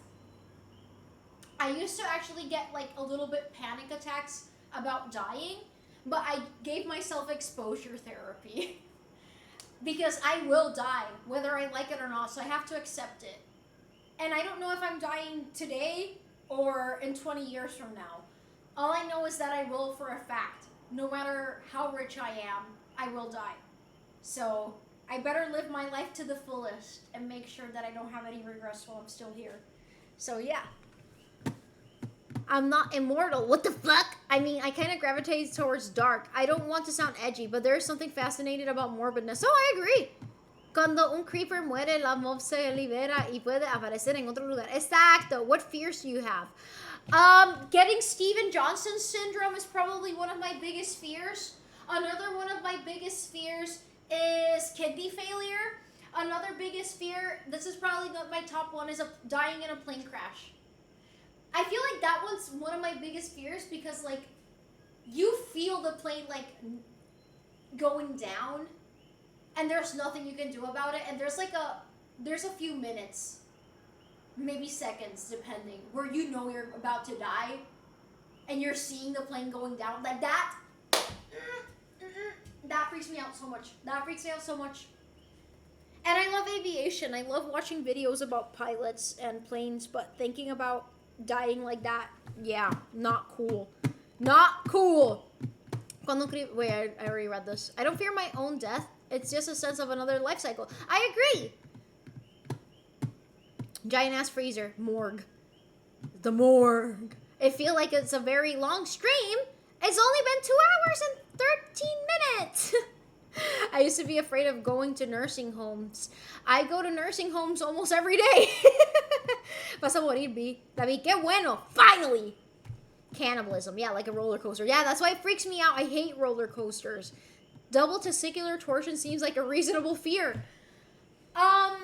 I used to actually get like a little bit panic attacks about dying, but I gave myself exposure therapy. Because I will die, whether I like it or not, so I have to accept it. And I don't know if I'm dying today or in 20 years from now. All I know is that I will for a fact. No matter how rich I am, I will die. So I better live my life to the fullest and make sure that I don't have any regrets while I'm still here. So yeah. I'm not immortal. What the fuck? I mean, I kind of gravitate towards dark. I don't want to sound edgy, but there is something fascinating about morbidness. So I agree. Cuando un creeper muere, la mob se libera y puede aparecer en otro lugar. Exacto. What fears do you have? Getting Steven Johnson syndrome is probably one of my biggest fears. Another one of my biggest fears is kidney failure. Another biggest fear, this is probably my top one, is dying in a plane crash. I feel like that one's one of my biggest fears because, like, you feel the plane, like, going down, and there's nothing you can do about it, and there's a few minutes, maybe seconds, depending, where you know you're about to die, and you're seeing the plane going down. Like, that freaks me out so much. That freaks me out so much. And I love aviation. I love watching videos about pilots and planes, but thinking about dying like that, yeah, not cool. Not cool. Wait, I already read this. I don't fear my own death. It's just a sense of another life cycle. I agree. Giant ass freezer. Morgue. The morgue. I feel like it's a very long stream. It's only been 2 hours and 13 minutes. I used to be afraid of going to nursing homes. I go to nursing homes almost every day. Vas a morir, B. David, qué bueno. Finally. Cannibalism. Yeah, like a roller coaster. Yeah, that's why it freaks me out. I hate roller coasters. Double testicular torsion seems like a reasonable fear. I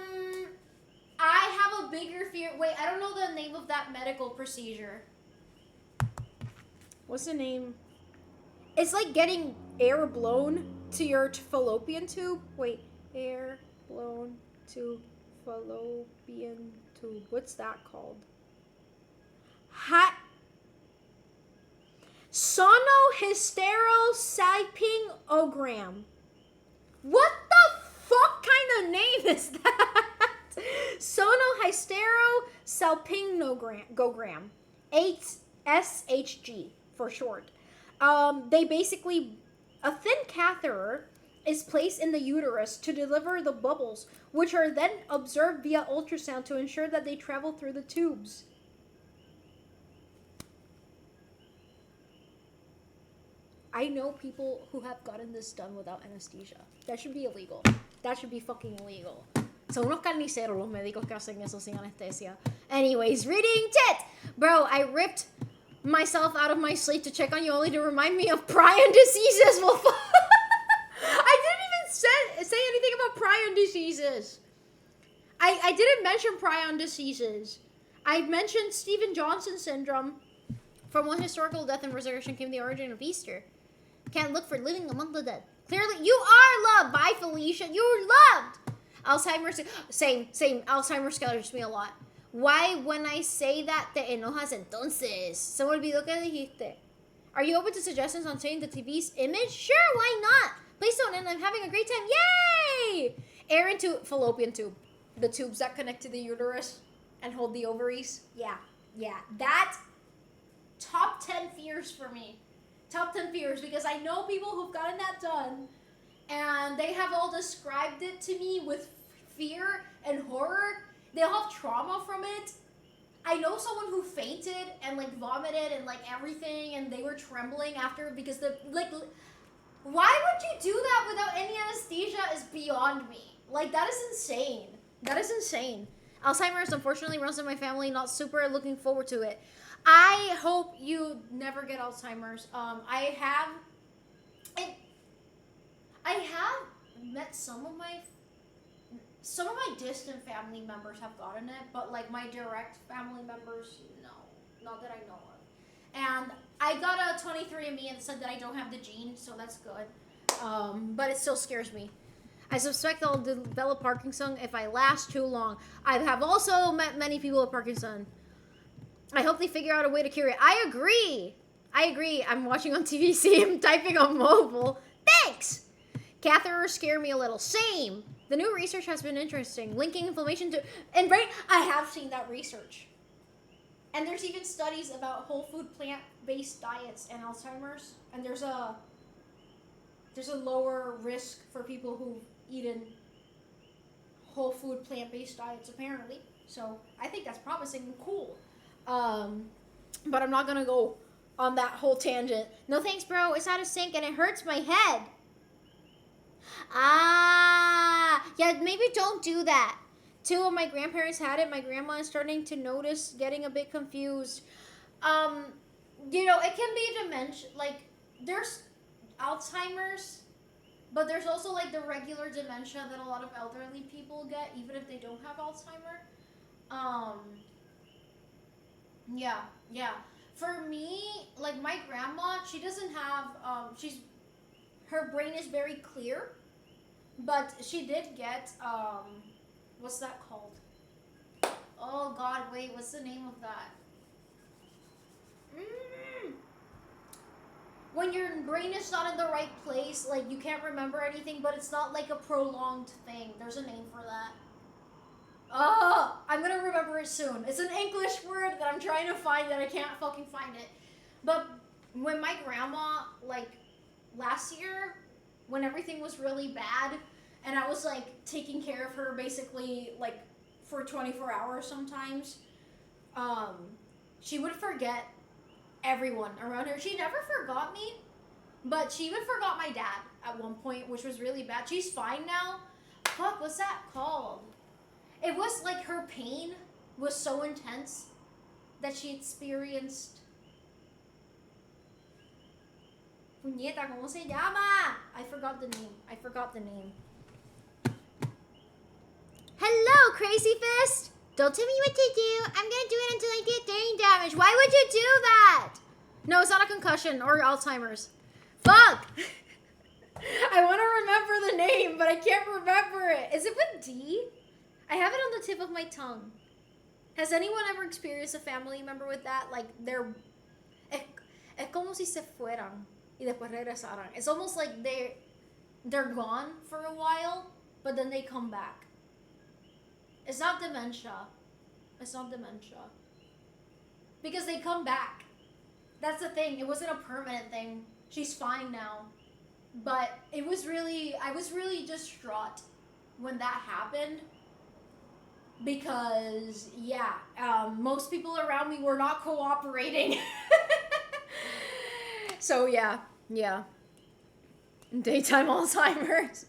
have a bigger fear. Wait, I don't know the name of that medical procedure. What's the name? It's like getting air blown to your fallopian tube. Wait, air blown to fallopian tube. What's that called? Sonohysterosalpingogram. What the fuck kind of name is that? Sonohysterosalpingogram. SHG for short. They basically, a thin catheter is placed in the uterus to deliver the bubbles, which are then observed via ultrasound to ensure that they travel through the tubes. I know people who have gotten this done without anesthesia. That should be illegal. That should be fucking illegal. Son unos carniceros los médicos que hacen eso sin anestesia. Anyways, reading tit! Bro, I ripped myself out of my sleep to check on you only to remind me of prion diseases. Well, I didn't even say anything about prion diseases. I didn't mention prion diseases. I mentioned Stephen Johnson syndrome. From one historical death and resurrection came the origin of Easter. Can't look for living among the dead. Clearly, you are loved. Bye, Felicia. You're loved. Alzheimer's, same. Alzheimer's scares me a lot. Why, when I say that, te enojas entonces? Se me olvidó que dijiste. Are you open to suggestions on changing the TV's image? Sure, why not? Please don't end. I'm having a great time. Yay! Air into fallopian tube. The tubes that connect to the uterus and hold the ovaries. Yeah. That top 10 fears for me. Top 10 fears, because I know people who've gotten that done and they have all described it to me with fear and horror. They all have trauma from it. I know someone who fainted and like vomited and like everything, and they were trembling after because why would you do that without any anesthesia is beyond me. Like, that is insane. Alzheimer's unfortunately runs in my family. Not super looking forward to it. I hope you never get Alzheimer's. I have met some of my distant family members have gotten it, but like my direct family members, no, not that I know of. And I got a 23andMe and said that I don't have the gene, so that's good. But it still scares me. I suspect I'll develop Parkinson if I last too long. I have also met many people with Parkinson. I hope they figure out a way to cure it. I agree. I'm watching on TV, see him typing on mobile. Thanks! Catheters scare me a little. Same. The new research has been interesting. Linking inflammation to... And brain... I have seen that research. And there's even studies about whole food plant-based diets and Alzheimer's. And there's a lower risk for people who've eaten whole food plant-based diets, apparently. So I think that's promising and cool. But I'm not gonna go on that whole tangent. No thanks, bro. It's out of sync and it hurts my head. Yeah, maybe don't do that. 2 of my grandparents had it. My grandma is starting to notice getting a bit confused. It can be dementia. Like, there's Alzheimer's, but there's also like the regular dementia that a lot of elderly people get, even if they don't have Alzheimer. Yeah. For me, like my grandma, she doesn't have, her brain is very clear, but she did get, what's that called? Oh God, wait, what's the name of that? when your brain is not in the right place, like you can't remember anything, but it's not like a prolonged thing. There's a name for that. Oh, I'm gonna remember it soon. It's an English word that I'm trying to find that I can't fucking find it. But when my grandma, like last year, when everything was really bad, and I was like taking care of her basically like for 24 hours sometimes, she would forget everyone around her. She never forgot me, but she would forgot my dad at one point, which was really bad. She's fine now. Fuck, what's that called? It was like her pain was so intense that she experienced. Puñeta, ¿cómo se llama? I forgot the name. Hello, Crazy Fist! Don't tell me what to do. I'm gonna do it until I get brain damage. Why would you do that? No, it's not a concussion or Alzheimer's. Fuck! I want to remember the name, but I can't remember it. Is it with D? I have it on the tip of my tongue. Has anyone ever experienced a family member with that? Like, es como si se fueran y después regresaran. It's almost like they're gone for a while, but then they come back. It's not dementia. Because they come back. That's the thing. It wasn't a permanent thing. She's fine now. But I was really distraught when that happened. Because, yeah, most people around me were not cooperating. So, yeah. Daytime Alzheimer's.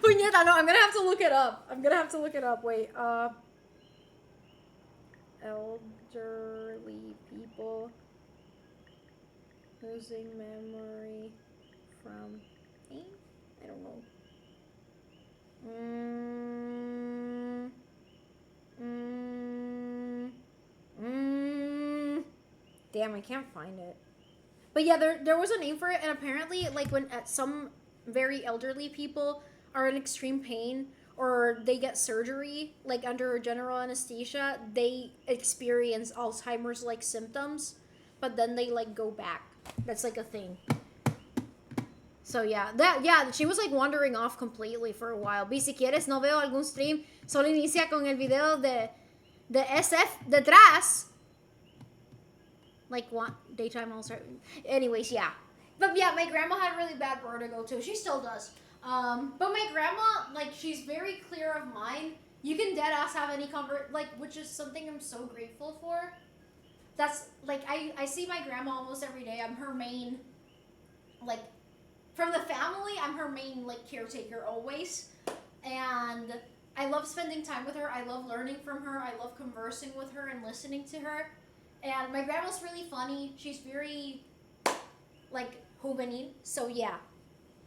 Puñeta, no, I'm gonna have to look it up. Wait, elderly people losing memory from pain? I don't know. Damn, I can't find it. But yeah, there was a name for it, and apparently, like, when some very elderly people are in extreme pain or they get surgery, like under general anesthesia, they experience Alzheimer's like symptoms, but then they like go back. That's like a thing. So yeah, she was like wandering off completely for a while. Vi, si quieres, no veo algún stream, solo inicia con el video de SF detrás. Like what? Daytime Alzheimer's. Anyways, yeah. But yeah, my grandma had really bad vertigo too. She still does. But my grandma, like, she's very clear of mind. You can dead ass have any which is something I'm so grateful for. That's, like, I see my grandma almost every day. I'm her main, like, from the family, I'm her main, like, caretaker always. And I love spending time with her. I love learning from her. I love conversing with her and listening to her. And my grandma's really funny. She's very, like, juvenil. So, yeah.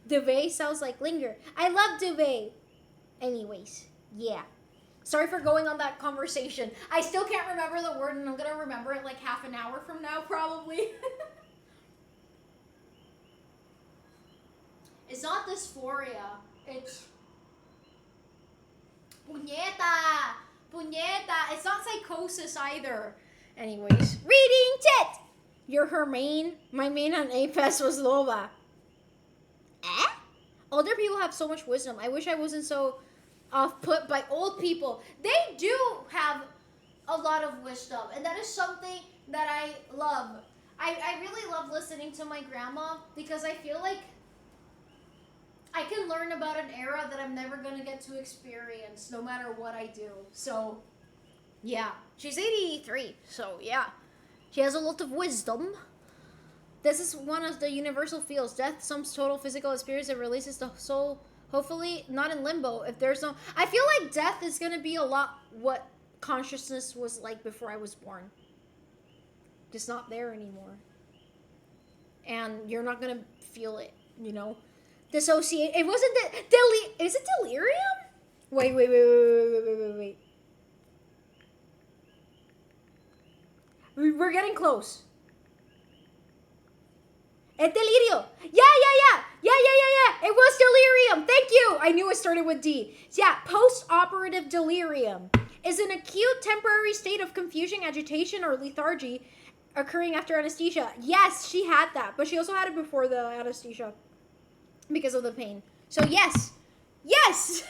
Duvet sounds like linger. I love duvet. Anyways, yeah. Sorry for going on that conversation. I still can't remember the word, and I'm gonna remember it like half an hour from now, probably. It's not dysphoria. It's puñeta. It's not psychosis either. Anyways, reading tit. You're her main. My main on APES was Loba. Older people have so much wisdom. I wish I wasn't so off-put by old people. They do have a lot of wisdom, and that is something that I love. I really love listening to my grandma because I feel like I can learn about an era that I'm never going to get to experience no matter what I do. So, yeah. She's 83, so yeah. She has a lot of wisdom. This is one of the universal fields. Death sums total physical experience and releases the soul, hopefully not in limbo. If there's no... I feel like death is going to be a lot what consciousness was like before I was born. Just not there anymore. And you're not going to feel it, you know? Dissociate... It wasn't... Is it delirium? Wait. We're getting close. El delirio. Yeah. It was delirium. Thank you. I knew it started with D. Yeah, post-operative delirium is an acute temporary state of confusion, agitation, or lethargy occurring after anesthesia. Yes, she had that, but she also had it before the anesthesia because of the pain. So yes. Yes!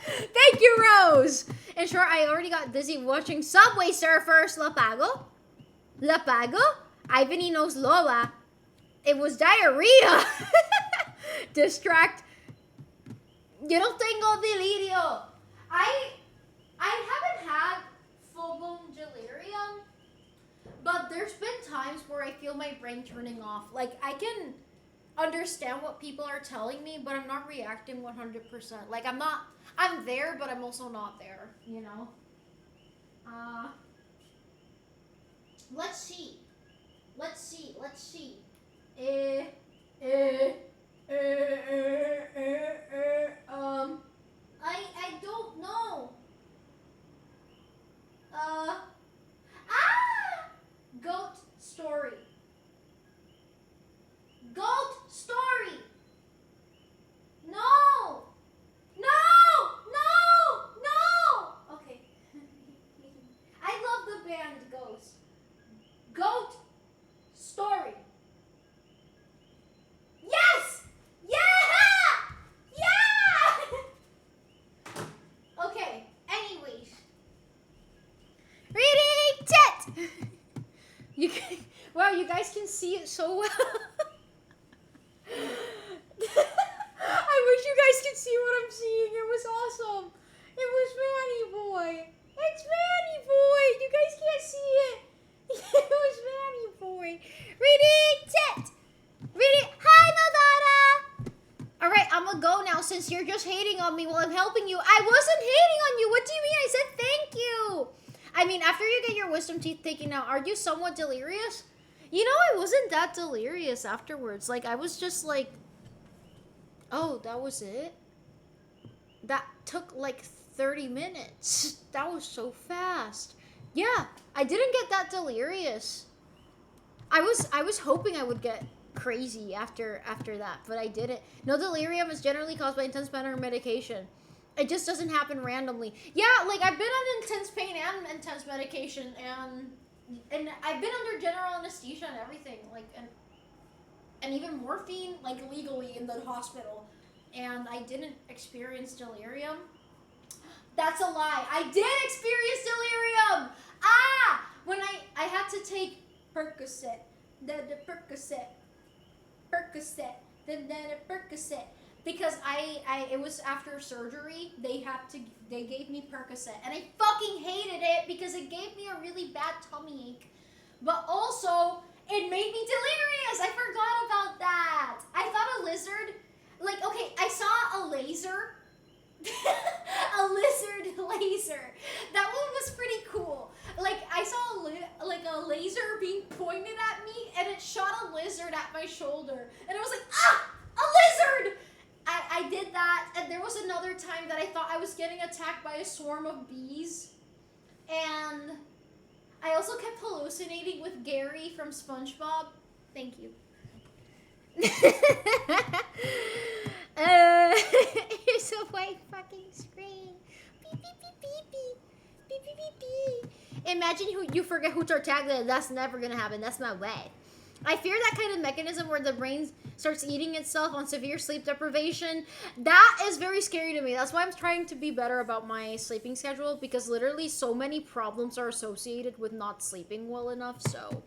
Thank you, Rose! In short, I already got dizzy watching Subway Surfers La Pago. La Pago? Ivan knows Lola. It was diarrhea. Distract. Yo no tengo delirio. I haven't had full-blown delirium, but there's been times where I feel my brain turning off. Like, I can understand what people are telling me, but I'm not reacting 100%. Like, I'm there, but I'm also not there, you know? Let's see. Eh, eh, I don't know. Goat story. Goat story. No. Okay. I love the band Ghost. Goat story. Yes! Yeah! Okay, anyways. Reading chat! Wow, you guys can see it so well. I wish you guys could see what I'm seeing. It was awesome. It was Manny Boy. It's Manny Boy. You guys can't see it. It was Manny Boy. Reading chat. Reading. Hi, Madonna. All right, I'm gonna go now since you're just hating on me while I'm helping you. I wasn't hating on you. What do you mean? I said thank you. I mean, after you get your wisdom teeth taken out, are you somewhat delirious? You know, I wasn't that delirious afterwards. Like, I was just like, oh, that was it? That took like 30 minutes. That was so fast. Yeah, I didn't get that delirious. I was hoping I would get crazy after that, but I didn't. No, delirium is generally caused by intense pain or medication. It just doesn't happen randomly. Yeah, like I've been on intense pain and intense medication, and I've been under general anesthesia and everything, like and even morphine, like legally in the hospital, and I didn't experience delirium. That's a lie. I did experience delirium. When I had to take Percocet, the Percocet, the Percocet. Because it was after surgery, they gave me Percocet, and I fucking hated it because it gave me a really bad tummy ache, but also it made me delirious. I forgot about that. I thought a lizard, like, okay, I saw a laser, a lizard laser. That one was pretty cool. Like, I saw a laser being pointed at me, and it shot a lizard at my shoulder, and I was like, a lizard. I did that, and there was another time that I thought I was getting attacked by a swarm of bees, and I also kept hallucinating with Gary from SpongeBob. Thank you. Here's a white fucking screen. Beep, beep, beep, beep, beep. Beep, beep, beep, beep. Imagine you forget who Tartaglia. That's never gonna happen. That's my way. I fear that kind of mechanism where the brain starts eating itself on severe sleep deprivation. That is very scary to me. That's why I'm trying to be better about my sleeping schedule, because literally so many problems are associated with not sleeping well enough. So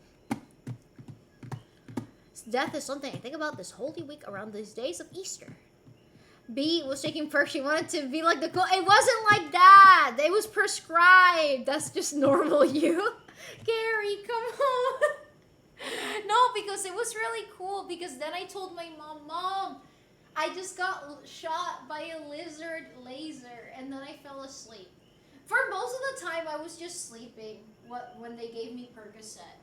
death is something I think about this Holy Week around these days of Easter. B was taking perks. She wanted to be like the cool. It wasn't like that. It was prescribed. That's just normal you. Gary, come home. No, because it was really cool, because then I told my Mom, I just got shot by a lizard laser, and then I fell asleep. For most of the time, I was just sleeping when they gave me Percocet.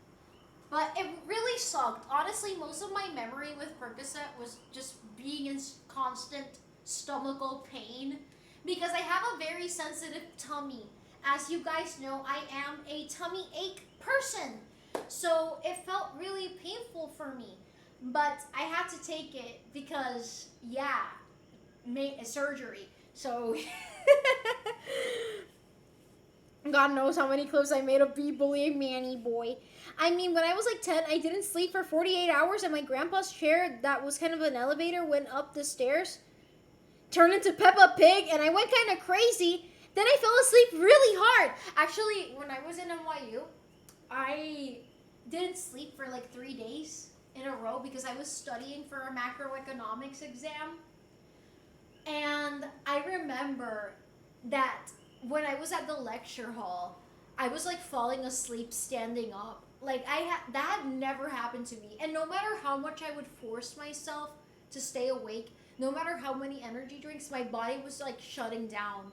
But it really sucked. Honestly, most of my memory with Percocet was just being in constant stomachal pain, because I have a very sensitive tummy. As you guys know, I am a tummy ache person. So it felt really painful for me, but I had to take it because, yeah, surgery. So God knows how many clips I made of me bullying Manny boy. I mean, when I was like 10, I didn't sleep for 48 hours, and my grandpa's chair, that was kind of an elevator, went up the stairs, turned into Peppa Pig, and I went kind of crazy. Then I fell asleep really hard. Actually, when I was in NYU, I didn't sleep for like 3 days in a row because I was studying for a macroeconomics exam. And I remember that when I was at the lecture hall, I was like falling asleep standing up. Like that had never happened to me. And no matter how much I would force myself to stay awake, no matter how many energy drinks, my body was like shutting down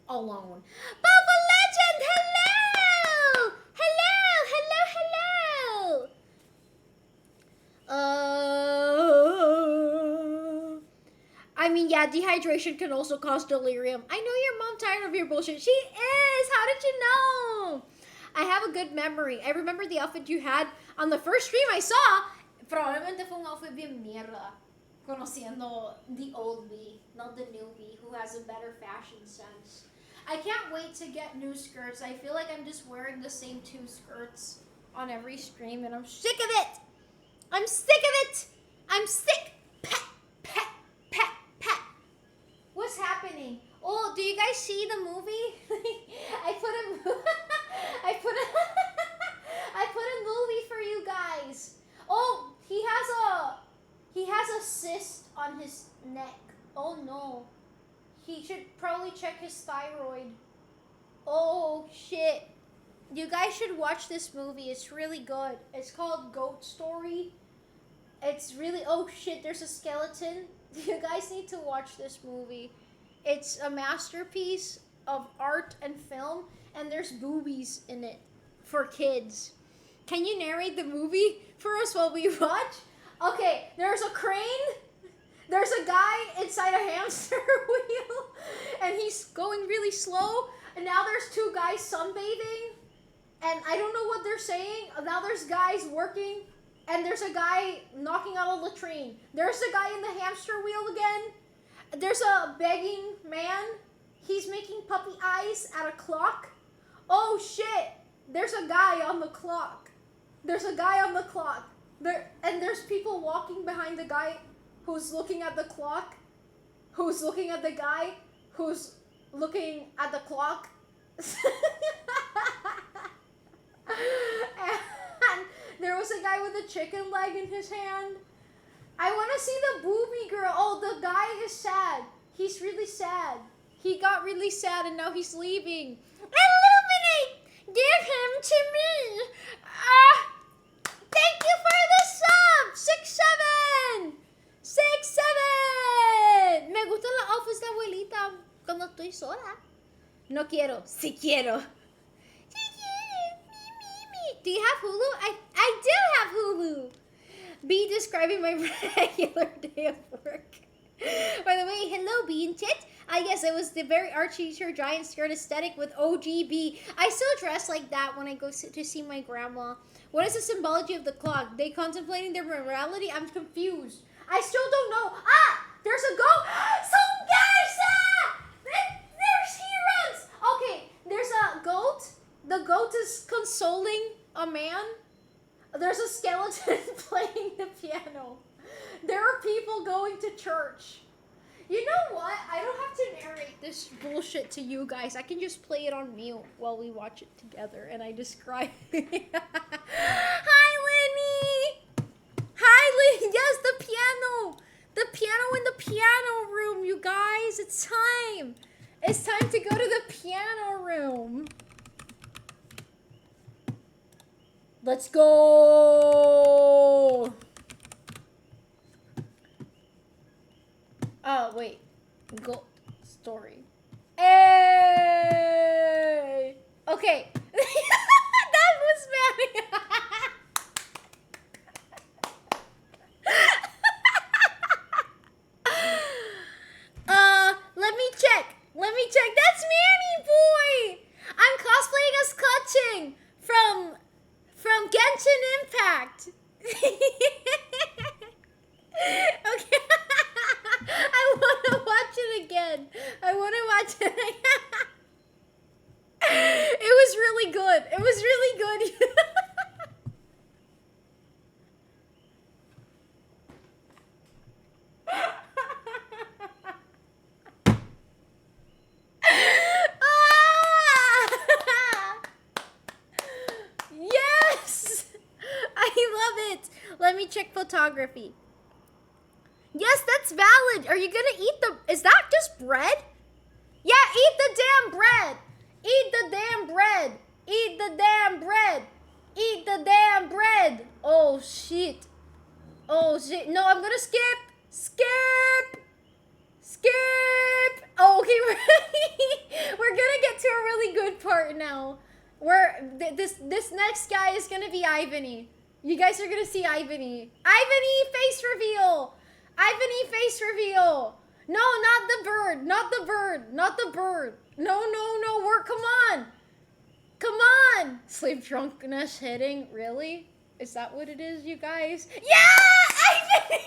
alone. Bubble Legend, hello! Hello! I mean, yeah, dehydration can also cause delirium. I know your mom tired of your bullshit. She is! How did you know? I have a good memory. I remember the outfit you had on the first stream I saw. Probablemente fue un outfit bien mierda. Conociendo the old me, not the new me, who has a better fashion sense. I can't wait to get new skirts. I feel like I'm just wearing the same 2 skirts on every stream, and I'm sick of it. I'm sick of it. I'm sick. Pat, pat, pat, pat. What's happening? Oh, do you guys see the movie? I put a movie for you guys. Oh, he has a cyst on his neck. Oh no. He should probably check his thyroid. Oh shit. You guys should watch this movie. It's really good. It's called Goat Story. It's really, oh shit, there's a skeleton. You guys need to watch this movie. It's a masterpiece of art and film, and there's boobies in it for kids. Can you narrate the movie for us while we watch? Okay, there's a crane. There's a guy inside a hamster wheel, and he's going really slow. And now there's 2 guys sunbathing, and I don't know what they're saying. Now there's guys working, and there's a guy knocking out a latrine. There's a guy in the hamster wheel again. There's a begging man. He's making puppy eyes at a clock. Oh shit! There's a guy on the clock. There's a guy on the clock. And there's people walking behind the guy who's looking at the clock, who's looking at the guy, who's looking at the clock. And there was a guy with a chicken leg in his hand. I want to see the booby girl. Oh, the guy is sad. He's really sad. He got really sad and now he's leaving. Illuminate! Give him to me! Thank you for the sub! 6-7! 6-7! Me gustan los outfits de abuelita cuando estoy sola. No quiero, si quiero. Si quiero, me. Do you have Hulu? I do have Hulu. Be describing my regular day of work. By the way, hello, Bee and Tit. I guess it was the very Archie shirt giant skirt aesthetic with OGB. I still dress like that when I go to see my grandma. What is the symbology of the clock? They contemplating their morality? I'm confused. I still don't know. Ah! There's a goat! Some guys! There's heroes! Okay, there's a goat. The goat is consoling a man. There's a skeleton playing the piano. There are people going to church. You know what? I don't have to narrate this bullshit to you guys. I can just play it on mute while we watch it together and I describe it. Hi, Lenny! Hi, Lenny! Yes, the piano! The piano in the piano room, you guys! It's time! It's time to go to the piano room. Let's go! Oh, wait. Goat story. Hey! Okay. That was Manny. Let me check. That's Manny boy! I'm cosplaying as Clutching from Genshin Impact. Okay. I want to watch it again. It me check photography. Yes, that's valid. Are you gonna eat the... Is that just bread? Yeah, eat the damn bread. Eat the damn bread. Eat the damn bread. Eat the damn bread. Oh, shit. Oh, shit. No, I'm gonna skip. Skip. Skip. Oh, okay, we're gonna get to a really good part now. Where this next guy is gonna be Ivany. You guys are gonna see Ivany. Ivany, face reveal. Ivany, face reveal. No, not the bird. Not the bird. Not the bird. No, no, no. Come on. Come on. Sleep drunkenness hitting. Really? Is that what it is, you guys? Yeah! Ivany!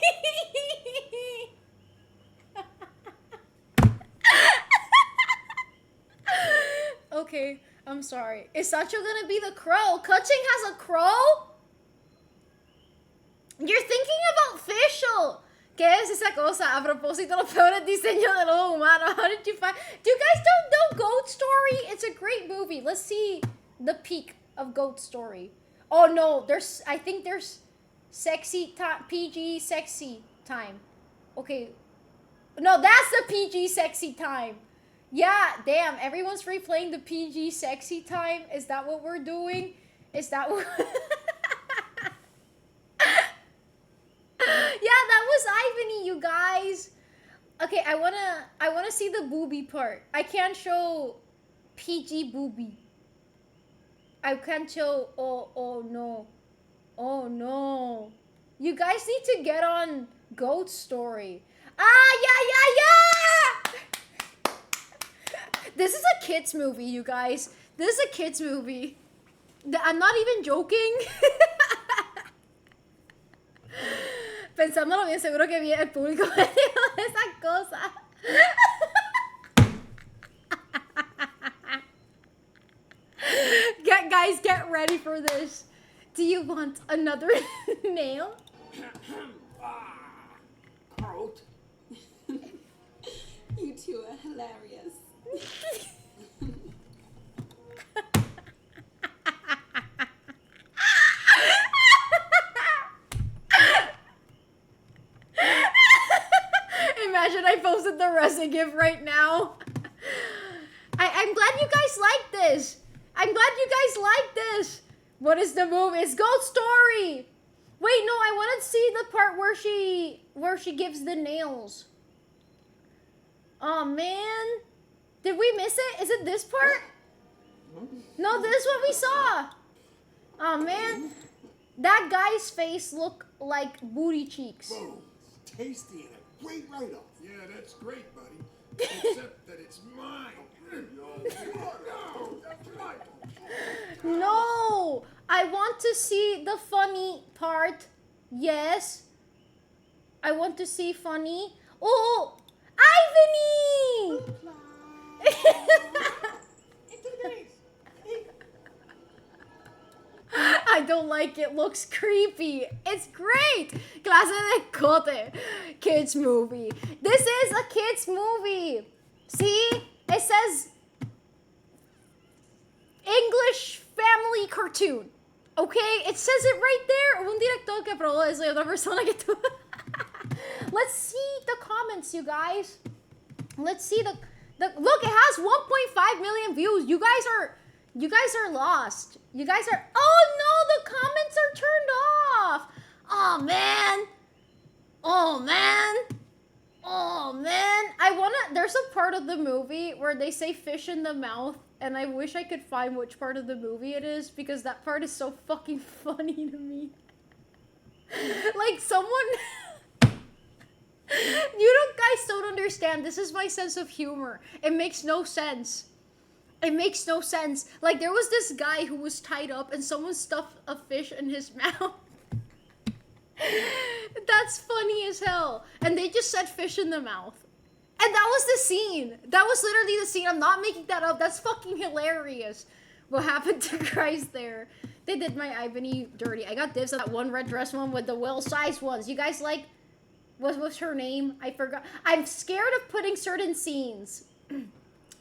Okay, I'm sorry. Is Sacho gonna be the crow? Kuching has a crow? You're thinking about facial. ¿Qué es esa cosa? A propósito, los peores diseños de los humanos. How did you find... Do you guys don't know Goat Story? It's a great movie. Let's see the peak of Goat Story. Oh no, I think there's sexy time, PG sexy time. Okay. No, that's the PG sexy time. Yeah, damn, everyone's replaying the PG sexy time. Is that what we're doing? Is that what... Yeah, that was Ivany, you guys. Okay, I wanna see the booby part. I can't show PG booby. I can't show... Oh no. Oh no. You guys need to get on Goat Story. Ah, yeah! This is a kids movie, you guys. This is a kids movie. I'm not even joking. Pensándolo bien, seguro que el público me dijo esa cosa. Guys, get ready for this. Do you want another nail? Coat. You two are hilarious. Imagine I posted the resin gif right now. I'm glad you guys like this. I'm glad you guys like this. What is the movie? It's Goat Story. Wait, no, I want to see the part where she gives the nails. Oh man, did we miss it? Is it this part? No, this is what we saw. Oh man, that guy's face looked like booty cheeks. Boom. Tasty and a great write-off. Yeah, that's great, buddy. Except that it's mine. No, that's mine. No, I want to see the funny part. Yes, I want to see funny. Oh, Ivany! I don't like it. Looks creepy. It's great. Clase de cote. Kids movie. This is a kids movie. See? It says English family cartoon. Okay? It says it right there. Un director que probó eso y otra persona que tú. Let's see the comments, you guys. Let's see the look, it has 1.5 million views. You guys are lost. You guys are... Oh no, the comments are turned off. Oh man. Oh man. Oh man. There's a part of the movie where they say fish in the mouth, and I wish I could find which part of the movie it is, because that part is so fucking funny to me. Like someone... guys don't understand. This is my sense of humor. It makes no sense. It makes no sense. Like, there was this guy who was tied up and someone stuffed a fish in his mouth. That's funny as hell. And they just said fish in the mouth. And that was the scene. That was literally the scene. I'm not making that up. That's fucking hilarious. What happened to Christ there? They did my Ivany dirty. I got dibs on that one red dress one with the well-sized ones. You guys like... What's her name? I forgot. I'm scared of putting certain scenes.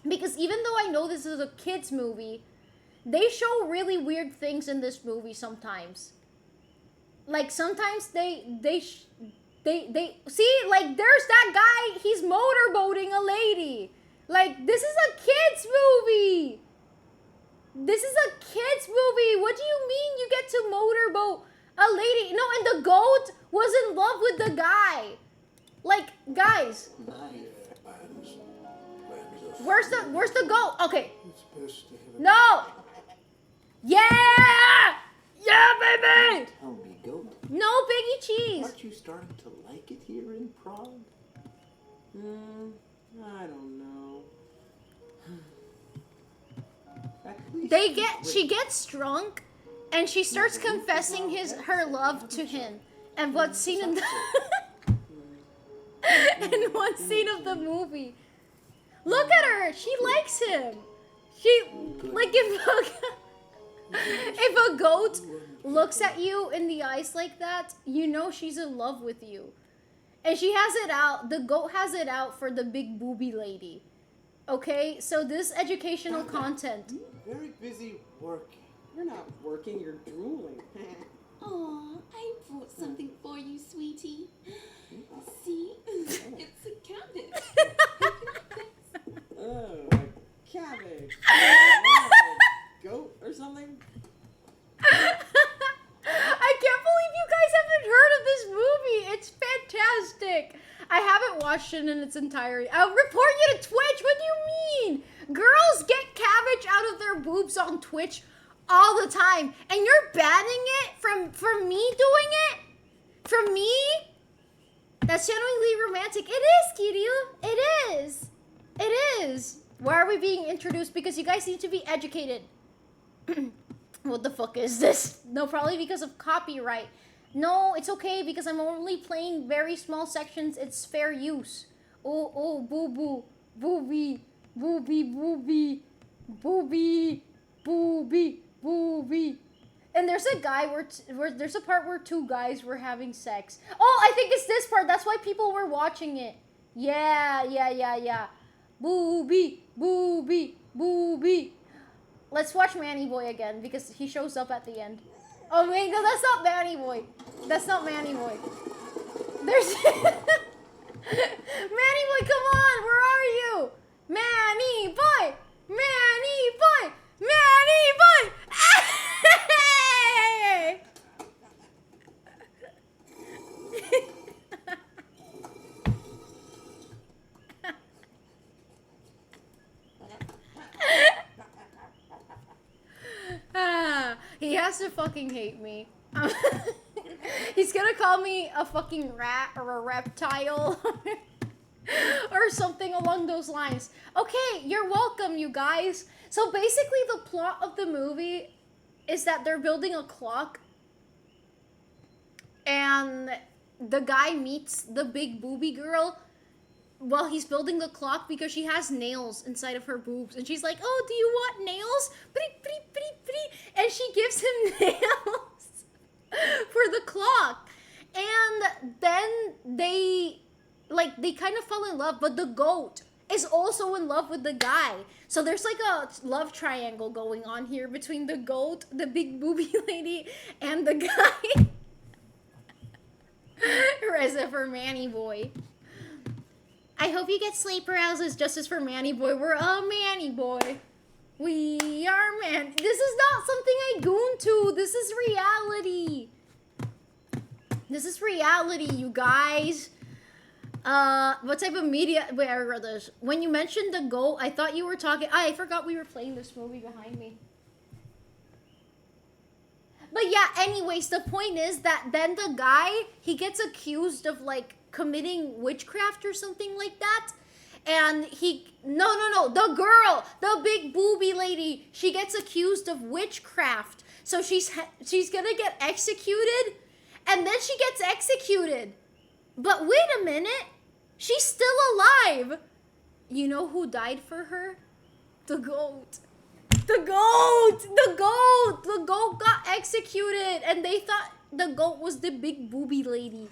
Because even though I know this is a kid's movie, they show really weird things in this movie sometimes. like sometimes they see, like there's that guy, he's motorboating a lady. Like, this is a kids movie. This is a kids movie. What do you mean you get to motorboat a lady? No, and the goat was in love with the guy. Like, guys, where's the goat? Okay. It's best to have a No. Yeah. Yeah, baby. Tell me, goat, No Biggie cheese. aren't you starting to like it here in Prague? I don't know. At least She gets drunk and she starts confessing her love to him. And what scene in the in one scene of the movie. Look at her, she likes him. She like if a goat looks at you in the eyes like that, you know she's in love with you. And she has it out, the goat has it out for the big booby lady. Okay, so this educational content. very busy working. You're not working, you're drooling. Aw, I brought something for you, sweetie. See? It's a cabbage. Oh, like cabbage. Like goat or something? I can't believe you guys haven't heard of this movie. It's fantastic. I haven't watched it in its entirety. I'll report you to Twitch. What do you mean? Girls get cabbage out of their boobs on Twitch all the time. And you're banning it from me doing it? From me? That's genuinely romantic. It is, Kiryu. It is. It is. Why are we being introduced? Because you guys need to be educated. What the fuck is this? No, probably because of copyright. No, it's okay because I'm only playing very small sections. It's fair use. Oh, boo boo. Booby. Booby, booby. Booby. Booby. Booby. And there's a guy where there's a part where two guys were having sex. Oh, I think it's this part. That's why people were watching it. Yeah. Booby. Booby. Booby. Let's watch Manny Boy again because he shows up at the end. Oh wait, no, that's not Manny Boy. That's not Manny Boy. There's Manny Boy, come on, where are you? Manny Boy! Manny Boy! Manny Boy! Hey! He has to fucking hate me. He's gonna call me a fucking rat or a reptile or something along those lines. Okay, you're welcome, you guys. So basically the plot of the movie is that they're building a clock and the guy meets the big booby girl while he's building the clock because she has nails inside of her boobs. And she's like, oh, do you want nails? And she gives him nails for the clock. And then they kind of fall in love, but the goat is also in love with the guy. So there's like a love triangle going on here between the goat, the big booby lady, and the guy. Reza for Manny Boy. I hope you get sleep paralysis justice for Manny Boy. We're a Manny Boy. We are man. This is not something I goon to. This is reality. This is reality, you guys. What type of media? Wait, I read this. When you mentioned the goat, I thought you were talking. I forgot we were playing this movie behind me. But yeah, anyways, the point is that then the guy, he gets accused of like committing witchcraft or something like that. And no, the girl, the big booby lady, she gets accused of witchcraft. So she's gonna get executed, and then she gets executed. But wait a minute, she's still alive. You know who died for her? The goat. The goat got executed, and they thought the goat was the big booby lady.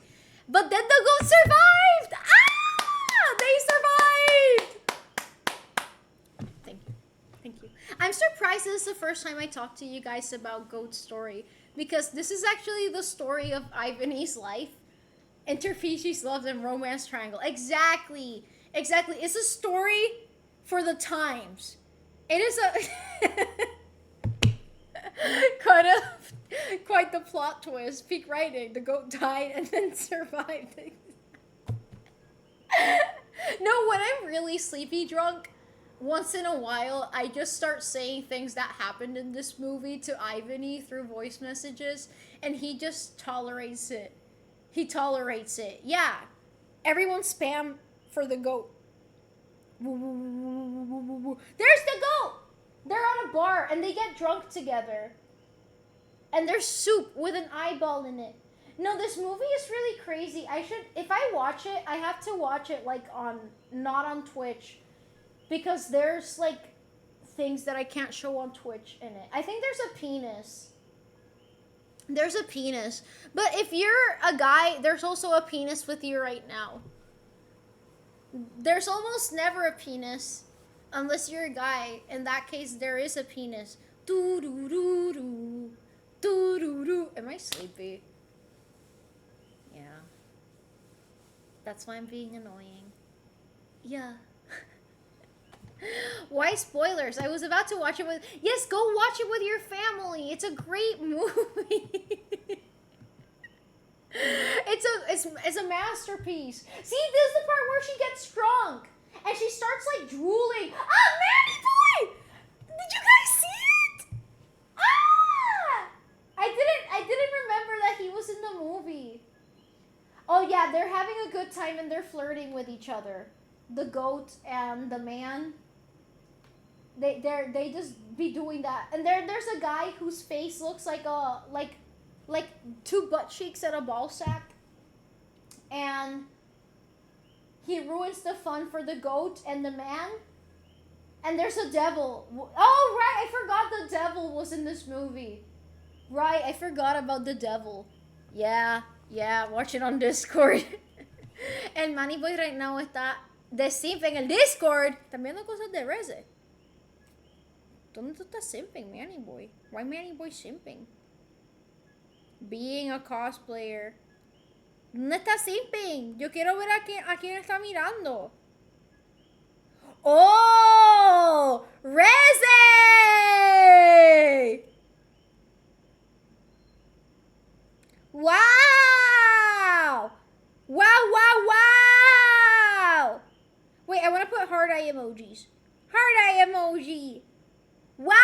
But then the goat survived! Ah! They survived! Thank you. I'm surprised this is the first time I talk to you guys about Goat's story. because this is actually the story of Ivan's life. Interspecies love and romance triangle. Exactly. Exactly. It's a story for the times. It is a quite the plot twist. Peak writing. The goat died and then survived. No, when I'm really sleepy drunk, once in a while, I just start saying things that happened in this movie to Ivany through voice messages, and he just tolerates it. He tolerates it. Yeah. Everyone spam for the goat. There's the goat! They're at a bar and they get drunk together. And there's soup with an eyeball in it. No, this movie is really crazy. If I watch it, I have to watch it like not on Twitch. Because there's like things that I can't show on Twitch in it. I think there's a penis. There's a penis. But if you're a guy, there's also a penis with you right now. There's almost never a penis. Unless you're a guy. In that case, there is a penis. Doo-doo-doo-doo. Doo-doo-doo. Am I sleepy? Yeah. That's why I'm being annoying. Yeah. Why spoilers? I was about to watch it with... Yes, go watch it with your family. It's a great movie. It's a masterpiece. See, this is the part where she gets drunk. And she starts like drooling. Ah, Manny boy! Did you guys see it? Ah! I didn't remember that he was in the movie. Oh yeah, they're having a good time and they're flirting with each other. The goat and the man. They just be doing that. And there's a guy whose face looks like like two butt cheeks and a ball sack. And he ruins the fun for the goat and the man. And there's a devil. Oh, right. I forgot the devil was in this movie. Right. I forgot about the devil. Yeah. Watch it on Discord. El Manny Boy right now está de simp en el Discord. También viendo cosas de Reze. ¿Dónde tú estás simping, Manny Boy? Why Manny Boy simping? Being a cosplayer. ¿Dónde está simping? Yo quiero ver a quién está mirando. ¡Oh! ¡Reze! ¡Wow! ¡Wow! Wait, I want to put heart eye emojis. Heart eye emoji. ¡Wow!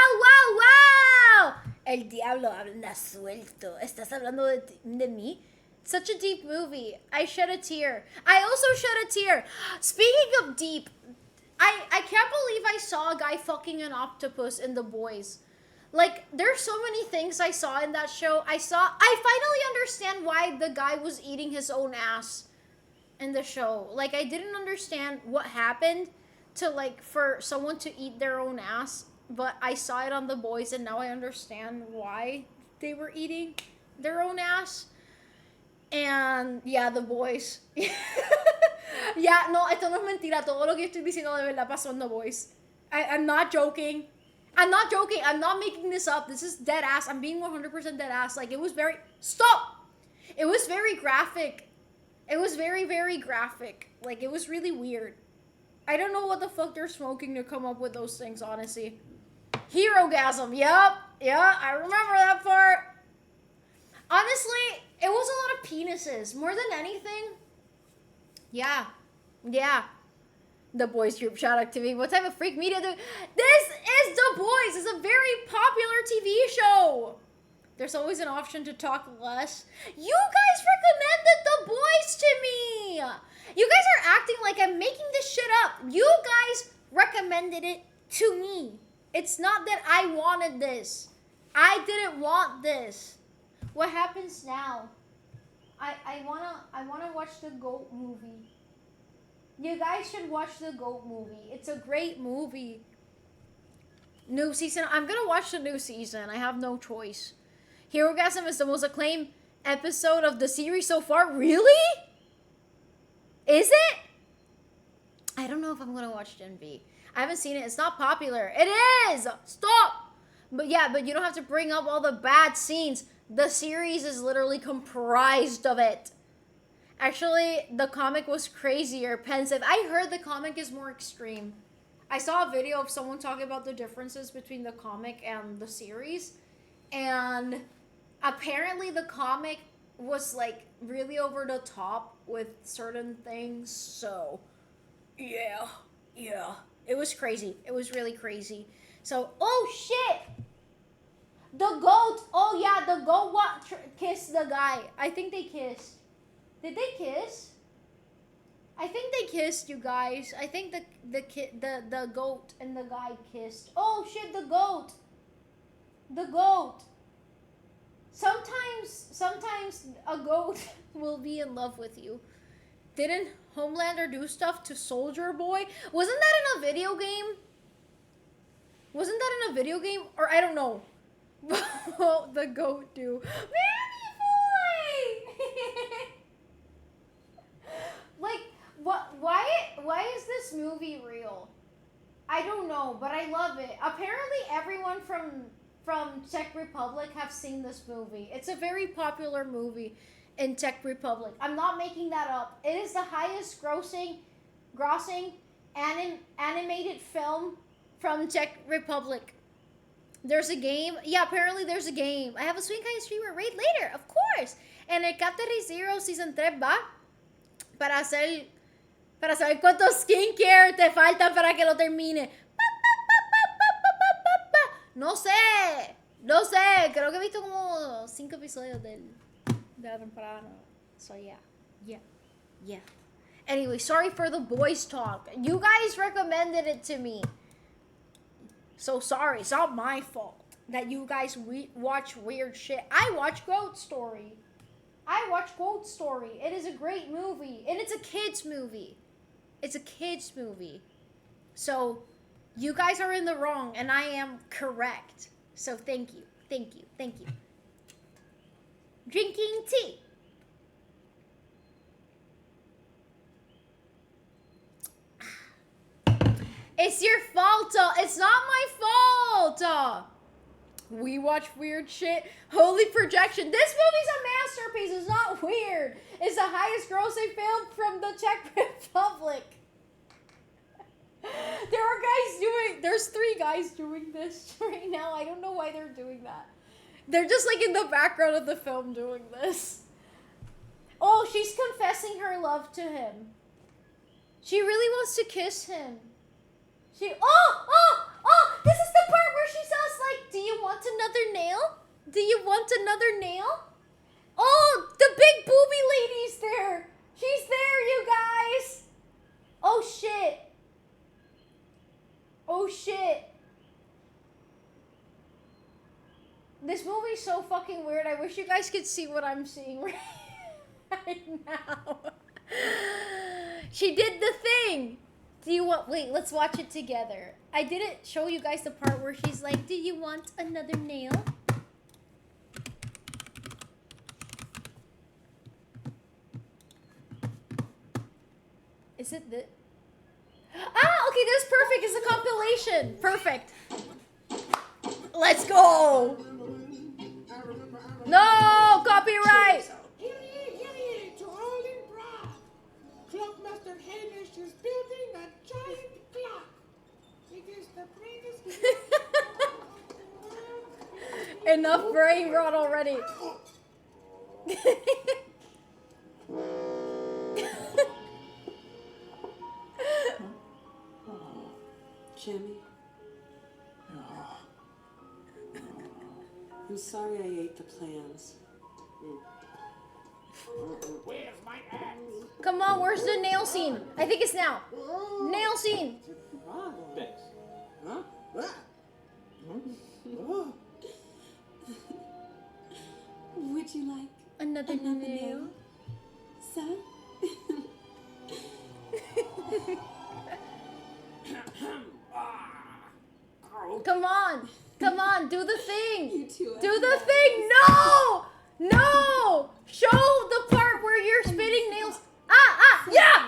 El diablo habla suelto. ¿Estás hablando de mí? Such a deep movie. I shed a tear. I also shed a tear. Speaking of deep, I can't believe I saw a guy fucking an octopus in The Boys. Like, there's so many things I saw in that show. I finally understand why the guy was eating his own ass in the show. Like, I didn't understand what happened to, like, for someone to eat their own ass. But I saw it on The Boys and now I understand why they were eating their own ass. And, yeah, The Boys. Yeah, no, esto no es mentira. Todo lo que estoy diciendo de verdad pasó en The Boys. I'm not joking. I'm not making this up. This is dead ass. I'm being 100% dead ass. Like, it was very... Stop! It was very graphic. It was very, very graphic. Like, it was really weird. I don't know what the fuck they're smoking to come up with those things, honestly. Hero-gasm. Yep. Yeah, I remember that part. Honestly, it was a lot of penises. More than anything. Yeah. The Boys group shout activity. What type of freak media do... This is The Boys. It's a very popular TV show. There's always an option to talk less. You guys recommended The Boys to me. You guys are acting like I'm making this shit up. You guys recommended it to me. It's not that I wanted this. I didn't want this. What happens now? I wanna watch the Goat movie. You guys should watch the Goat movie. It's a great movie. New season. I'm gonna watch the new season. I have no choice. Hero-gasm is the most acclaimed episode of the series so far. Really? Is it? I don't know if I'm gonna watch Gen V. I haven't seen it. It's not popular. It is! Stop! But yeah, but you don't have to bring up all the bad scenes. The series is literally comprised of it. Actually, the comic was crazier, pensive. I heard the comic is more extreme. I saw a video of someone talking about the differences between the comic and the series. And apparently the comic was like really over the top with certain things. So, yeah. It was crazy. It was really crazy. So, oh shit! The goat! Oh yeah, the goat kissed the guy. I think they kissed. Did they kiss? I think they kissed, you guys. I think the goat and the guy kissed. Oh shit, the goat. The goat. Sometimes a goat will be in love with you. Didn't Homelander do stuff to Soldier Boy? Wasn't that in a video game? Wasn't that in a video game? Or I don't know. What the goat do? Manny boy! Like, what? Why is this movie real? I don't know, but I love it. Apparently, everyone from Czech Republic have seen this movie. It's a very popular movie in Czech Republic. I'm not making that up. It is the highest grossing animated film from Czech Republic. There's a game. Yeah, apparently there's a game. I have a Swing Kind Streamer raid later, of course. En el Category Zero Season 3 va para saber cuántos skincare te faltan para que lo termine. No sé. Creo que he visto como 5 episodios de la temporada. So yeah. Anyway, sorry for the boys talk. You guys recommended it to me. So sorry. It's not my fault that you guys watch weird shit. I watch Goat Story. It is a great movie. And it's a kid's movie. So you guys are in the wrong and I am correct. So thank you. Drinking tea. It's your fault. It's not my fault. We watch weird shit. Holy projection. This movie's a masterpiece. It's not weird. It's the highest grossing film from the Czech Republic. There's 3 guys doing this right now. I don't know why they're doing that. They're just like in the background of the film doing this. Oh, she's confessing her love to him. She really wants to kiss him. Oh, this is the part where she says like, do you want another nail? Oh, the big booby lady's there. She's there, you guys. Oh shit. This movie's so fucking weird. I wish you guys could see what I'm seeing right now. She did the thing. Wait, let's watch it together. I didn't show you guys the part where she's like, do you want another nail? Is it the... Ah, okay, that's perfect. It's a compilation. Perfect. Let's go. No, copyright. Hear to all in Prague. Clockmaster Hamish is building a giant clock. It is the greatest Enough brain rot already. Jimmy. I'm sorry I ate the plans. Where's my axe? Come on, where's the nail scene? I think it's now. Nail scene. Thanks. Huh? Oh. Would you like Another nail. sir? Come on, do the thing. You two Do the thing. No. Show the part where you're spitting nails. Yeah.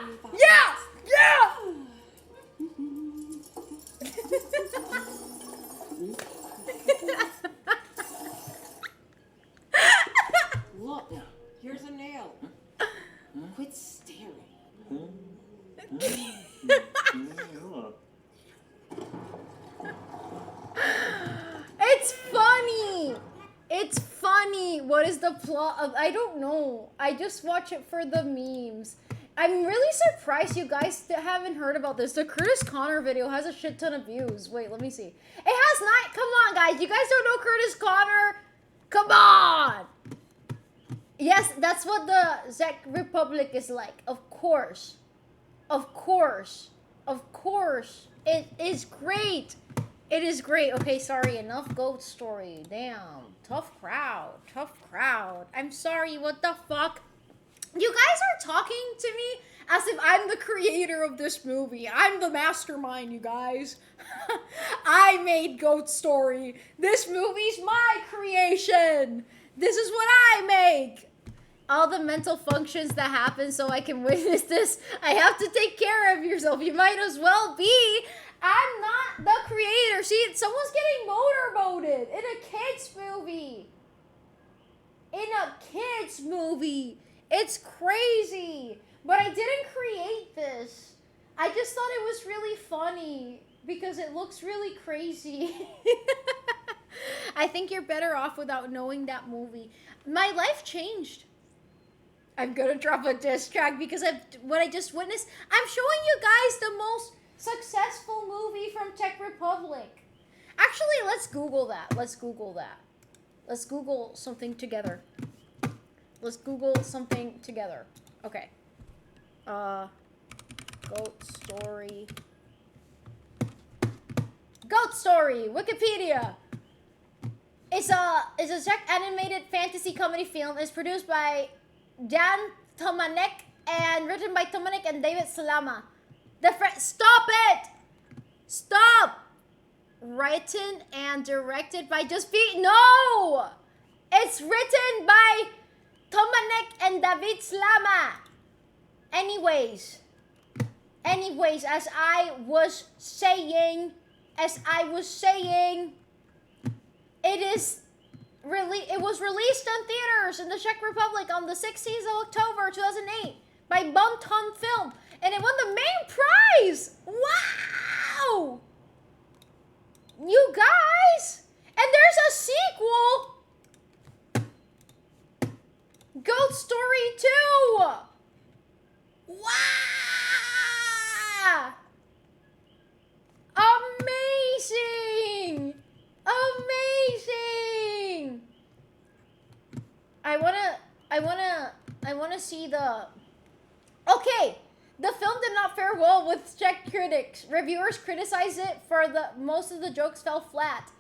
It's funny. It's funny. What is the plot of? I don't know. I just watch it for the memes. I'm really surprised you guys haven't heard about this. The Curtis Connor video has a shit ton of views. Wait, let me see. It has not. Come on, guys. You guys don't know Curtis Connor? Come on. Yes, that's what the Czech Republic is like. Of course. Of course. Of course. It is great. It is great. Okay, sorry. Enough goat story. Damn. Tough crowd. Tough crowd. I'm sorry. What the fuck? You guys are talking to me as if I'm the creator of this movie. I'm the mastermind, you guys. I made Goat Story. This movie's my creation. This is what I make. All the mental functions that happen so I can witness this. I have to take care of yourself. You might as well be. I'm not the creator. See, someone's getting motorboated in a kid's movie. In a kid's movie. It's crazy. But I didn't create this. I just thought it was really funny because it looks really crazy. I think you're better off without knowing that movie. My life changed. I'm gonna drop a diss track because of what I just witnessed. I'm showing you guys the most successful movie from Czech Republic. Actually, let's Google that. Let's Google that. Let's Google something together. Let's Google something together. Okay. Goat Story. Goat Story, Wikipedia. It's a Czech animated fantasy comedy film. It's produced by Dan Tomanek and written by Tomanek and David Salama. Stop it! Stop! Written and directed by No! It's written by Tomanek and David Slama. Anyways, as I was saying, it was released in theaters in the Czech Republic on the 16th of October 2008 by Bonton Film, and it won the main prize. Wow! You guys! And there's a sequel! Goat Story 2! Wow! Amazing! Amazing! I wanna see the... Okay! The film did not fare well with Czech critics. Reviewers criticized it for most of the jokes fell flat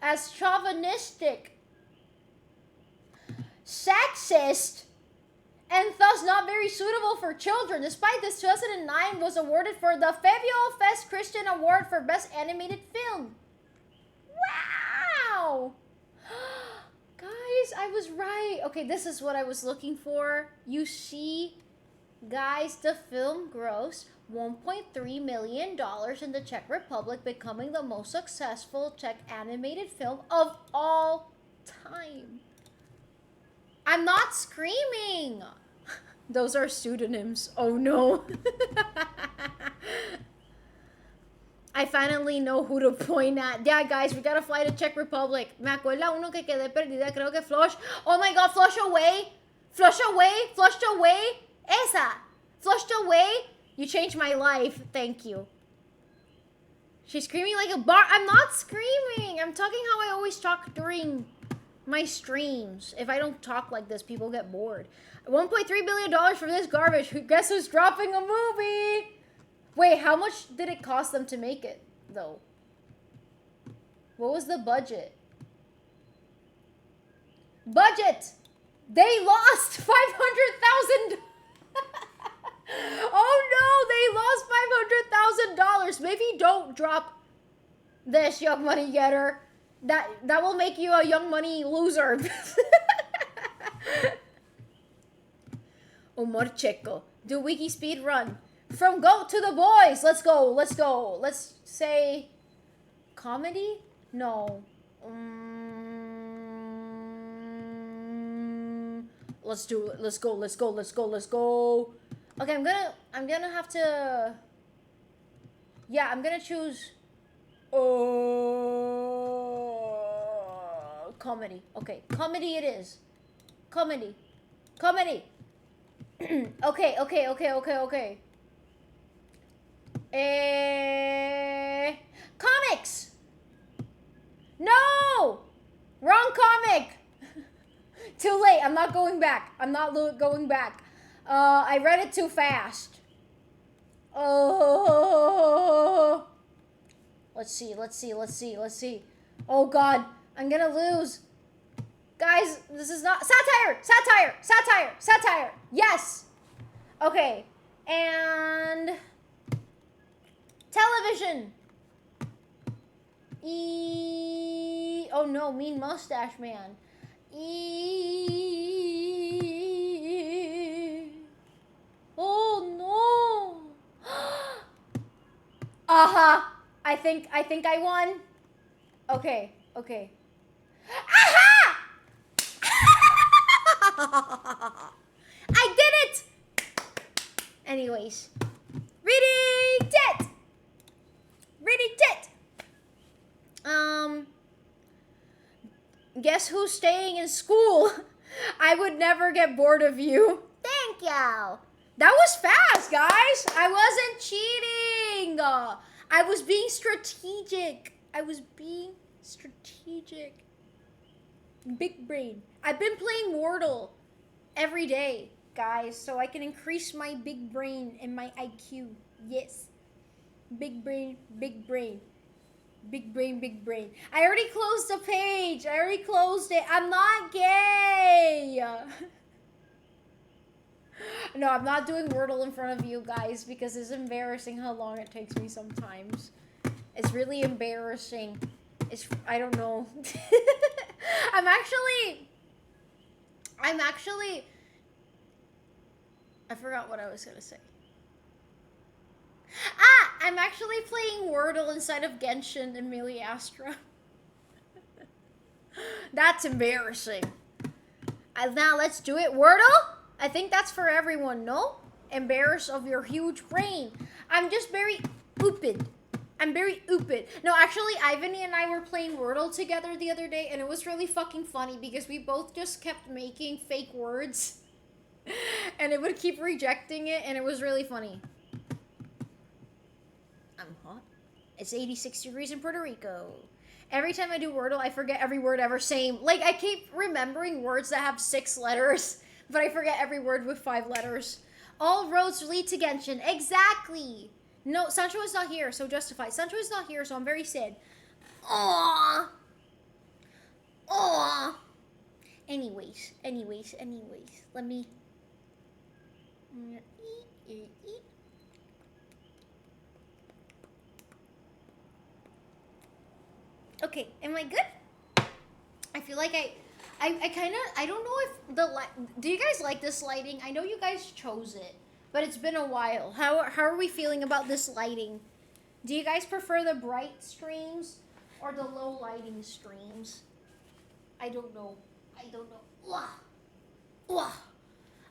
as chauvinistic, sexist, and thus not very suitable for children. Despite this, 2009 was awarded for the Fevio Fest Christian Award for Best Animated Film. Wow! Guys, I was right. Okay, this is what I was looking for. You see, guys, the film grossed $1.3 million in the Czech Republic, becoming the most successful Czech animated film of all time. I'm not screaming. Those are pseudonyms. Oh no. I finally know who to point at. Yeah, guys, we gotta fly to Czech Republic. Me acuerda uno que quedé perdida, creo que Flush. Oh my god, Flush away. Flush away. Flushed away. Esa. Flushed away. You changed my life. Thank you. She's screaming like a bar. I'm not screaming. I'm talking how I always talk during my streams. If I don't talk like this, people get bored. $1.3 billion for this garbage. Guess who's dropping a movie? Wait, how much did it cost them to make it, though? What was the budget? Budget! They lost $500,000. Oh no, they lost $500,000. Maybe don't drop this, Young Money Getter. That will make you a Young Money loser. Omar Checo. Do wiki speed run. From GOAT to the boys. Let's go. Let's go. Let's say comedy? No. Let's do it. Let's go. Let's go. Let's go. Let's go. Okay, I'm gonna have to. Yeah, I'm gonna choose. Oh, comedy. Okay, comedy it is. Comedy, comedy. Okay. Comics. No, wrong comic. Too late. I'm not going back. I'm not going back. I read it too fast. Oh. Let's see. Oh God, I'm gonna lose. Guys, this is not satire. Yes. Okay. And television. Oh no, Mean Mustache Man. Oh no. Uh-huh. I think I won. Okay. Aha! I did it. Anyways, reading it. Guess who's staying in school? I would never get bored of you. Thank you. That was fast, guys. I wasn't cheating. I was being strategic. Big brain. I've been playing Wordle every day, guys, so I can increase my big brain and my IQ. Yes. Big brain. I already closed the page. I already closed it. I'm not gay. No, I'm not doing Wordle in front of you guys because it's embarrassing how long it takes me sometimes. It's really embarrassing. I don't know. I'm actually I forgot what I was gonna say. I'm actually playing Wordle inside of Genshin and Astra. That's embarrassing. Now let's do it. Wordle? I think that's for everyone, no? Embarrassed of your huge brain. I'm just very ooped. No, actually, Ivany and I were playing Wordle together the other day, and it was really fucking funny because we both just kept making fake words. And it would keep rejecting it, and it was really funny. I'm hot. It's 86 degrees in Puerto Rico. Every time I do Wordle, I forget every word ever saying. Like, I keep remembering words that have 6 letters, but I forget every word with 5 letters. All roads lead to Genshin. Exactly. No, Sancho is not here, so justify. Sancho is not here, so I'm very sad. Aww. Anyways. Let me... eat. Okay, am I good? I feel like I don't know if do you guys like this lighting? I know you guys chose it, but it's been a while. How are we feeling about this lighting? Do you guys prefer the bright streams or the low lighting streams? I don't know. Ugh.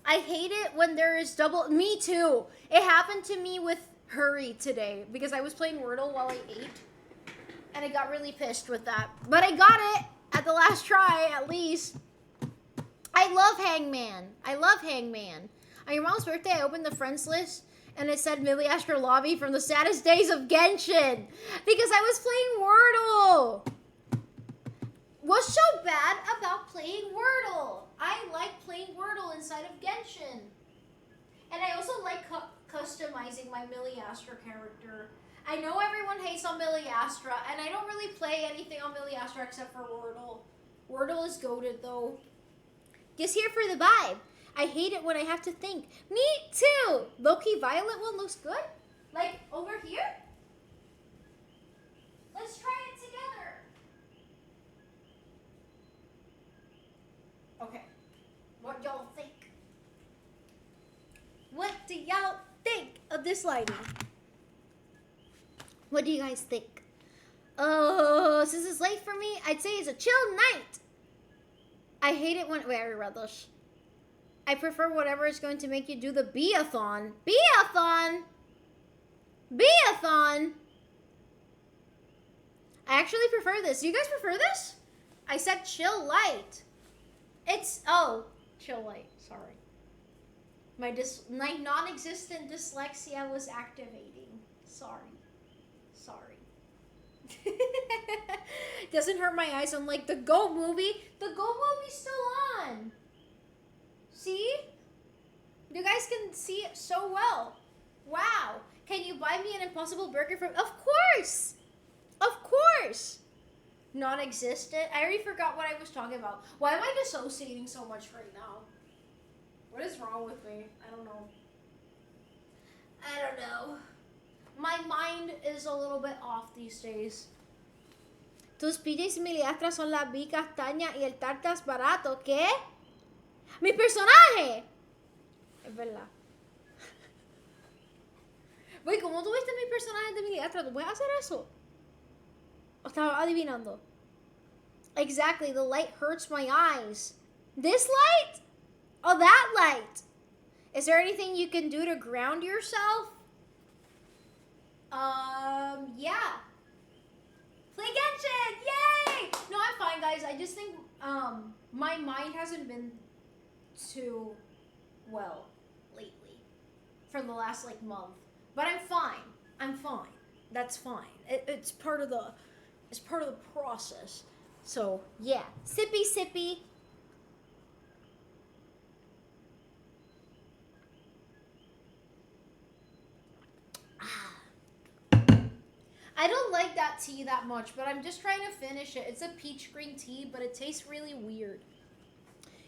I hate it when there is double. Me too. It happened to me with Hurry today because I was playing Wordle while I ate. And I got really pissed with that. But I got it at the last try, at least. I love Hangman. On your mom's birthday, I opened the friends list, and it said Millie Asher Lobby from the saddest days of Genshin. Because I was playing Wordle. What's so bad about playing Wordle? I like playing Wordle inside of Genshin. And I also like customizing my Millie Asher character. I know everyone hates on Millie Astra, and I don't really play anything on Millie Astra except for Wordle. Wordle is goated though. Just here for the vibe. I hate it when I have to think. Me too! Low-key Violet one looks good. Like, over here? Let's try it together. Okay. What y'all think? What do y'all think of this lighting? What do you guys think? Oh, since it's late for me, I'd say it's a chill night. I hate it when... Wait, I read this. I prefer whatever is going to make you do the be-a-thon. Be-a-thon! Be-a-thon! I actually prefer this. Do you guys prefer this? I said chill light. Chill light. Sorry. My non-existent dyslexia was activating. Sorry. Doesn't hurt my eyes unlike the Go movie. The Go movie's still on. See? You guys can see it so well. Wow. Can you buy me an Impossible Burger from... Of course! Of course! Non-existent? I already forgot what I was talking about. Why am I dissociating so much right now? What is wrong with me? I don't know. My mind is a little bit off these days. Tus PJs y miliastras son la B castaña y el tartas barato. ¿Qué? ¡Mi personaje! Es verdad. Güey, ¿cómo tuviste mi personaje de miliastra? ¿Tú puedes hacer eso? ¿O estaba adivinando? Exactly, the light hurts my eyes. This light? Oh, that light. Is there anything you can do to ground yourself? Yeah. Play Genshin! Yay! No, I'm fine, guys. I just think, my mind hasn't been too well lately for the last, month. But I'm fine. That's fine. It's part of the process. So, yeah. Sippy, sippy. I don't like that tea that much, but I'm just trying to finish it. It's a peach green tea, but it tastes really weird.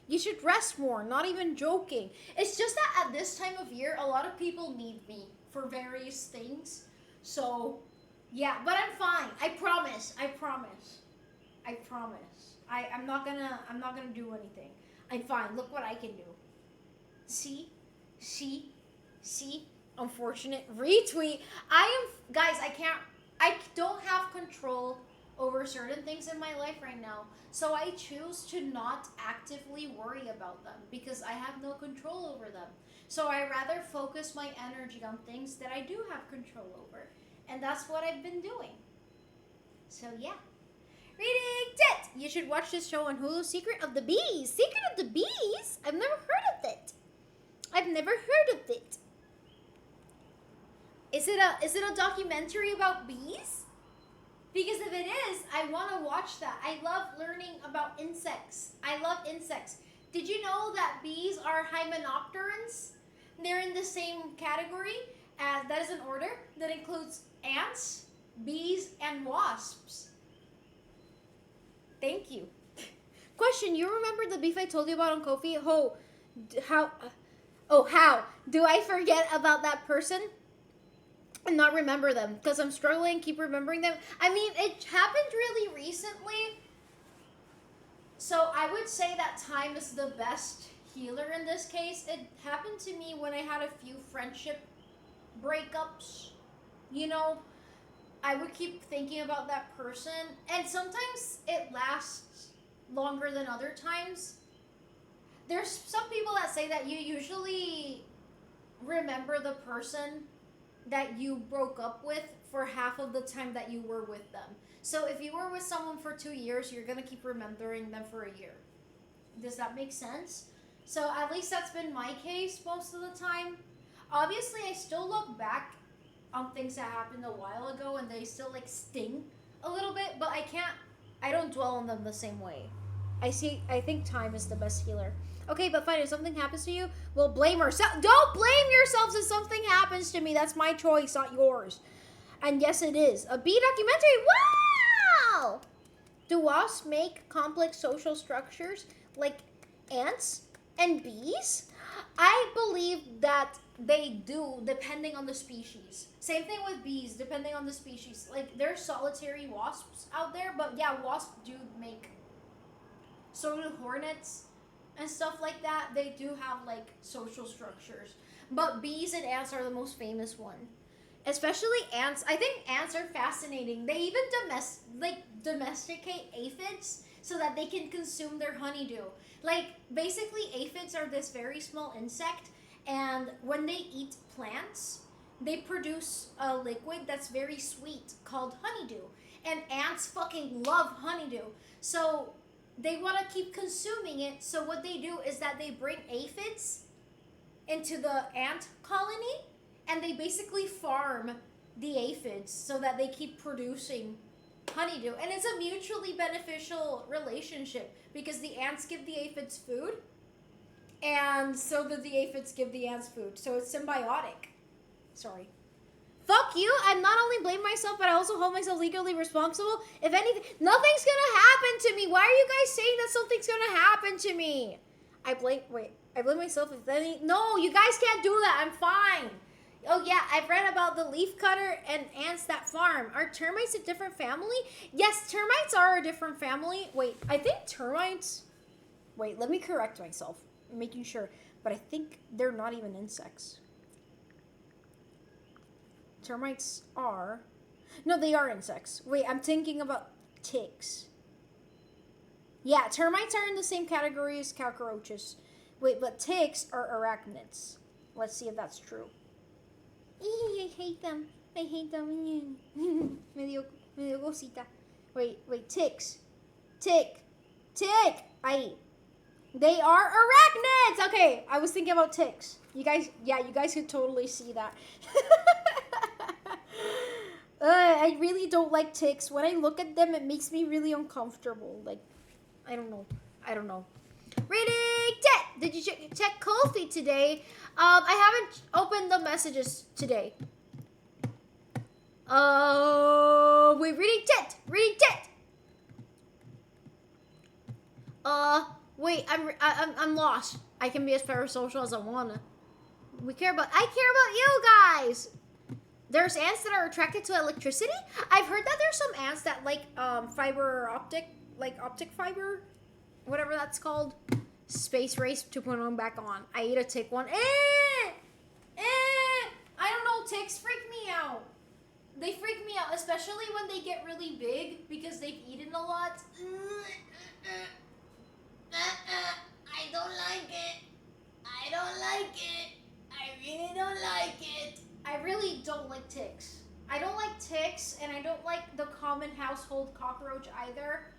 You should rest more, not even joking. It's just that at this time of year, a lot of people need me for various things. So, yeah, but I'm fine. I promise. I'm not gonna do anything. I'm fine. Look what I can do. See? Unfortunate retweet. Guys, I don't have control over certain things in my life right now. So I choose to not actively worry about them because I have no control over them. So I rather focus my energy on things that I do have control over. And that's what I've been doing. So yeah. Reading Tit! You should watch this show on Hulu, Secret of the Bees. Secret of the Bees? I've never heard of it. Is it a documentary about bees? Because if it is, I want to watch that. I love learning about insects. I love insects. Did you know that bees are hymenopterans? They're in the same category as, that is an order that includes ants, bees, and wasps. Thank you. Question, you remember the beef I told you about on Ko-fi? How do I forget about that person and not remember them? Because I'm struggling, keep remembering them. I mean, it happened really recently. So I would say that time is the best healer in this case. It happened to me when I had a few friendship breakups. You know, I would keep thinking about that person. And sometimes it lasts longer than other times. There's some people that say that you usually remember the person that you broke up with for half of the time that you were with them. So if you were with someone for 2 years, you're gonna keep remembering them for a year. Does that make sense? So at least that's been my case most of the time. Obviously, I still look back on things that happened a while ago and they still sting a little bit, but I don't dwell on them the same way. I think time is the best healer. Okay, but fine, if something happens to you, we'll blame ourselves. Don't blame yourselves if something happens to me. That's my choice, not yours. And yes, it is. A bee documentary. Wow! Do wasps make complex social structures like ants and bees? I believe that they do, depending on the species. Same thing with bees, depending on the species. There's solitary wasps out there, but yeah, wasps do make. So do hornets and stuff like that. They do have social structures. But bees and ants are the most famous one. Especially ants. I think ants are fascinating. They even domesticate aphids. so that they can consume their honeydew. Like, basically, aphids are this very small insect, and when they eat plants, they produce a liquid that's very sweet called honeydew. And ants fucking love honeydew. So they want to keep consuming it. So what they do is that they bring aphids into the ant colony, and they basically farm the aphids so that they keep producing honeydew. And it's a mutually beneficial relationship because the ants give the aphids food, and so do the aphids give the ants food. So it's symbiotic. Sorry. Fuck you. I'm not only blame myself, but I also hold myself legally responsible. If anything, nothing's gonna happen to me. Why are you guys saying that something's gonna happen to me? I blame myself if any. No, you guys can't do that. I'm fine. Oh yeah, I've read about the leafcutter and ants that farm. Are termites a different family? Yes, termites are a different family. Wait, I think termites... Wait, let me correct myself. I'm making sure. But I think they're not even insects. Termites are... No, they are insects. Wait, I'm thinking about ticks. Yeah, termites are in the same category as cockroaches. Wait, but ticks are arachnids. Let's see if that's true. I hate them. I hate them. me dio cosita. Wait, ticks. Tick. Ahí. They are arachnids! Okay, I was thinking about ticks. You guys could totally see that. I really don't like ticks. When I look at them, it makes me really uncomfortable. Like, I don't know. Reading Tet! Did you check Cold Feet today? I haven't opened the messages today. Wait, reading Tet! Wait, I'm lost. I can be as parasocial as I wanna. I care about you guys! There's ants that are attracted to electricity? I've heard that there's some ants that like optic fiber, whatever that's called. Space Race 2.0 back on. I ate a tick one. I don't know, ticks freak me out. They freak me out, especially when they get really big because they've eaten a lot. I don't like it. I really don't like it. I really don't like ticks. I don't like ticks, and I don't like the common household cockroach either.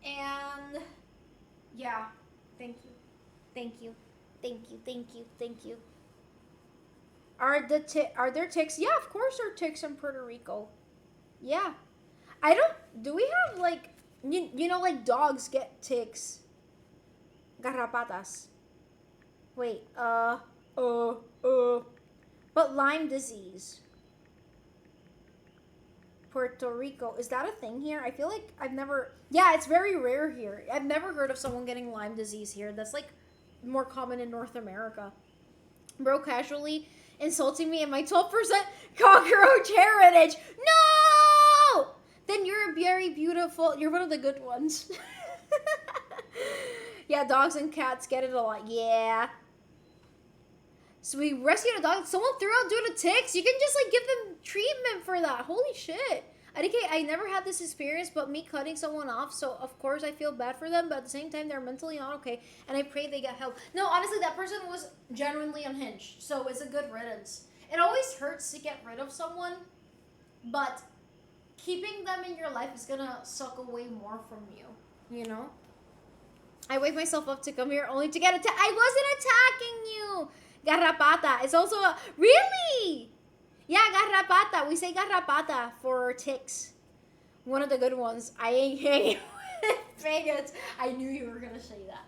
And yeah, thank you. Are there ticks? Yeah, of course there are ticks in Puerto Rico. Yeah. Do we have like, you know, like dogs get ticks? Garrapatas. Wait, but Lyme disease. Puerto Rico, is that a thing here? I feel like yeah, it's very rare here. I've never heard of someone getting Lyme disease here. That's like more common in North America. Bro casually insulting me and my 12% cockroach heritage. No! Then you're very beautiful. You're one of the good ones. Yeah, dogs and cats get it a lot. Yeah. So we rescued a dog someone threw out due to ticks. You can just like give them treatment for that. Holy shit. I never had this experience, but me cutting someone off, so of course I feel bad for them, but at the same time they're mentally not okay, and I pray they get help. No, honestly, that person was genuinely unhinged, so it's a good riddance. It always hurts to get rid of someone, but keeping them in your life is gonna suck away more from you, you know? I wake myself up to come here only to get attacked. I wasn't attacking you! Garrapata. It's also a... Really? Yeah, garrapata. We say garrapata for ticks. One of the good ones. I ain't hanging with faggots. I knew you were gonna say that.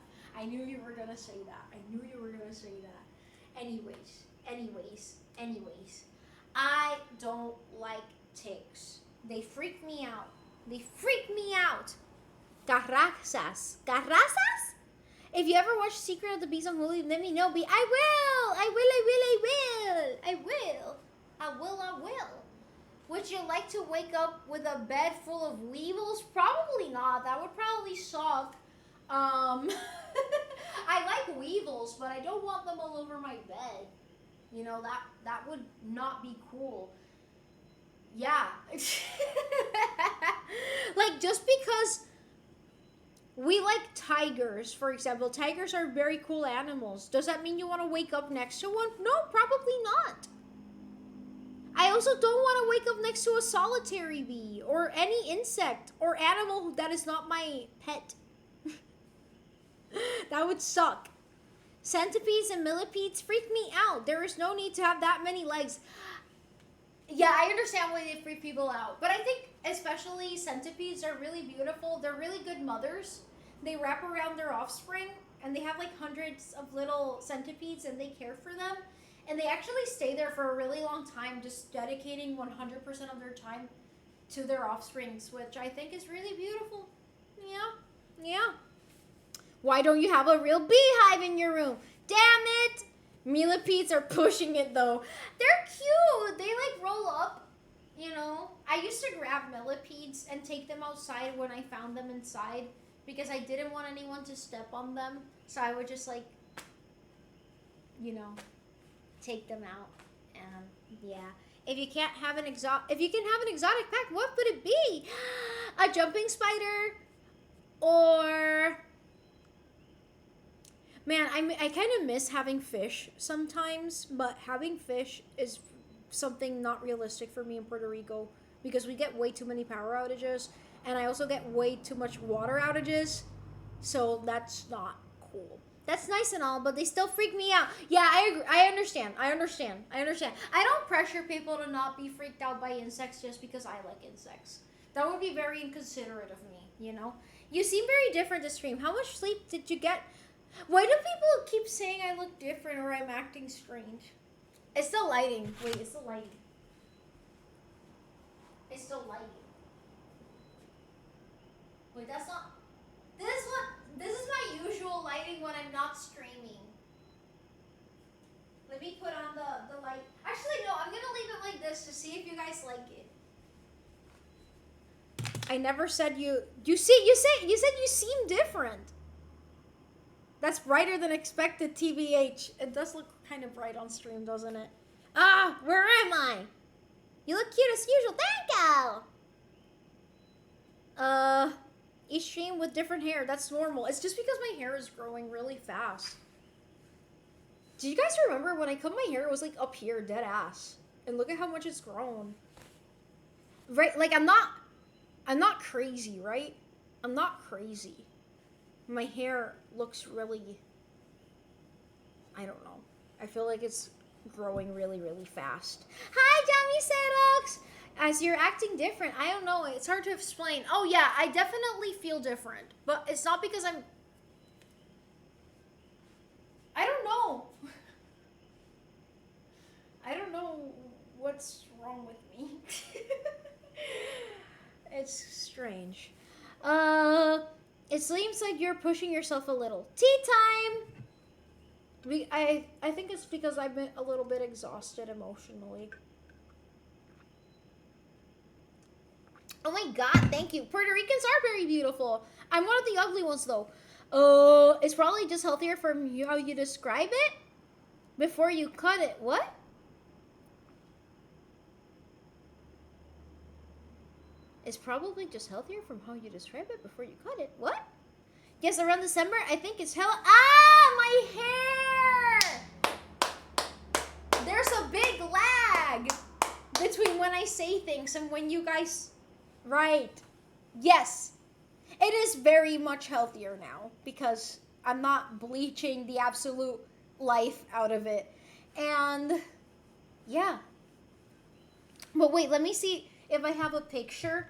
Anyways. I don't like ticks. They freak me out. Garrazas. If you ever watch Secret of the Bees on Hulu, let me know. I will. Would you like to wake up with a bed full of weevils? Probably not. That would probably suck. I like weevils, but I don't want them all over my bed. You know, that would not be cool. Yeah. Like, just because we like tigers, for example. Tigers are very cool animals. Does that mean you want to wake up next to one? No, probably not. I also don't want to wake up next to a solitary bee or any insect or animal that is not my pet. That would suck. Centipedes and millipedes freak me out. There is no need to have that many legs. Yeah, I understand why they freak people out. But I think especially centipedes are really beautiful. They're really good mothers. They wrap around their offspring and they have like hundreds of little centipedes and they care for them. And they actually stay there for a really long time, just dedicating 100% of their time to their offsprings, which I think is really beautiful. Yeah, yeah. Why don't you have a real beehive in your room? Damn it! Millipedes are pushing it though. They're cute. They like roll up, you know. I used to grab millipedes and take them outside when I found them inside because I didn't want anyone to step on them. So I would just like, you know, take them out. And yeah. If you can have an exotic pet, what would it be? A jumping spider, or man, I kind of miss having fish sometimes, but having fish is something not realistic for me in Puerto Rico because we get way too many power outages, and I also get way too much water outages, so that's not cool. That's nice and all, but they still freak me out. Yeah, I agree. I understand. I don't pressure people to not be freaked out by insects just because I like insects. That would be very inconsiderate of me, you know? You seem very different this stream. How much sleep did you get? Why do people keep saying I look different or I'm acting strange? it's the lighting. Wait, it's the lighting. It's the lighting. Wait, that's not... This is my usual lighting when I'm not streaming. Let me put on the light. Actually, no, I'm gonna leave it like this to see if you guys like it. I never said you said you seem different. That's brighter than expected, TBH. It does look kind of bright on stream, doesn't it? Ah, where am I? You look cute as usual. Thank you. Each stream with different hair. That's normal. It's just because my hair is growing really fast. Do you guys remember when I cut my hair? It was like up here, dead ass. And look at how much it's grown. Right, like I'm not crazy, right? I'm not crazy. My hair looks really, I don't know. I feel like it's growing really, really fast. Hi, Jamie Sedox! As you're acting different, I don't know. It's hard to explain. Oh yeah, I definitely feel different. But it's not because I don't know. I don't know what's wrong with me. It's strange. It seems like you're pushing yourself a little. Tea time! I think it's because I've been a little bit exhausted emotionally. Oh my god, thank you. Puerto Ricans are very beautiful. I'm one of the ugly ones though. It's probably just healthier from how you describe it before you cut it. What? It's probably just healthier from how you describe it before you cut it. What? Yes, around December, I think it's hella... Ah, my hair! There's a big lag between when I say things and when you guys... Right. Yes. It is very much healthier now because I'm not bleaching the absolute life out of it. And yeah. But wait, let me see if I have a picture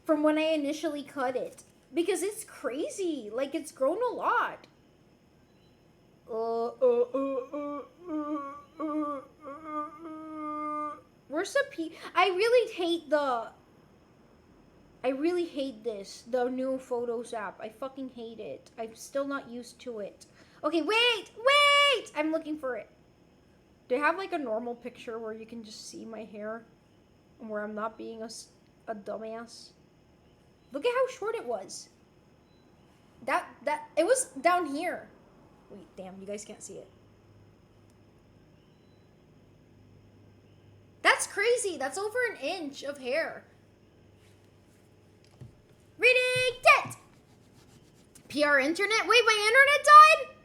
from when I initially cut it. Because it's crazy. Like, it's grown a lot. Where's the I really hate this. The new Photos app. I fucking hate it. I'm still not used to it. Okay, wait! I'm looking for it. Do they have like a normal picture where you can just see my hair? And where I'm not being a dumbass? Look at how short it was. It was down here. Wait, damn, you guys can't see it. That's crazy. That's over an inch of hair. Reading debt. PR internet? Wait, my internet died?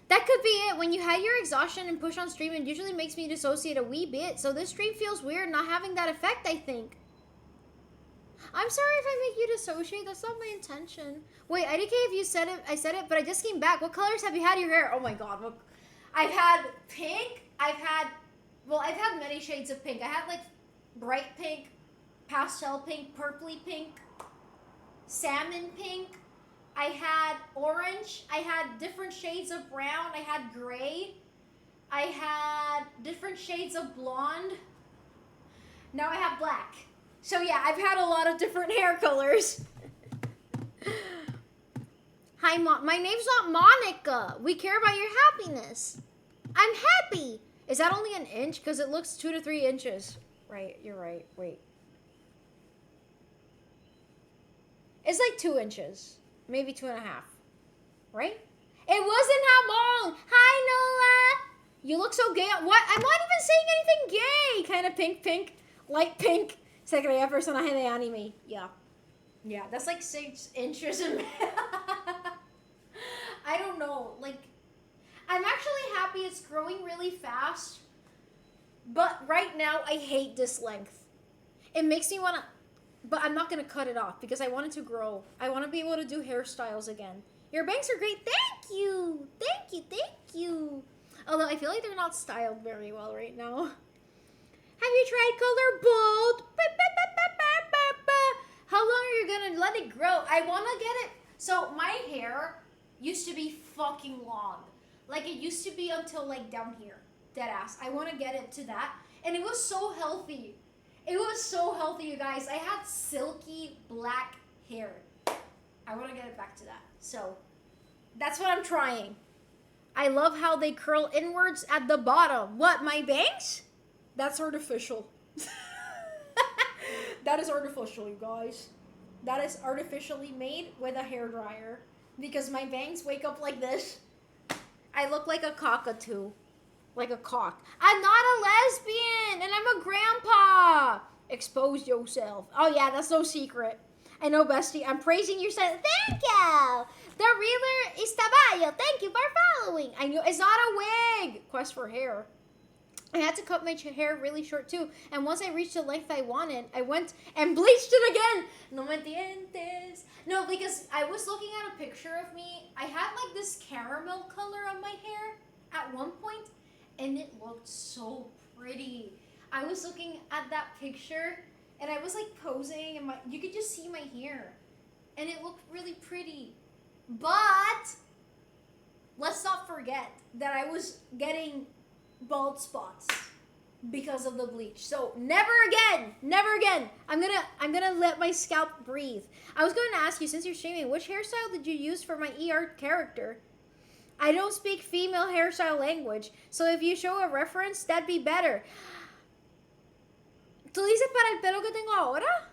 That could be it. When you had your exhaustion and push on stream, it usually makes me dissociate a wee bit. So this stream feels weird not having that effect, I think. I'm sorry if I make you dissociate. That's not my intention. Wait, IDK, if you said it, I said it, but I just came back. What colors have you had in your hair? Oh my god. What? I've had pink. I've had many shades of pink. I had like bright pink, pastel pink, purpley pink, salmon pink. I had orange. I had different shades of brown. I had gray. I had different shades of blonde. Now I have black. So yeah, I've had a lot of different hair colors. Hi, my name's not Monica. We care about your happiness. I'm happy. Is that only an inch? Because it looks 2 to 3 inches. Right, you're right. Wait. It's like 2 inches. Maybe 2.5. Right? It wasn't how long. Hi, Nola. You look so gay. What? I'm not even saying anything gay. Kind of pink. Light pink. Se creía personaje de anime. Yeah. Yeah, that's like 6 inches in I don't know. Like, I'm actually happy it's growing really fast. But right now, I hate this length. It makes me want to... But I'm not going to cut it off because I want it to grow. I want to be able to do hairstyles again. Your bangs are great. Thank you. Thank you. Although I feel like they're not styled very well right now. Have you tried color bold? How long are you gonna let it grow? I wanna get it. So my hair used to be fucking long. Like it used to be until like down here. Dead ass. I wanna get it to that. And it was so healthy. It was so healthy, you guys. I had silky black hair. I wanna get it back to that. So that's what I'm trying. I love how they curl inwards at the bottom. What, my bangs? That's artificial. That is artificial, you guys. That is artificially made with a hairdryer. Because my bangs wake up like this. I look like a cockatoo. Like a cock. I'm not a lesbian, and I'm a grandpa. Expose yourself. Oh yeah, that's no secret. I know, bestie. I'm praising your son. Thank you. The reeler is Tabayo. Thank you for following. I knew it's not a wig. Quest for hair. I had to cut my hair really short too. And once I reached the length I wanted, I went and bleached it again. No me entiendes. No, because I was looking at a picture of me. I had like this caramel color on my hair at one point, and it looked so pretty. I was looking at that picture, and I was like posing, and you could just see my hair, and it looked really pretty. But let's not forget that I was getting bald spots because of the bleach. So never again. I'm gonna let my scalp breathe. I was going to ask you, since you're streaming, which hairstyle did you use for my ER character? I don't speak female hairstyle language, so if you show a reference, that'd be better. ¿Tú dices para el pelo que tengo ahora?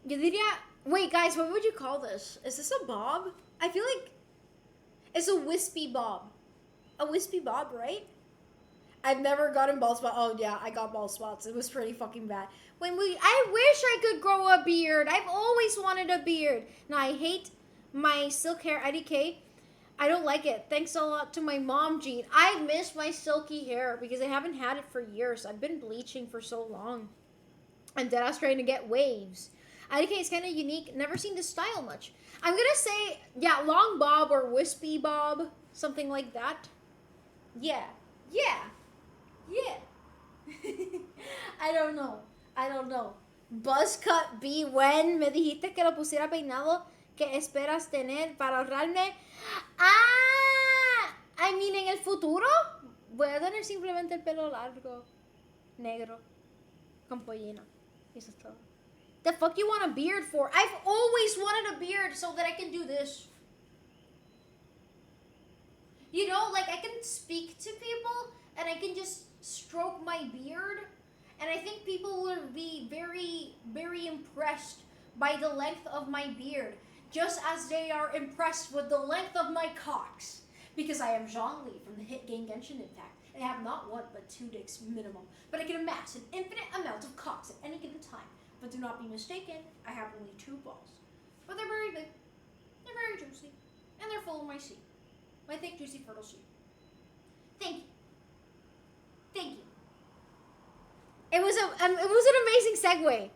Yo diría, wait guys, what would you call this? Is this a bob? I feel like it's a wispy bob. A wispy bob, right? I've never gotten bald spots. Oh yeah, I got bald spots. It was pretty fucking bad. I wish I could grow a beard. I've always wanted a beard. Now I hate my silk hair, IDK. I don't like it. Thanks a lot to my mom, Jean. I miss my silky hair because I haven't had it for years. I've been bleaching for so long. I'm dead ass trying to get waves. IDK is kind of unique. Never seen this style much. I'm gonna say, yeah, long bob or wispy bob. Something like that. Yeah. I don't know. Buzz cut B when me dijiste que lo pusiera peinado que esperas tener para ahorrarme. I mean, en el futuro voy a tener simplemente el pelo largo, negro, con pollina. Eso es todo. The fuck you want a beard for? I've always wanted a beard so that I can do this. You know, like I can speak to people and I can just stroke my beard. And I think people will be very, very impressed by the length of my beard. Just as they are impressed with the length of my cocks. Because I am Zhongli from the hit game Genshin Impact. And I have not one but 2 dicks minimum. But I can amass an infinite amount of cocks at any given time. But do not be mistaken, I have only 2 balls. But they're very big. They're very juicy. And they're full of my seed. My thick, juicy, fertile seed. Thank you. Thank you. It was an amazing segue.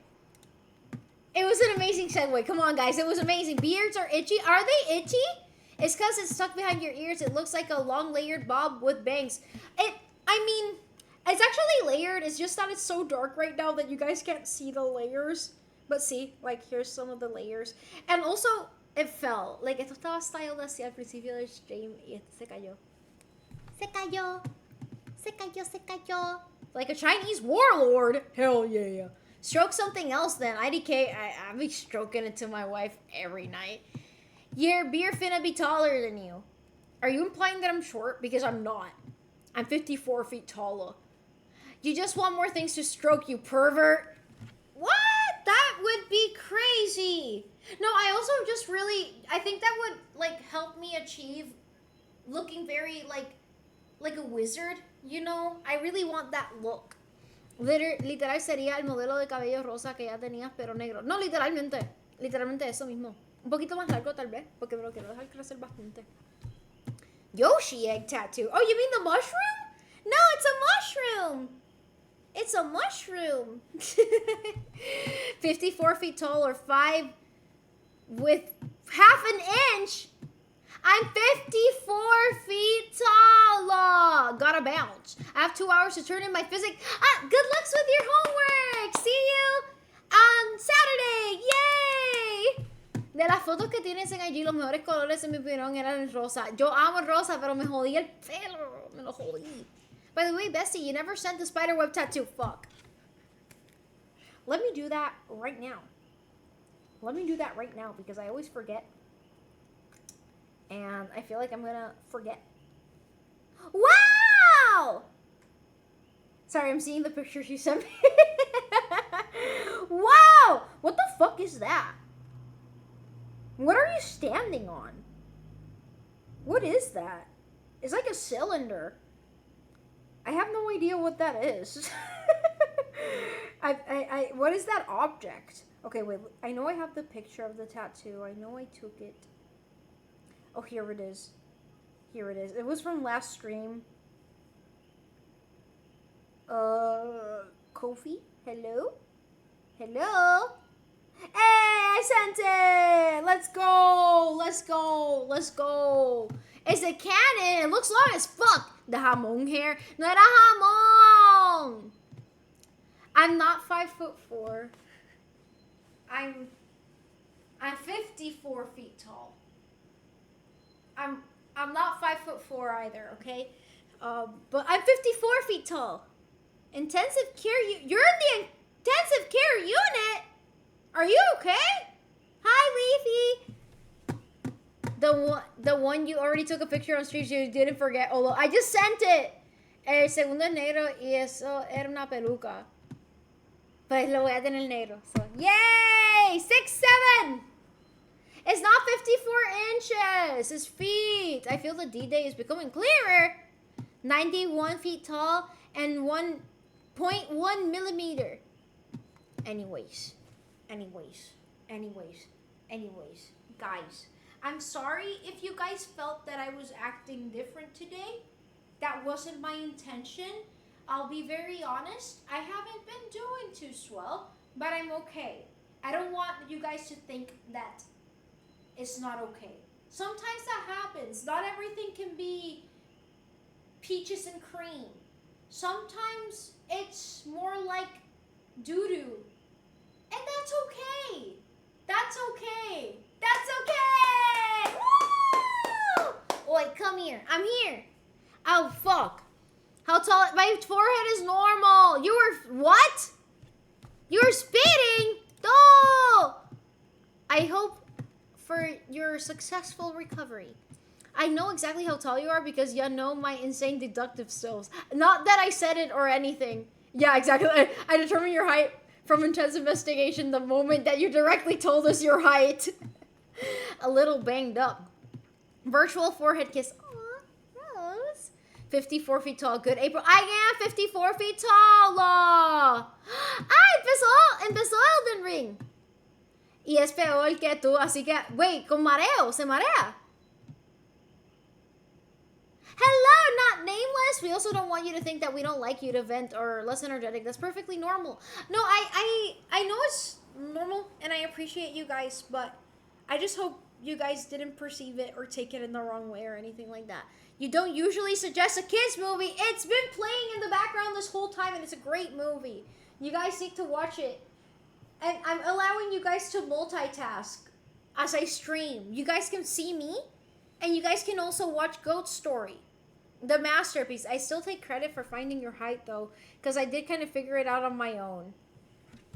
It was an amazing segue. Come on, guys. It was amazing. Beards are itchy. Are they itchy? It's because it's stuck behind your ears. It looks like a long layered bob with bangs. I mean, it's actually layered. It's just that it's so dark right now that you guys can't see the layers. But see, like, here's some of the layers. And also, it fell. Like, esto estaba styled así al principio del stream y se cayó. Se cayó. Se cayó, se cayó. Like a Chinese warlord. Hell yeah. Stroke something else then. IDK, I be stroking it to my wife every night. Your beard finna be taller than you. Are you implying that I'm short? Because I'm not. I'm 54 feet taller. You just want more things to stroke, you pervert. What? That would be crazy. No, I also just really, I think that would like help me achieve looking very like a wizard, you know? I really want that look. Literal sería el modelo de cabello rosa que ya tenías, pero negro. No, literalmente eso mismo. Un poquito más largo tal vez, porque me lo quiero dejar crecer bastante. Yoshi egg tattoo. Oh, you mean the mushroom? No, it's a mushroom. It's a mushroom. 54 feet tall or 5 with half an inch. I'm 54 feet tall. Gotta bounce. I have 2 hours to turn in my physics. Good lucks with your homework. See you on Saturday. Yay. De las fotos que tienes en IG, los mejores colores en mi opinión eran el rosa. Yo amo el rosa, pero me jodí el pelo. Me lo jodí. By the way, Bestie, you never sent the spiderweb tattoo. Fuck. Let me do that right now. Let me do that right now because I always forget. And I feel like I'm gonna forget. Wow! Sorry, I'm seeing the picture she sent me. Wow! What the fuck is that? What are you standing on? What is that? It's like a cylinder. I have no idea what that is. What is that object? Okay, wait. I know I have the picture of the tattoo. I know I took it. Oh, here it is. Here it is. It was from last stream. Kofi? Hello? Hello? Hey, I sent it! Let's go! Let's go! Let's go! It's a cannon! It looks long as fuck! The hamon hair. Not a hamon! I'm not 5'4". I'm 54 feet tall. I'm not 5'4" either, okay? But I'm 54 feet tall. Intensive care you're in the intensive care unit? Are you okay? Hi, Leafy. The one you already took a picture on stream, you didn't forget. Although I just sent it. El segundo es negro y eso era una peluca. Pues lo voy a tener negro. So, yay! 6'7". It's not 54 inches. It's feet. I feel the D-Day is becoming clearer. 91 feet tall and 1.1 millimeter. Anyways. Guys, I'm sorry if you guys felt that I was acting different today. That wasn't my intention. I'll be very honest. I haven't been doing too swell, but I'm okay. I don't want you guys to think that it's not okay. Sometimes that happens. Not everything can be peaches and cream. Sometimes it's more like doo-doo. And that's okay. That's okay. That's okay. Woo! Oi, come here. I'm here. Oh, fuck. How tall? My forehead is normal. You were, what? You were spitting? Oh! I hope for your successful recovery. I know exactly how tall you are because you know my insane deductive skills. Not that I said it or anything. Yeah, exactly. I determined your height from intense investigation the moment that you directly told us your height. A little banged up. Virtual forehead kiss. Aw, Rose. 54 feet tall. Good, April. I am 54 feet tall. Empezó Elden Ring. Y es peor que tú, así que, wait, con mareo, se marea. Hello, not nameless. We also don't want you to think that we don't like you to vent or less energetic. That's perfectly normal. No, I know it's normal and I appreciate you guys, but I just hope you guys didn't perceive it or take it in the wrong way or anything like that. You don't usually suggest a kids movie. It's been playing in the background this whole time and it's a great movie. You guys need to watch it. And I'm allowing you guys to multitask as I stream. You guys can see me and you guys can also watch Goat Story. The masterpiece. I still take credit for finding your height though, because I did kind of figure it out on my own.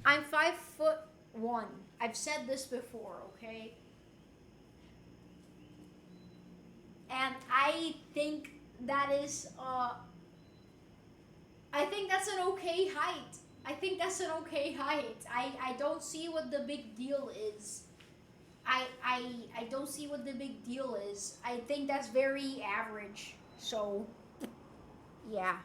I'm 5'1". I've said this before, okay? And I think that is I think that's an okay height. I think that's an okay height. I don't see what the big deal is. I don't see what the big deal is. I think that's very average. So, yeah.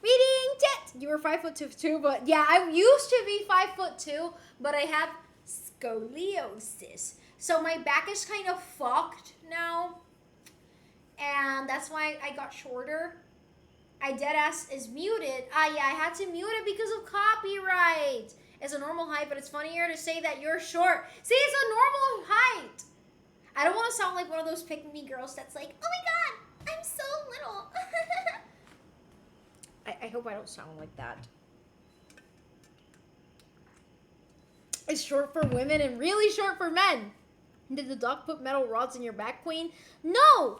Reading chat. You were 5'2" too, but yeah, I used to be 5'2", but I have scoliosis. So my back is kind of fucked now. And that's why I got shorter. I deadass is muted. Yeah, I had to mute it because of copyright. It's a normal height, but it's funnier to say that you're short. See, it's a normal height. I don't want to sound like one of those pick-me girls that's like, oh my god, I'm so little. I hope I don't sound like that. It's short for women and really short for men. Did the dog put metal rods in your back, queen? No!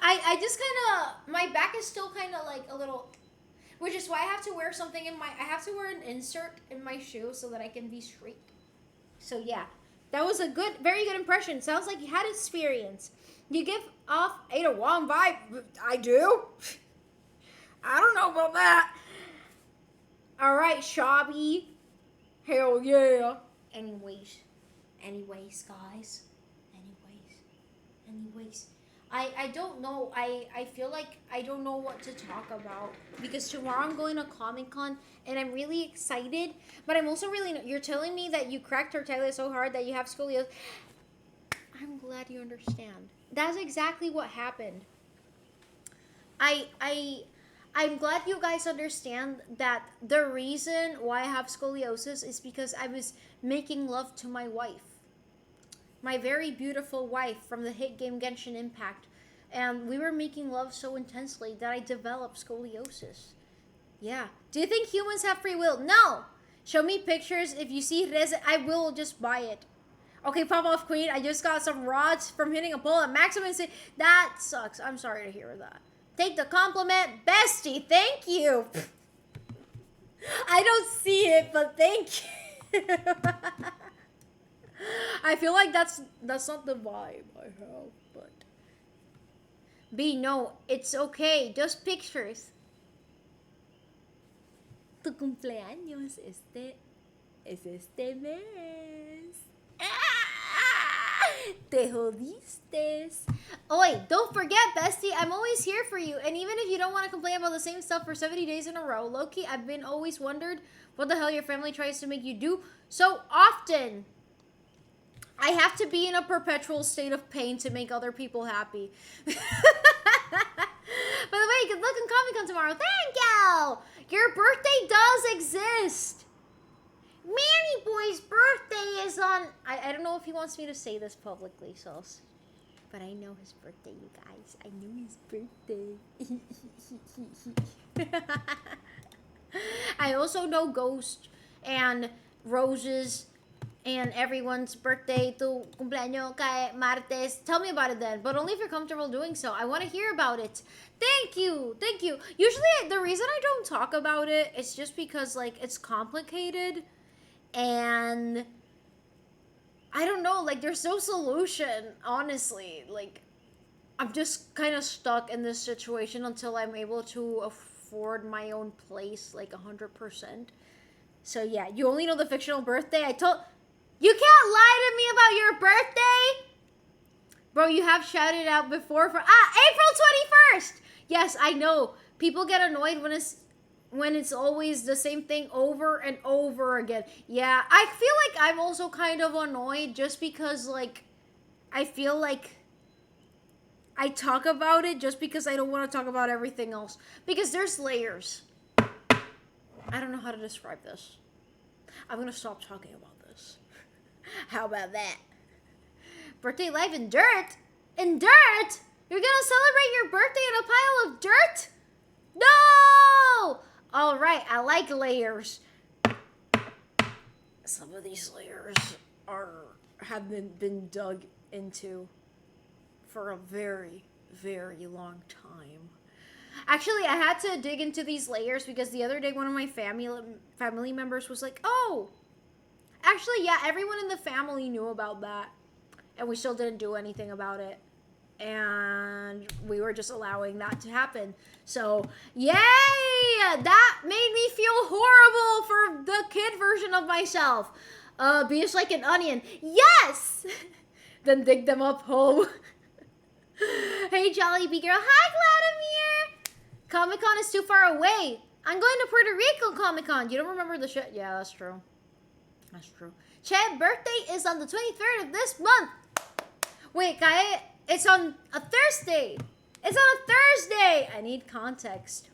I just kind of, my back is still kind of like a little, which is why I have to wear something in my, I have to wear an insert in my shoe so that I can be straight. So yeah, that was a good, very good impression. Sounds like you had experience. You give off Ada Wong vibe. I do. I don't know about that. All right, Shabby. Hell yeah. Anyways, guys. Anyways. I don't know. I feel like I don't know what to talk about because tomorrow I'm going to Comic-Con and I'm really excited. But I'm also really, you're telling me that you cracked Tortilla so hard that you have scoliosis. I'm glad you understand. That's exactly what happened. I'm glad you guys understand that the reason why I have scoliosis is because I was making love to my wife. My very beautiful wife from the hit game Genshin Impact. And we were making love so intensely that I developed scoliosis. Yeah. Do you think humans have free will? No! Show me pictures. If you see resin, I will just buy it. Okay, pop off queen. I just got some rods from hitting a pole at maximum. That sucks. I'm sorry to hear that. Take the compliment. Bestie, thank you. I don't see it, but thank you. I feel like that's not the vibe I have, but B, no, it's okay. Just pictures. Tu cumpleaños es este mes. Te jodiste. Oi, don't forget, bestie, I'm always here for you. And even if you don't want to complain about the same stuff for 70 days in a row, low-key, I've been always wondered what the hell your family tries to make you do so often. I have to be in a perpetual state of pain to make other people happy. By the way, good luck on Comic-Con tomorrow. Thank you! Your birthday does exist. Manny Boy's birthday is on... I don't know if he wants me to say this publicly, so... But I know his birthday, you guys. I know his birthday. I also know Ghost and Roses and everyone's birthday. Tu cumpleaños cae martes. Tell me about it then, but only if you're comfortable doing so. I want to hear about it. Thank you. Thank you. Usually the reason I don't talk about it is just because like it's complicated and I don't know, like there's no solution, honestly. Like I'm just kind of stuck in this situation until I'm able to afford my own place like 100%. So yeah, you only know the fictional birthday. You can't lie to me about your birthday. Bro, you have shouted out before for April 21st. Yes, I know. People get annoyed when it's when it's always the same thing over and over again. Yeah, I feel like I'm also kind of annoyed just because, like, I feel like I talk about it just because I don't want to talk about everything else. Because there's layers. I don't know how to describe this. I'm going to stop talking about this. How about that? Birthday life in dirt? In dirt? You're going to celebrate your birthday in a pile of dirt? No! All right, I like layers. Some of these layers have been dug into for a very, very long time. Actually, I had to dig into these layers because the other day one of my family members was like, "Oh, actually, yeah, everyone in the family knew about that, and we still didn't do anything about it." And we were just allowing that to happen. So, yay! That made me feel horrible for the kid version of myself. Be just like an onion. Yes! Then dig them up, ho. Hey, Jolly Bee Girl. Hi, Vladimir! Comic-Con is too far away. I'm going to Puerto Rico Comic-Con. You don't remember the shit? Yeah, that's true. That's true. Chad's birthday is on the 23rd of this month. Wait, Kai, it's on a Thursday. It's on a Thursday. I need context.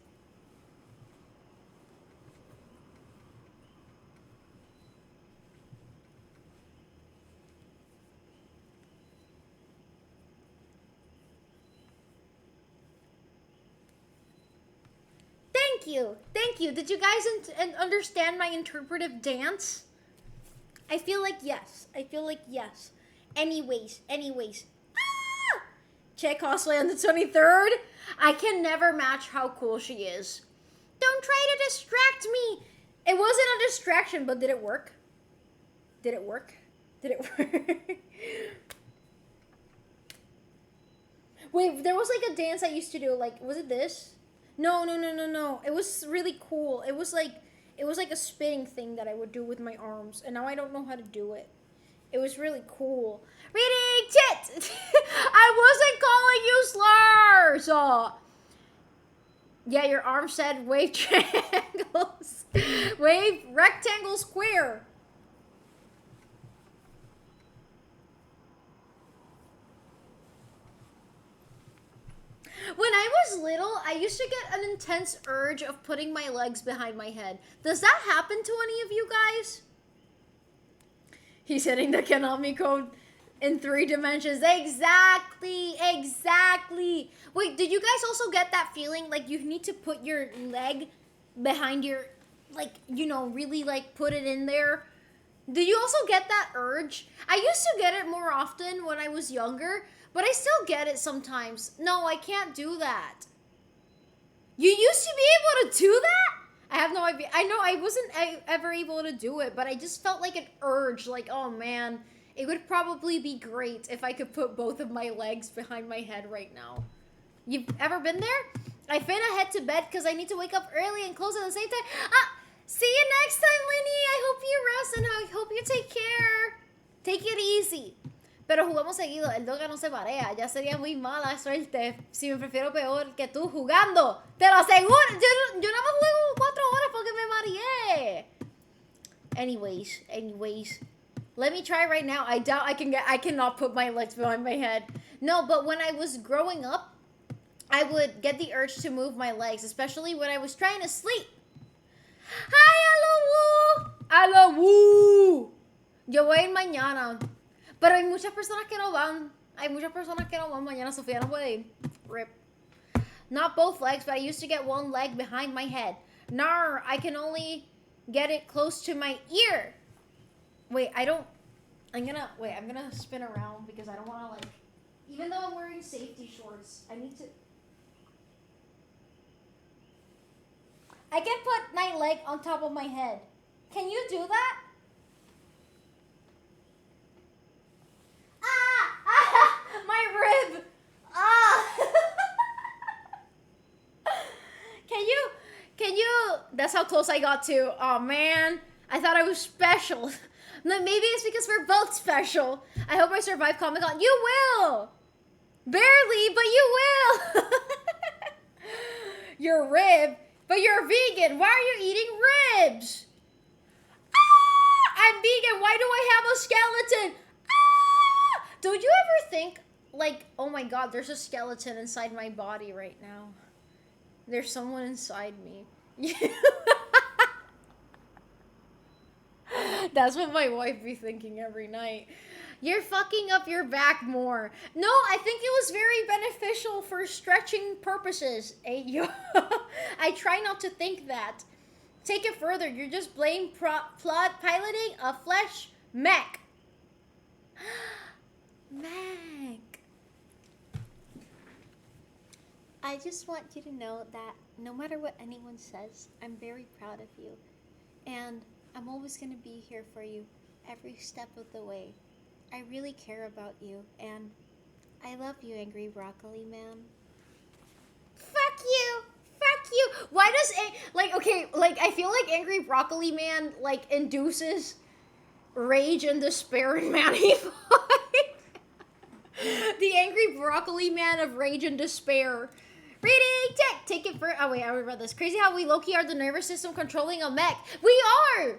Thank you. Thank you. Did you guys understand my interpretive dance? I feel like yes. I feel like yes. Anyways. Ah! Check cosplay on the 23rd. I can never match how cool she is. Don't try to distract me. It wasn't a distraction, but did it work? Did it work? Did it work? Wait, there was like a dance I used to do. Like, was it this? No. It was really cool. It was like a spinning thing that I would do with my arms, and now I don't know how to do it. It was really cool. Reading tit! I wasn't calling you slurs! Yeah, your arm said wave triangles. Wave rectangle square. When I was little, I used to get an intense urge of putting my legs behind my head. Does that happen to any of you guys? He's hitting the Konami code in 3 dimensions. Exactly. Wait, did you guys also get that feeling like you need to put your leg behind your, like, you know, really like put it in there? Do you also get that urge? I used to get it more often when I was younger, but I still get it sometimes. No, I can't do that. You used to be able to do that? I have no idea. I know I wasn't ever able to do it, but I just felt like an urge. Like, oh man, it would probably be great if I could put both of my legs behind my head right now. You've ever been there? I finna head to bed because I need to wake up early and close at the same time. See you next time, Linny. I hope you rest and I hope you take care. Take it easy. Pero jugamos seguido. El Doga no se marea. Ya sería muy mala suerte si me prefiero peor que tú jugando. Te lo aseguro. Yo nada más juego 4 horas porque me mareé. Anyways. Let me try right now. I doubt I cannot put my legs behind my head. No, but when I was growing up, I would get the urge to move my legs, especially when I was trying to sleep. Hi, Alowu. Yo voy a ir mañana. Pero hay muchas personas que no van. Mañana Sofía no puede ir. Rip. Not both legs, but I used to get one leg behind my head. Nar, I can only get it close to my ear. Wait, I'm gonna spin around because I don't want to, like, even though I'm wearing safety shorts, I can put my leg on top of my head. Can you do that? My rib. Can you, that's how close I got to. Oh man, I thought I was special. No, maybe it's because we're both special. I hope I survive Comic-Con. You will. Barely, but you will. Your rib. But you're vegan. Why are you eating ribs? Ah! I'm vegan. Why do I have a skeleton? Ah! Don't you ever think, like, oh my god, there's a skeleton inside my body right now? There's someone inside me. That's what my wife be thinking every night. You're fucking up your back more. No, I think it was very beneficial for stretching purposes. Ayo. I try not to think that. Take it further. You're just blame plot piloting a flesh mech. Mech. I just want you to know that no matter what anyone says, I'm very proud of you. And I'm always going to be here for you every step of the way. I really care about you, and I love you, Angry Broccoli Man. Fuck you! Fuck you! Why does, I feel like Angry Broccoli Man, like, induces rage and despair in Manny Boy. The Angry Broccoli Man of rage and despair. Reading tech, take it for. Oh wait, I already read this. Crazy how we low-key are the nervous system controlling a mech. We are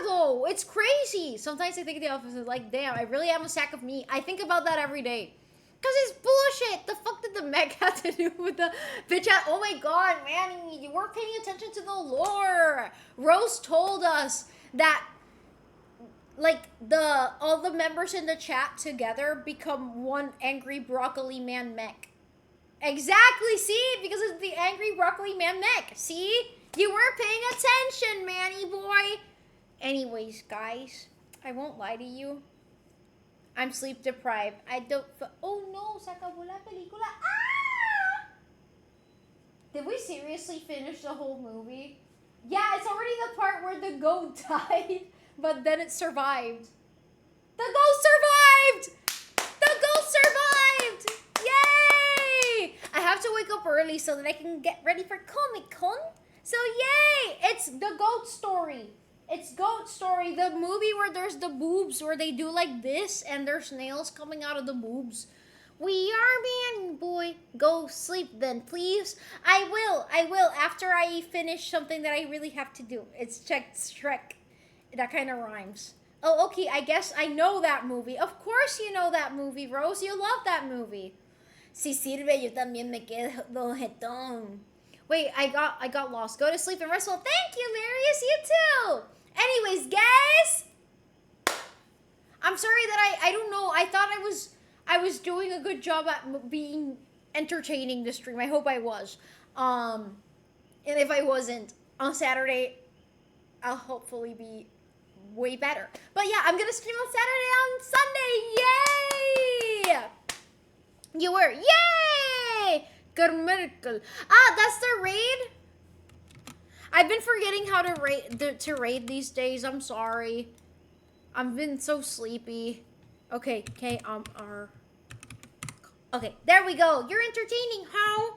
though. It's crazy. Sometimes I think of the opposite. Like, damn, I really am a sack of meat. I think about that every day. Cause it's bullshit. The fuck did the mech have to do with the bitch? Oh my god, Manny, you weren't paying attention to the lore. Rose told us that, like, all the members in the chat together become one Angry Broccoli Man mech. Exactly, see? Because it's the Angry Broccoli Man mech. See? You weren't paying attention, Manny boy. Anyways, guys, I won't lie to you. I'm sleep deprived. I don't... Oh no, se acabó la película. Ah! Did we seriously finish the whole movie? Yeah, it's already the part where the goat died, but then it survived. The goat survived! The goat survived! Yay! I have to wake up early so that I can get ready for Comic-Con. So yay! It's the goat story. It's Goat Story, the movie where there's the boobs, where they do like this and there's nails coming out of the boobs. We are Manny boy. Go sleep then, please. I will, after I finish something that I really have to do. It's check Shrek. That kind of rhymes. Oh, okay, I guess I know that movie. Of course you know that movie, Rose. You love that movie. Si sirve, yo también me quedo jetón. Wait, I got lost. Go to sleep and rest well. Thank you, Marius. You too. Anyways, guys, I'm sorry that I don't know. I thought I was doing a good job at being entertaining this stream. I hope I was. And if I wasn't, on Saturday, I'll hopefully be way better. But yeah, I'm gonna stream on Saturday, on Sunday. Yay! You were, yay! Good miracle. Ah, that's the raid. I've been forgetting how to raid these days. I'm sorry. I've been so sleepy. Okay, okay, there we go. You're entertaining, how?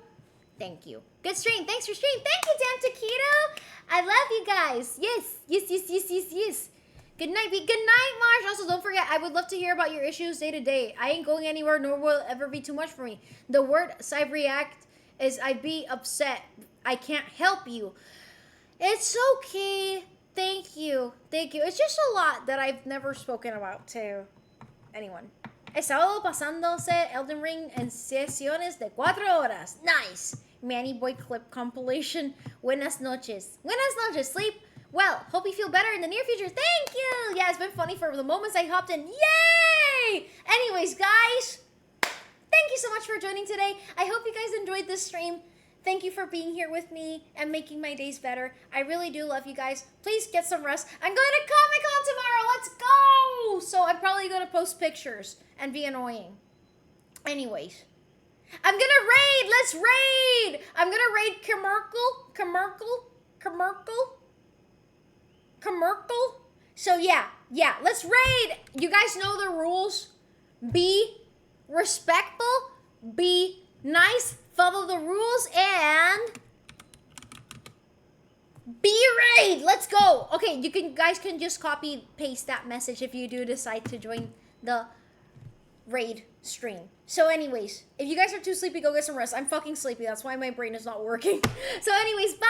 Thank you. Good stream. Thanks for stream. Thank you, Damn Taquito. I love you guys. Yes. Good night, Good night, Marsh. Also, don't forget, I would love to hear about your issues day to day. I ain't going anywhere, nor will it ever be too much for me. The word I react is I be upset. I can't help you. It's okay. Thank you. It's just a lot that I've never spoken about to anyone. El sábado pasándose Elden Ring en sesiones de 4 horas. Nice. Manny Boy clip compilation. Buenas noches. Sleep well. Hope you feel better in the near future. Thank you. Yeah, it's been funny for the moments I hopped in. Yay! Anyways, guys, thank you so much for joining today. I hope you guys enjoyed this stream. Thank you for being here with me and making my days better. I really do love you guys. Please get some rest. I'm going to Comic-Con tomorrow. Let's go. So I'm probably going to post pictures and be annoying. Anyways, I'm going to raid. Let's raid. I'm going to raid Commercial. So yeah, let's raid. You guys know the rules. Be respectful. Be nice. Follow the rules and be raid. Let's go. Okay, guys can just copy paste that message if you do decide to join the raid stream. So anyways, if you guys are too sleepy, go get some rest. I'm fucking sleepy. That's why my brain is not working. So anyways, bye.